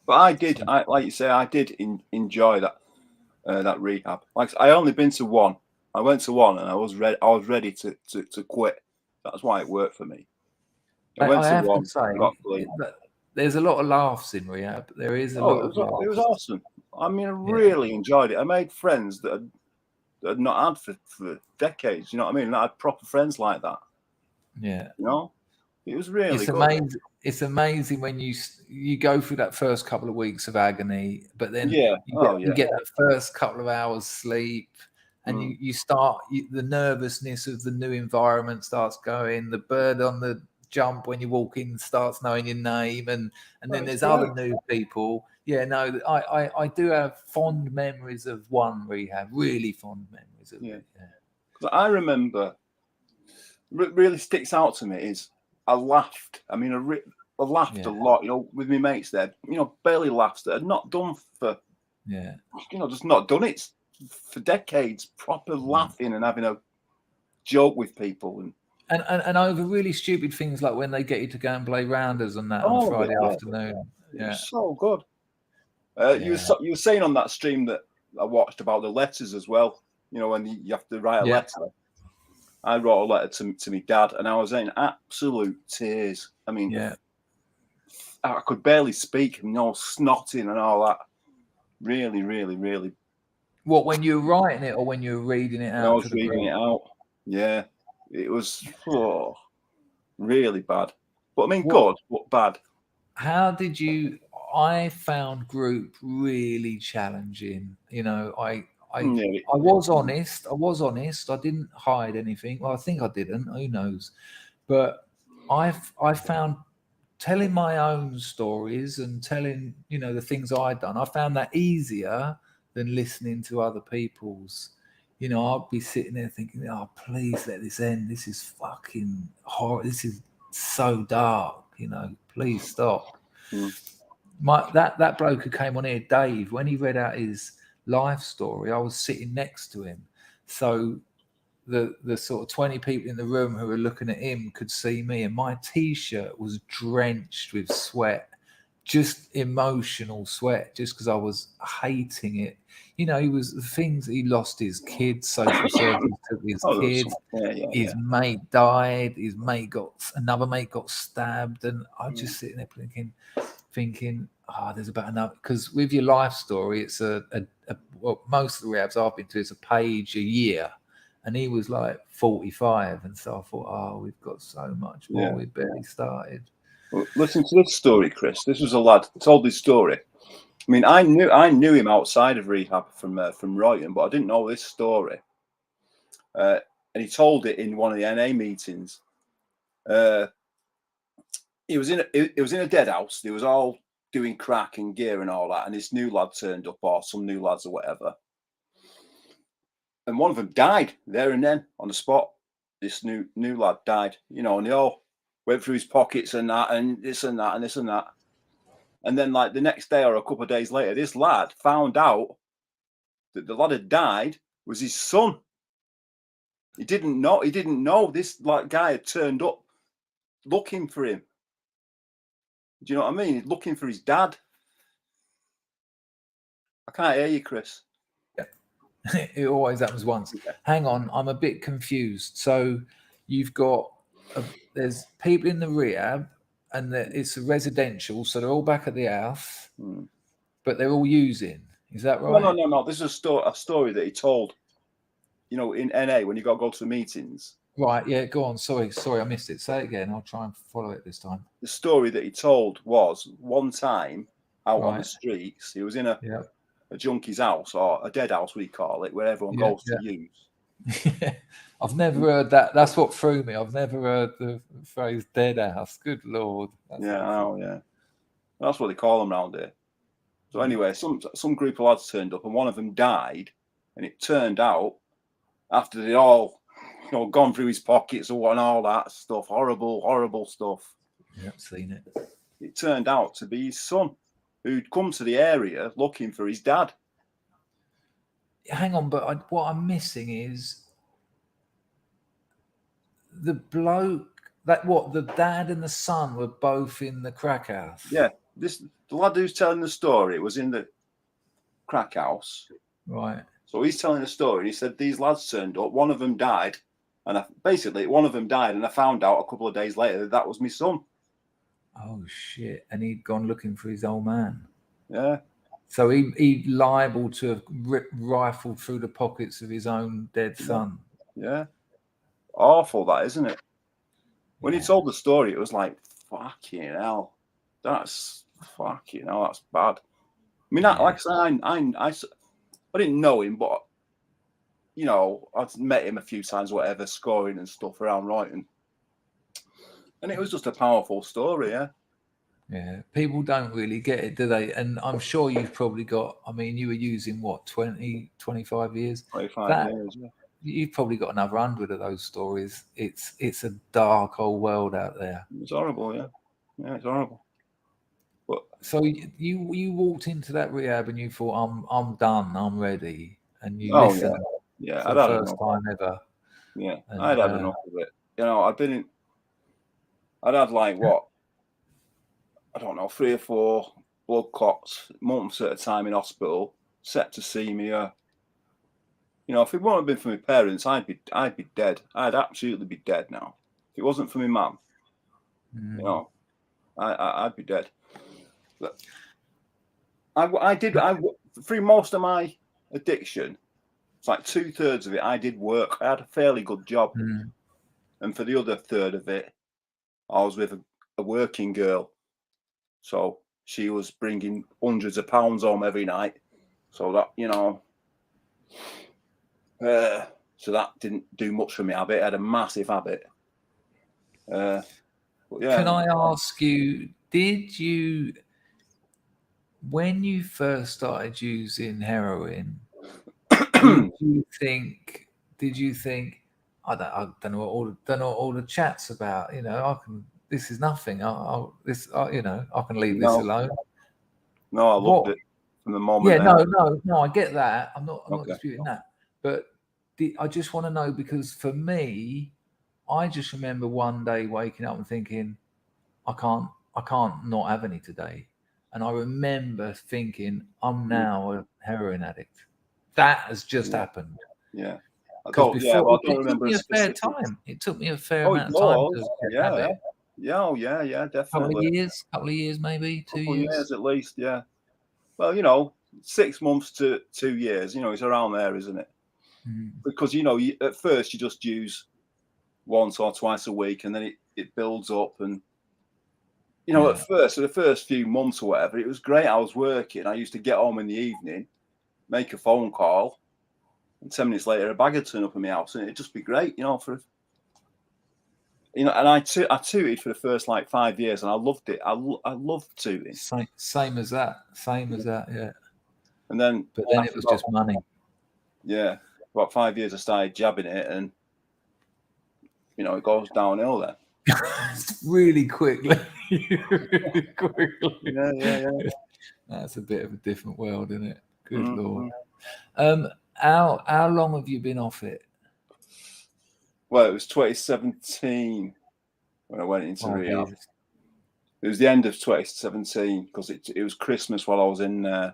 But I did, like you say, I did enjoy that rehab. Like I only been to one. I went to one and I was ready to quit. That's why it worked for me. I have to say, there's a lot of laughs in rehab. There is a lot of laughs. It was awesome. I mean, I really enjoyed it. I made friends that I'd not had for decades. You know what I mean? I had proper friends like that. Yeah. It was really good. Amazing. It's amazing when you go through that first couple of weeks of agony, but then you get that first couple of hours sleep, and you start the nervousness of the new environment starts going. The bird on the jump when you walk in starts knowing your name, and then there's other new people. Yeah, no, I do have fond memories of one rehab, really fond memories of it. Yeah. I remember, what really sticks out to me is I laughed. I mean, I laughed a lot, with my mates there, belly laughs that had not done for, just not done it for decades, proper laughing and having a joke with people. And over really stupid things like when they get you to go and play rounders on that on Friday afternoon. Yeah. So good. You were saying on that stream that I watched about the letters as well, when you have to write a letter. I wrote a letter to my dad, and I was in absolute tears. I mean, I could barely speak, snotting and all that. Really, really, really. What, when you were writing it or when you were reading it out? I was reading it out. Yeah, it was really bad. But I mean, good, but bad. How did you? I found group really challenging. I was honest. I didn't hide anything. Well, I think I didn't. Who knows? But I found telling my own stories and telling, the things I'd done. I found that easier than listening to other people's. I'd be sitting there thinking, "Oh, please let this end. This is fucking horrible. This is so dark. Please stop." That bloke who came on here, Dave, when he read out his life story, I was sitting next to him. So the sort of 20 people in the room who were looking at him could see me, and my t-shirt was drenched with sweat, just emotional sweat, just because I was hating it. You know, he was the things, he lost his kids, social services took his kids, his mate died, his mate got, another mate got stabbed, and I'm just sitting there thinking, oh, there's about another, because with your life story, it's well, most of the rehabs I've been to is a page a year, and he was like 45, and so I thought, oh, we've got so much more. We've barely started. Well, listen to this story, Chris. This was a lad told this story. I mean, I knew him outside of rehab from Royton, but I didn't know this story. And he told it in one of the NA meetings. He was in a dead house. They was all doing crack and gear and all that, and this new lad turned up, or some new lads or whatever. And one of them died there and then on the spot. This new lad died, you know, and they all went through his pockets and that, and this and that, and this and that. And then, like, the next day or a couple of days later, this lad found out that the lad had died was his son. He didn't know this like guy had turned up looking for him. Do you know what I mean? He's looking for his dad. I can't hear you, Chris. It always happens once. Hang on, I'm a bit confused. So you've got there's people in the rehab, and it's a residential, so they're all back at the house, but they're all using. Is that right? No. This is a story that he told. You know, in NA when you got to go to the meetings. Right. Yeah. Go on. Sorry, I missed it. Say it again. I'll try and follow it this time. The story that he told was one time out on the streets. He was in a junkie's house, or a dead house, we call it, where everyone goes to use. I've never heard that. That's what threw me. I've never heard the phrase "dead house." Good Lord. That's what they call them around here. So anyway, some group of lads turned up, and one of them died. And it turned out, after they all, you know, gone through his pockets and all that stuff, horrible stuff. Yeah, I've seen it. It turned out to be his son, who'd come to the area looking for his dad. Hang on, but what I'm missing is the bloke. The dad and the son were both in the crack house. Yeah, the lad who's telling the story was in the crack house. Right. So he's telling the story, and he said these lads turned up. One of them died, and one of them died, and I found out a couple of days later that was my son. Oh shit! And he'd gone looking for his old man. Yeah. So he liable to have rifled through the pockets of his own dead son. Yeah. Awful, that, isn't it? When he told the story, it was like, fucking hell. That's bad. I mean, like I said, I didn't know him, but, you know, I'd met him a few times, whatever, scoring and stuff around Royton. And it was just a powerful story, yeah. Yeah, people don't really get it, do they? And I'm sure you've probably got, I mean, you were using, what, 20, 25 years? 25 years, yeah. You've probably got another 100 of those stories. It's a dark old world out there. It's horrible, yeah. Yeah, it's horrible. But so you walked into that rehab and you thought, I'm done, I'm ready, and you listened. Yeah, for the first time ever. Yeah, and I'd had enough of it. You know, I'd had like what, I don't know, 3 or 4 blood clots, months at a time in hospital, septicemia. You know, if it wouldn't have been for my parents, I'd be dead. I'd absolutely be dead now. If it wasn't for my mum, you know, I'd be dead. But through most of my addiction, it's like 2/3 of it, I did work. I had a fairly good job. And for the other third of it, I was with a working girl. So she was bringing hundreds of pounds home every night. So that, you know, so that didn't do much for me. I had a massive habit. But yeah. Can I ask you, when you first started using heroin, did you think I don't know what all the chat's about? You know, this is nothing. You know, I can leave this alone. No, I loved it from the moment. Yeah, no, I get that. I'm not disputing that. But I just want to know, because for me, I just remember one day waking up and thinking, I can't not have any today. And I remember thinking, I'm now a heroin addict. That has just happened. Yeah. Because before, Well, I don't it took remember me a a fair specific. time. It took me a fair Oh, it amount of time was. to get Yeah. habit. Yeah. Oh, yeah. Definitely. Couple of years, maybe 2 Couple years. years at least. Yeah. Well, 6 months to 2 years. It's around there, isn't it? Mm. Because at first you just use once or twice a week, and then it builds up. And at first, for the first few months or whatever, it was great. I was working. I used to get home in the evening, make a phone call, and 10 minutes later, a bagger turn up in my house, and it'd just be great, and I tooted for the first like 5 years, and I loved it. I loved tooting. Same as that. Yeah. And then, but then it was just money. Yeah, about 5 years, I started jabbing it, and it goes downhill then. Really quickly. Really quickly. Yeah. That's a bit of a different world, isn't it? Good Mm-hmm. Lord. How long have you been off it? Well, it was 2017 when I went into rehab. Years. It was the end of 2017 because it was Christmas while I was in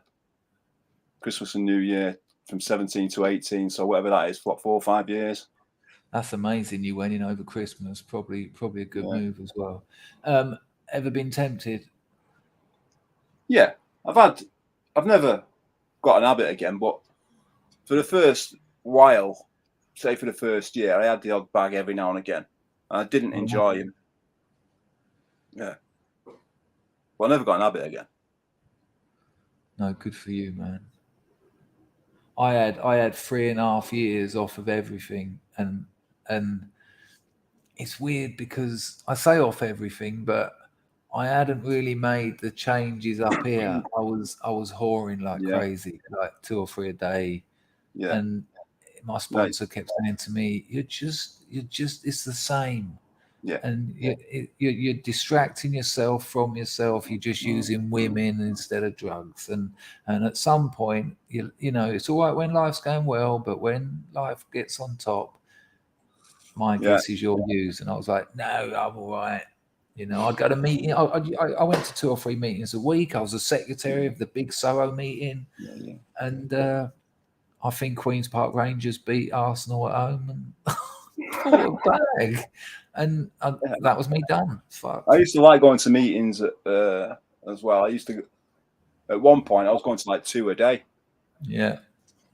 Christmas and New Year from 17 to 18. So whatever that is, 4 or 5 years. That's amazing. You went in over Christmas. Probably a good move as well. Ever been tempted? Yeah, I've never got an habit again, but for the first while, say for the first year, I had the odd bag every now and again. And I didn't enjoy him. Yeah. Well, I never got an habit again. No, good for you, man. I had 3.5 years off of everything, and it's weird because I say off everything, but I hadn't really made the changes up here. I was whoring like crazy, like 2 or 3 a day. Yeah. And my sponsor kept saying to me, "You're just it's the same." Yeah. And you're distracting yourself from yourself. You're just using women instead of drugs. And at some point, it's all right when life's going well, but when life gets on top, my guess is you'll use. And I was like, no, I'm all right. I'd go to meeting. I went to 2 or 3 meetings a week. I was a secretary of the big Soho meeting. Yeah. And I think Queen's Park Rangers beat Arsenal at home and pulled a bag. And that was me done. Fuck. I used to like going to meetings as well. I used to, at one point, I was going to like 2 a day. Yeah.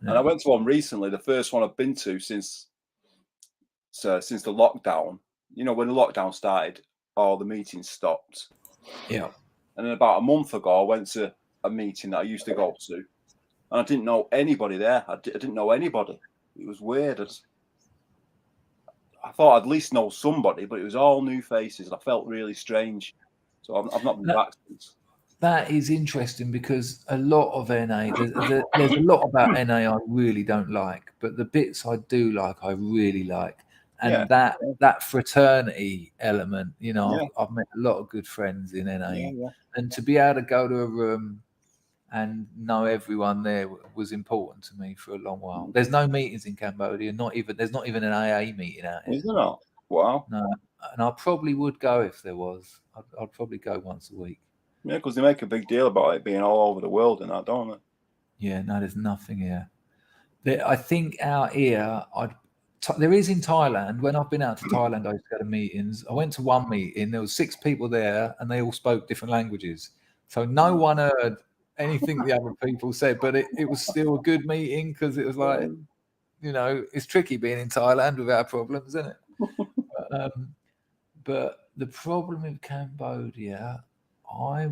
And I went to one recently, the first one I've been to since the lockdown. When the lockdown started, all the meetings stopped. Yeah. And then about a month ago, I went to a meeting that I used to go to, and I didn't know anybody there. I didn't know anybody. It was weird. I thought I'd at least know somebody, but it was all new faces. I felt really strange. So I've not been back since. That is interesting because a lot of NA, there's a lot about NA I really don't like, but the bits I do like, I really like. And that fraternity element, I've met a lot of good friends in NA. And to be able to go to a room and know everyone there was important to me for a long while. There's no meetings in Cambodia, there's not even an AA meeting out here. Is there not? Wow. No, and I probably would go if there was. I'd probably go once a week. Yeah, because they make a big deal about it being all over the world and that, don't they? Yeah, no, there's nothing here. I think out here, there is in Thailand. When I've been out to Thailand, I used to go to meetings. I went to one meeting. There was 6 people there, and they all spoke different languages. So no one heard anything the other people said, but it was still a good meeting because it was like, it's tricky being in Thailand without problems, isn't it? But the problem with Cambodia, I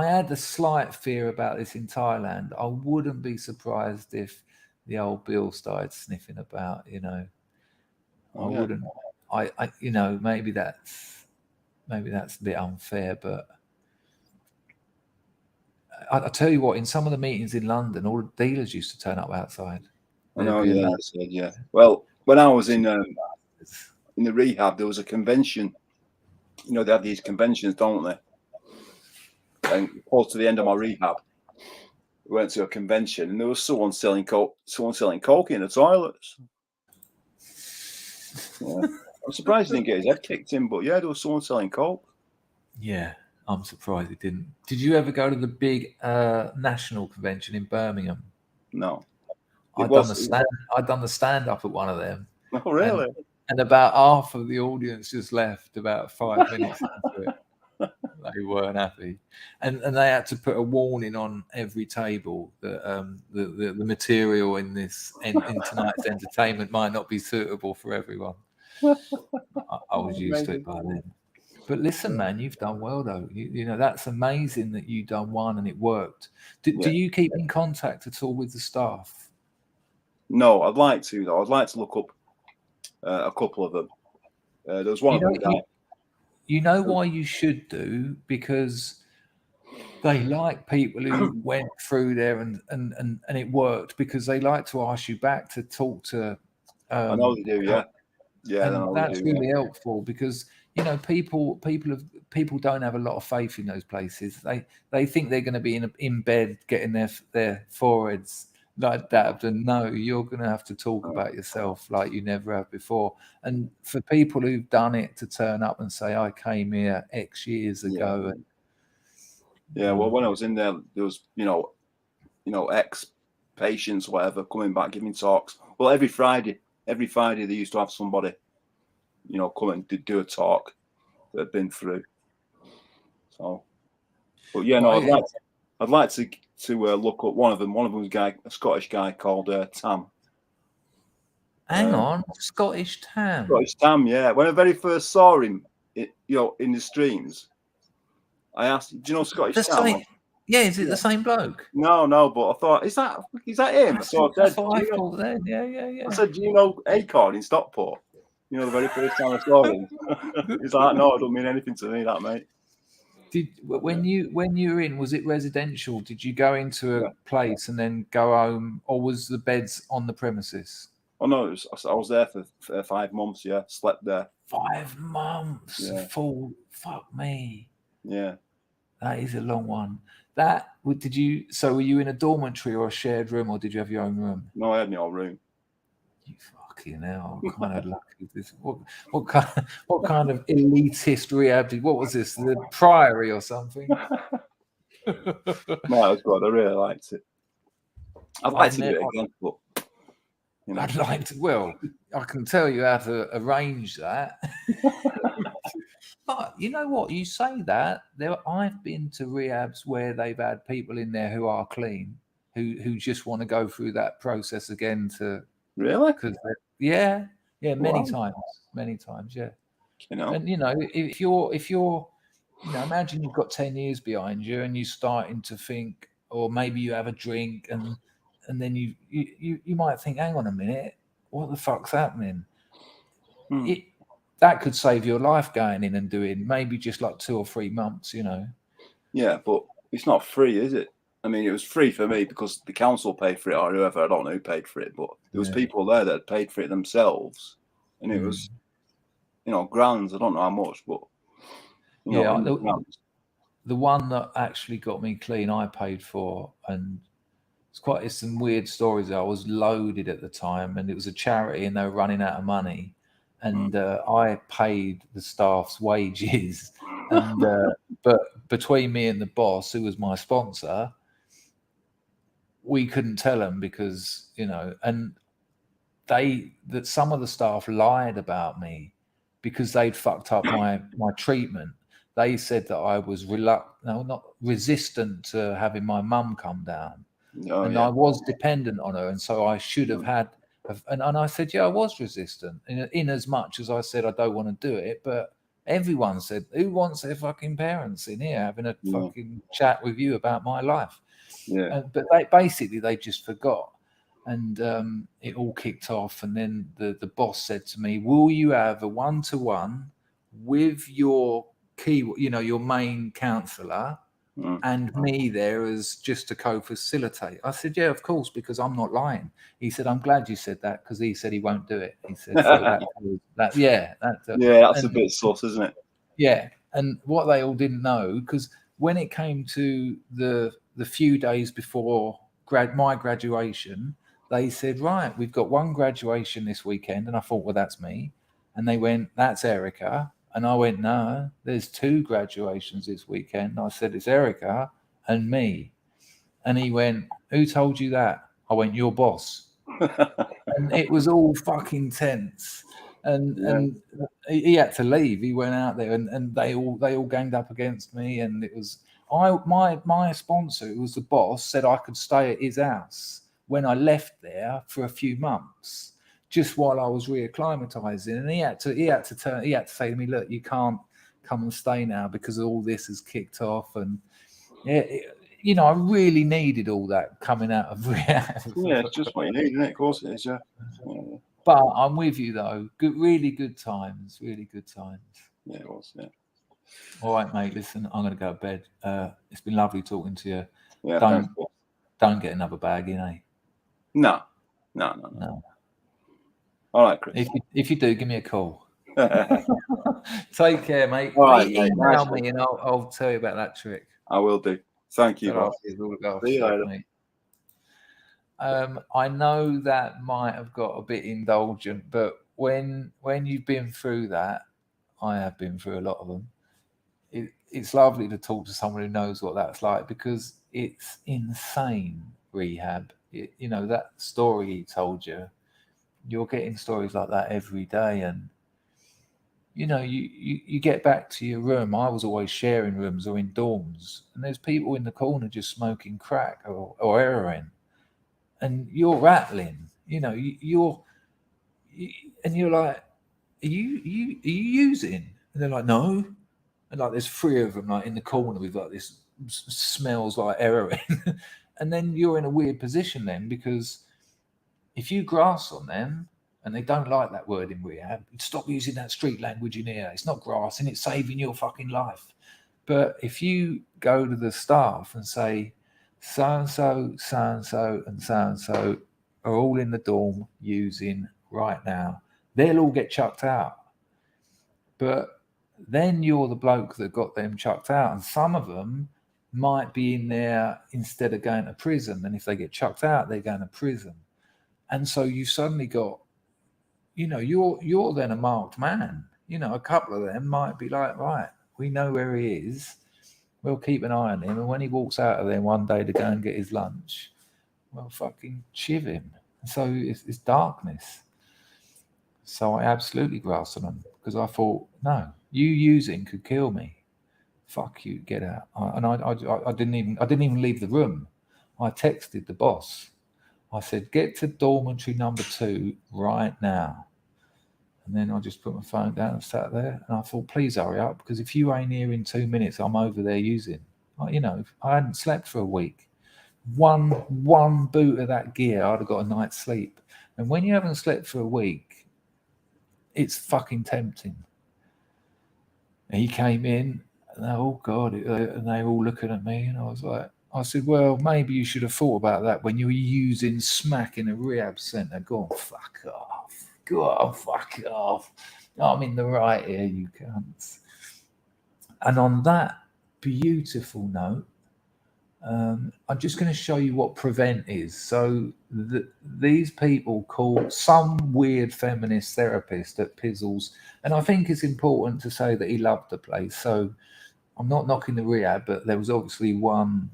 had the slight fear about this in Thailand. I wouldn't be surprised if the old Bill started sniffing about, I wouldn't. Maybe that's a bit unfair, but I tell you what, in some of the meetings in London, all the dealers used to turn up outside. I know, yeah. Well, when I was in the rehab, there was a convention. They have these conventions, don't they? And close to the end of my rehab, we went to a convention, and there was someone selling coke in the toilets. Yeah. I'm surprised he didn't get his head kicked in, but yeah, there was someone selling coke. Yeah, I'm surprised it didn't. Did you ever go to the big national convention in Birmingham? No. I'd done the stand up at one of them. Oh, really? And about half of the audience just left about 5 minutes into it. They weren't happy, and they had to put a warning on every table that the material in tonight's entertainment might not be suitable for everyone. I was used to it by then. But listen, man, you've done well though. You know that's amazing that you done one and it worked. Do you keep in contact at all with the staff? No, I'd like to though. I'd like to look up a couple of them. There was one of them guy. You know why you should do? Because they like people who went through there and it worked, because they like to ask you back to talk to. I know they do, yeah. Yeah, and that's really helpful, because you know people don't have a lot of faith in those places. They think they're going to be in bed getting their foreheads like that, and no, you're going to have to talk about yourself like you never have before. And for people who've done it to turn up and say, I came here X years ago. Yeah, well, when I was in there was you know ex patients, whatever, coming back giving talks. Well, every Friday they used to have somebody come and do a talk that had been through. So, but yeah, no, I'd like to look up one of them. One of them was a Scottish guy called Tam. Hang on, Scottish Tam. Scottish Tam, yeah. When I very first saw him, in the streams, I asked, "Do you know Scottish Tam?" Yeah, is it the same bloke? No, but I thought, is that him? So I said, I thought then. Yeah. I said, do you know Acorn in Stockport? The very first time I saw him. He's like, no, it don't mean anything to me, that, mate. When you were in, was it residential? Did you go into a place and then go home, or was the beds on the premises? Oh no, I was there for 5 months. Yeah, slept there. 5 months, full. Fuck me. Yeah, that is a long one. So were you in a dormitory or a shared room, or did you have your own room? No, I had my own room. You fucking hell! I'm kind of lucky. What kind of elitist rehab? What was this? The Priory or something? No, it was good. I really liked it. I'd like to do it again, but I'd like to. Well, I can tell you how to arrange that. But you know what? You say that I've been to rehabs where they've had people in there who are clean, who just want to go through that process again to. Really? Yeah, many times, yeah. And if you're, imagine you've got 10 years behind you and you're starting to think, or maybe you have a drink and then you might think, hang on a minute, what the fuck's happening? That could save your life going in and doing maybe just like 2 or 3 months, Yeah, but it's not free, is it? I mean, it was free for me because the council paid for it, or whoever, I don't know who paid for it, but there was people there that paid for it themselves, and it was, grand. I don't know how much, but the one that actually got me clean, I paid for, and it's some weird stories. I was loaded at the time, and it was a charity, and they were running out of money, and I paid the staff's wages, and but between me and the boss, who was my sponsor, we couldn't tell them because and that some of the staff lied about me because they'd fucked up my treatment. They said that I was not resistant to having my mum come down, I was dependent on her, and so I should have had. And I said, I was resistant in as much as I said I don't want to do it, but everyone said, who wants their fucking parents in here having a fucking chat with you about my life? Yeah. But they just forgot, and it all kicked off. And then the boss said to me, will you have a 1-to-1 with your your main counsellor and me there as just to co-facilitate? I said, yeah, of course, because I'm not lying. He said, I'm glad you said that, because he said he won't do it. He said, so that's a bit sus, isn't it? Yeah. And what they all didn't know, because when it came to the the few days before my graduation, they said, right, we've got one graduation this weekend. And I thought, well, that's me. And they went, that's Erica. And I went, no, there's 2 graduations this weekend. And I said, it's Erica and me. And he went, who told you that? I went, your boss. And it was all fucking tense. And he had to leave. He went out there, and they all ganged up against me. And it was my sponsor, who was the boss, said I could stay at his house when I left there for a few months, just while I was reacclimatizing. And he had to say to me, look, you can't come and stay now because all this has kicked off. And I really needed all that coming out of rehab. Yeah, it's just what you need, isn't it? Of course it is, yeah. But I'm with you, though. Really good times. Really good times. Yeah, it was, yeah. All right, mate. Listen, I'm going to go to bed. It's been lovely talking to you. Yeah, Don't get another bag in, eh? No. All right, Chris. If you do, give me a call. Take care, mate. All right, email me and I'll tell you about that trick. I will do. Thank you, boss. See you later. Mate. I know that might have got a bit indulgent, but when you've been through that, I have been through a lot of them. It's lovely to talk to someone who knows what that's like, because it's insane, rehab. That story he told you, you're getting stories like that every day. And you get back to your room. I was always sharing rooms or in dorms, and there's people in the corner just smoking crack or heroin, and you're rattling. You're like, are you using? And they're like, no. And like, there's 3 of them like in the corner with like this smells like heroin. And then you're in a weird position then, because if you grass on them, and they don't like that word in rehab, stop using that street language in here. It's not grassing, it's saving your fucking life. But if you go to the staff and say, so-and-so, so-and-so, and so-and-so are all in the dorm using right now, they'll all get chucked out. But then you're the bloke that got them chucked out. And some of them might be in there instead of going to prison. And if they get chucked out, they're going to prison. And so you suddenly got, you're then a marked man. A couple of them might be like, right, we know where he is. We'll keep an eye on him. And when he walks out of there one day to go and get his lunch, we'll fucking chiv him. And so it's darkness. So I absolutely grasped on him, because I thought, no, you using could kill me. Fuck you, get out. I didn't even leave the room. I texted the boss. I said, get to dormitory number 2 right now. And then I just put my phone down and sat there. And I thought, please hurry up, because if you ain't here in 2 minutes, I'm over there using. I hadn't slept for a week. One boot of that gear, I'd have got a night's sleep. And when you haven't slept for a week, it's fucking tempting. And he came in, and oh God, and they were all looking at me, and I said, well, maybe you should have thought about that when you were using smack in a rehab centre. Go on, fuck off. Go on, fuck off. I'm in the right here, you cunts. And on that beautiful note, I'm just going to show you what Prevent is. So these people call some weird feminist therapist at Pizzles, and I think it's important to say that he loved the place. So I'm not knocking the rehab, but there was obviously one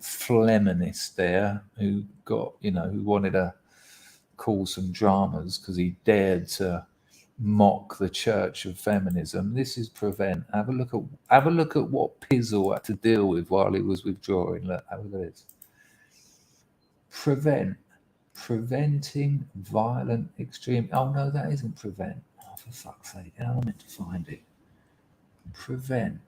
feminist there who got, who wanted to cause some dramas because he dared to mock the Church of Feminism. This is Prevent. Have a look at what Pizzle had to deal with while he was withdrawing. Look, have a look at this. Preventing violent extreme. Oh no, that isn't Prevent. Oh, for fuck's sake! How am I meant to find it? Prevent.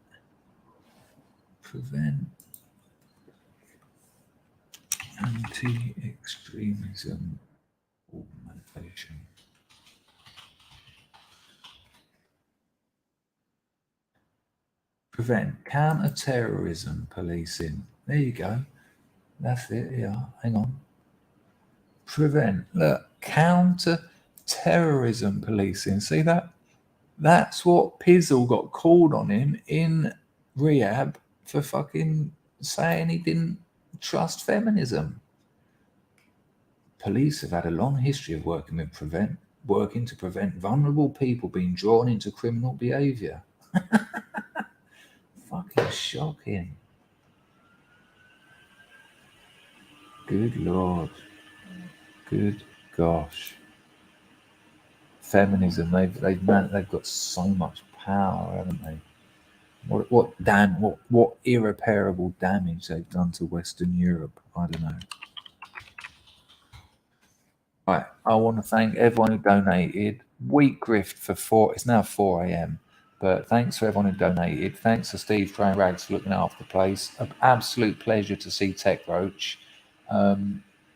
Anti-extremism organization. Prevent counter-terrorism policing. There you go. That's it. Yeah. Hang on. Prevent. Look, counter-terrorism policing. See that? That's what Pizzle got called on him in rehab for fucking saying he didn't trust feminism. Police have had a long history of working to prevent vulnerable people being drawn into criminal behaviour. Fucking shocking. Good Lord. Good gosh. Feminism, they've got so much power, haven't they? What irreparable damage they've done to Western Europe. I don't know. Right, I want to thank everyone who donated. Week grift for 4. It's now 4 a.m. But thanks to everyone who donated. Thanks to Steve Train Rags for looking after the place. An absolute pleasure to see Tech Roach.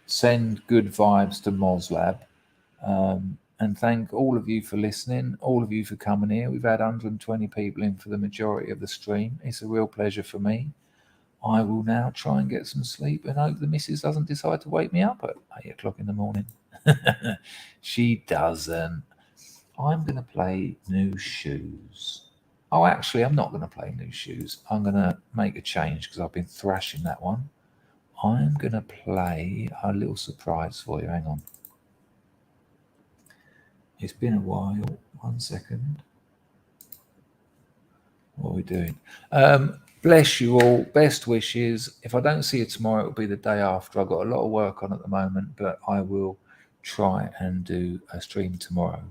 Send good vibes to Moslab. And thank all of you for listening, all of you for coming here. We've had 120 people in for the majority of the stream. It's a real pleasure for me. I will now try and get some sleep and hope the missus doesn't decide to wake me up at 8 o'clock in the morning. She doesn't. I'm going to play New Shoes. Oh, actually, I'm not going to play New Shoes. I'm going to make a change because I've been thrashing that one. I'm going to play a little surprise for you. Hang on. It's been a while. 1 second. What are we doing? Bless you all. Best wishes. If I don't see you tomorrow, it'll be the day after. I've got a lot of work on at the moment, but I will try and do a stream tomorrow.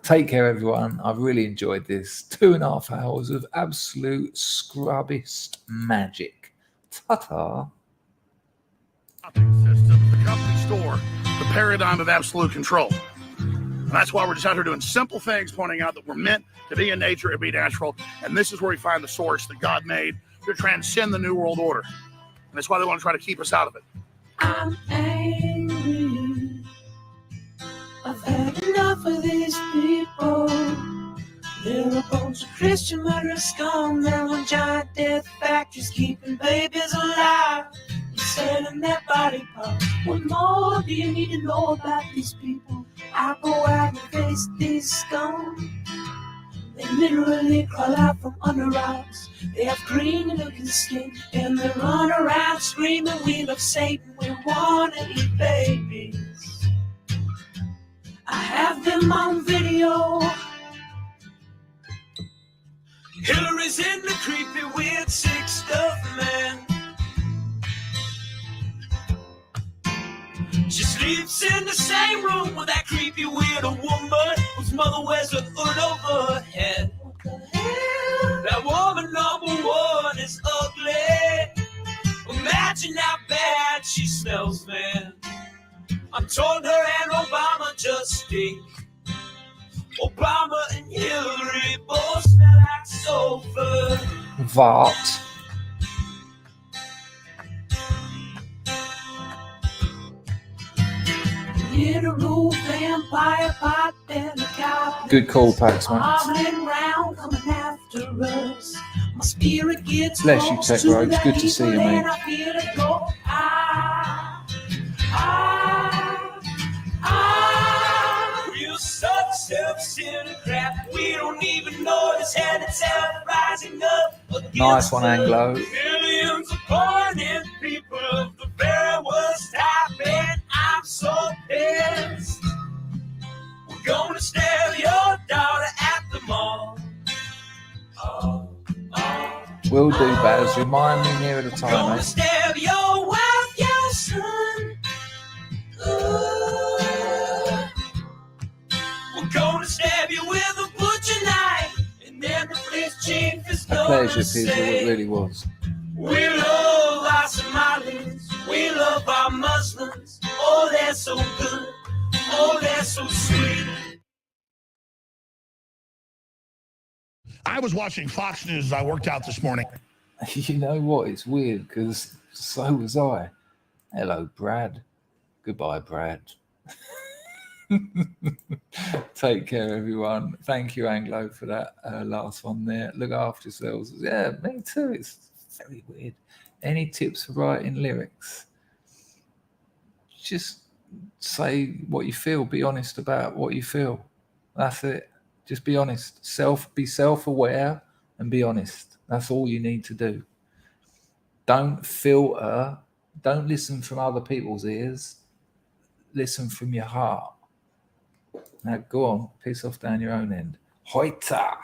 Take care, everyone. I've really enjoyed this. 2.5 hours of absolute scrubbist magic. Ta-ta. System, the company store, the paradigm of absolute control. And that's why we're just out here doing simple things, pointing out that we're meant to be in nature and be natural. And this is where we find the source that God made to transcend the New World Order. And that's why they want to try to keep us out of it. I'm angry. I've had enough of these people. They're a bunch of Christian murderers, scum. They're on giant death factories keeping babies alive. You're selling their body parts. What more do you need to know about these people? I go out and face these scum. They literally crawl out from under rocks. They have green looking skin and they run around screaming, we love Satan, we want to eat babies. I have them on video. Hillary's in the creepy weird sick stuff, man. She sleeps in the same room with that creepy weird woman whose mother wears a hood over her head. What the hell? That woman number one is ugly. Imagine how bad she smells, man. I'm told her and Obama just stink. Obama and Hillary both smell like sulfur. Vart. Literal vampire pot belly cow. Good call, Paxman. Hobbling round, coming after us. My spirit gets Bless you, close Tech to Roach. that Good to see you, evil mate. and I feel it go. We're such self-centered crap. We don't even notice and it's rising up. Nice one, Anglo. Millions upon it, people of the very worst type, and I'm so pissed. We're gonna stare your daughter at the mall. Will do, Baz. Remind me nearer the time, Gonna mate. stab your wife, your son. Ooh. We're gonna stab you with a butcher knife, and then the police chief is A gonna pleasure, Fizzle. It say, really was. we love our Somalis, we love our Muslims. Oh, they're so good. Oh, they're so sweet. I was watching Fox News as I worked out this morning. You know what? It's weird because so was I. Hello, Brad. Goodbye, Brad. Take care, everyone. Thank you, Anglo, for that last one there. Look after yourselves. Yeah, me too. It's very weird. Any tips for writing lyrics? Just say what you feel. Be honest about what you feel. That's it. Just be honest. Be self-aware and be honest. That's all you need to do. Don't filter Don't listen from other people's ears. Listen from your heart. Now go on, piss off down your own end. Hoita.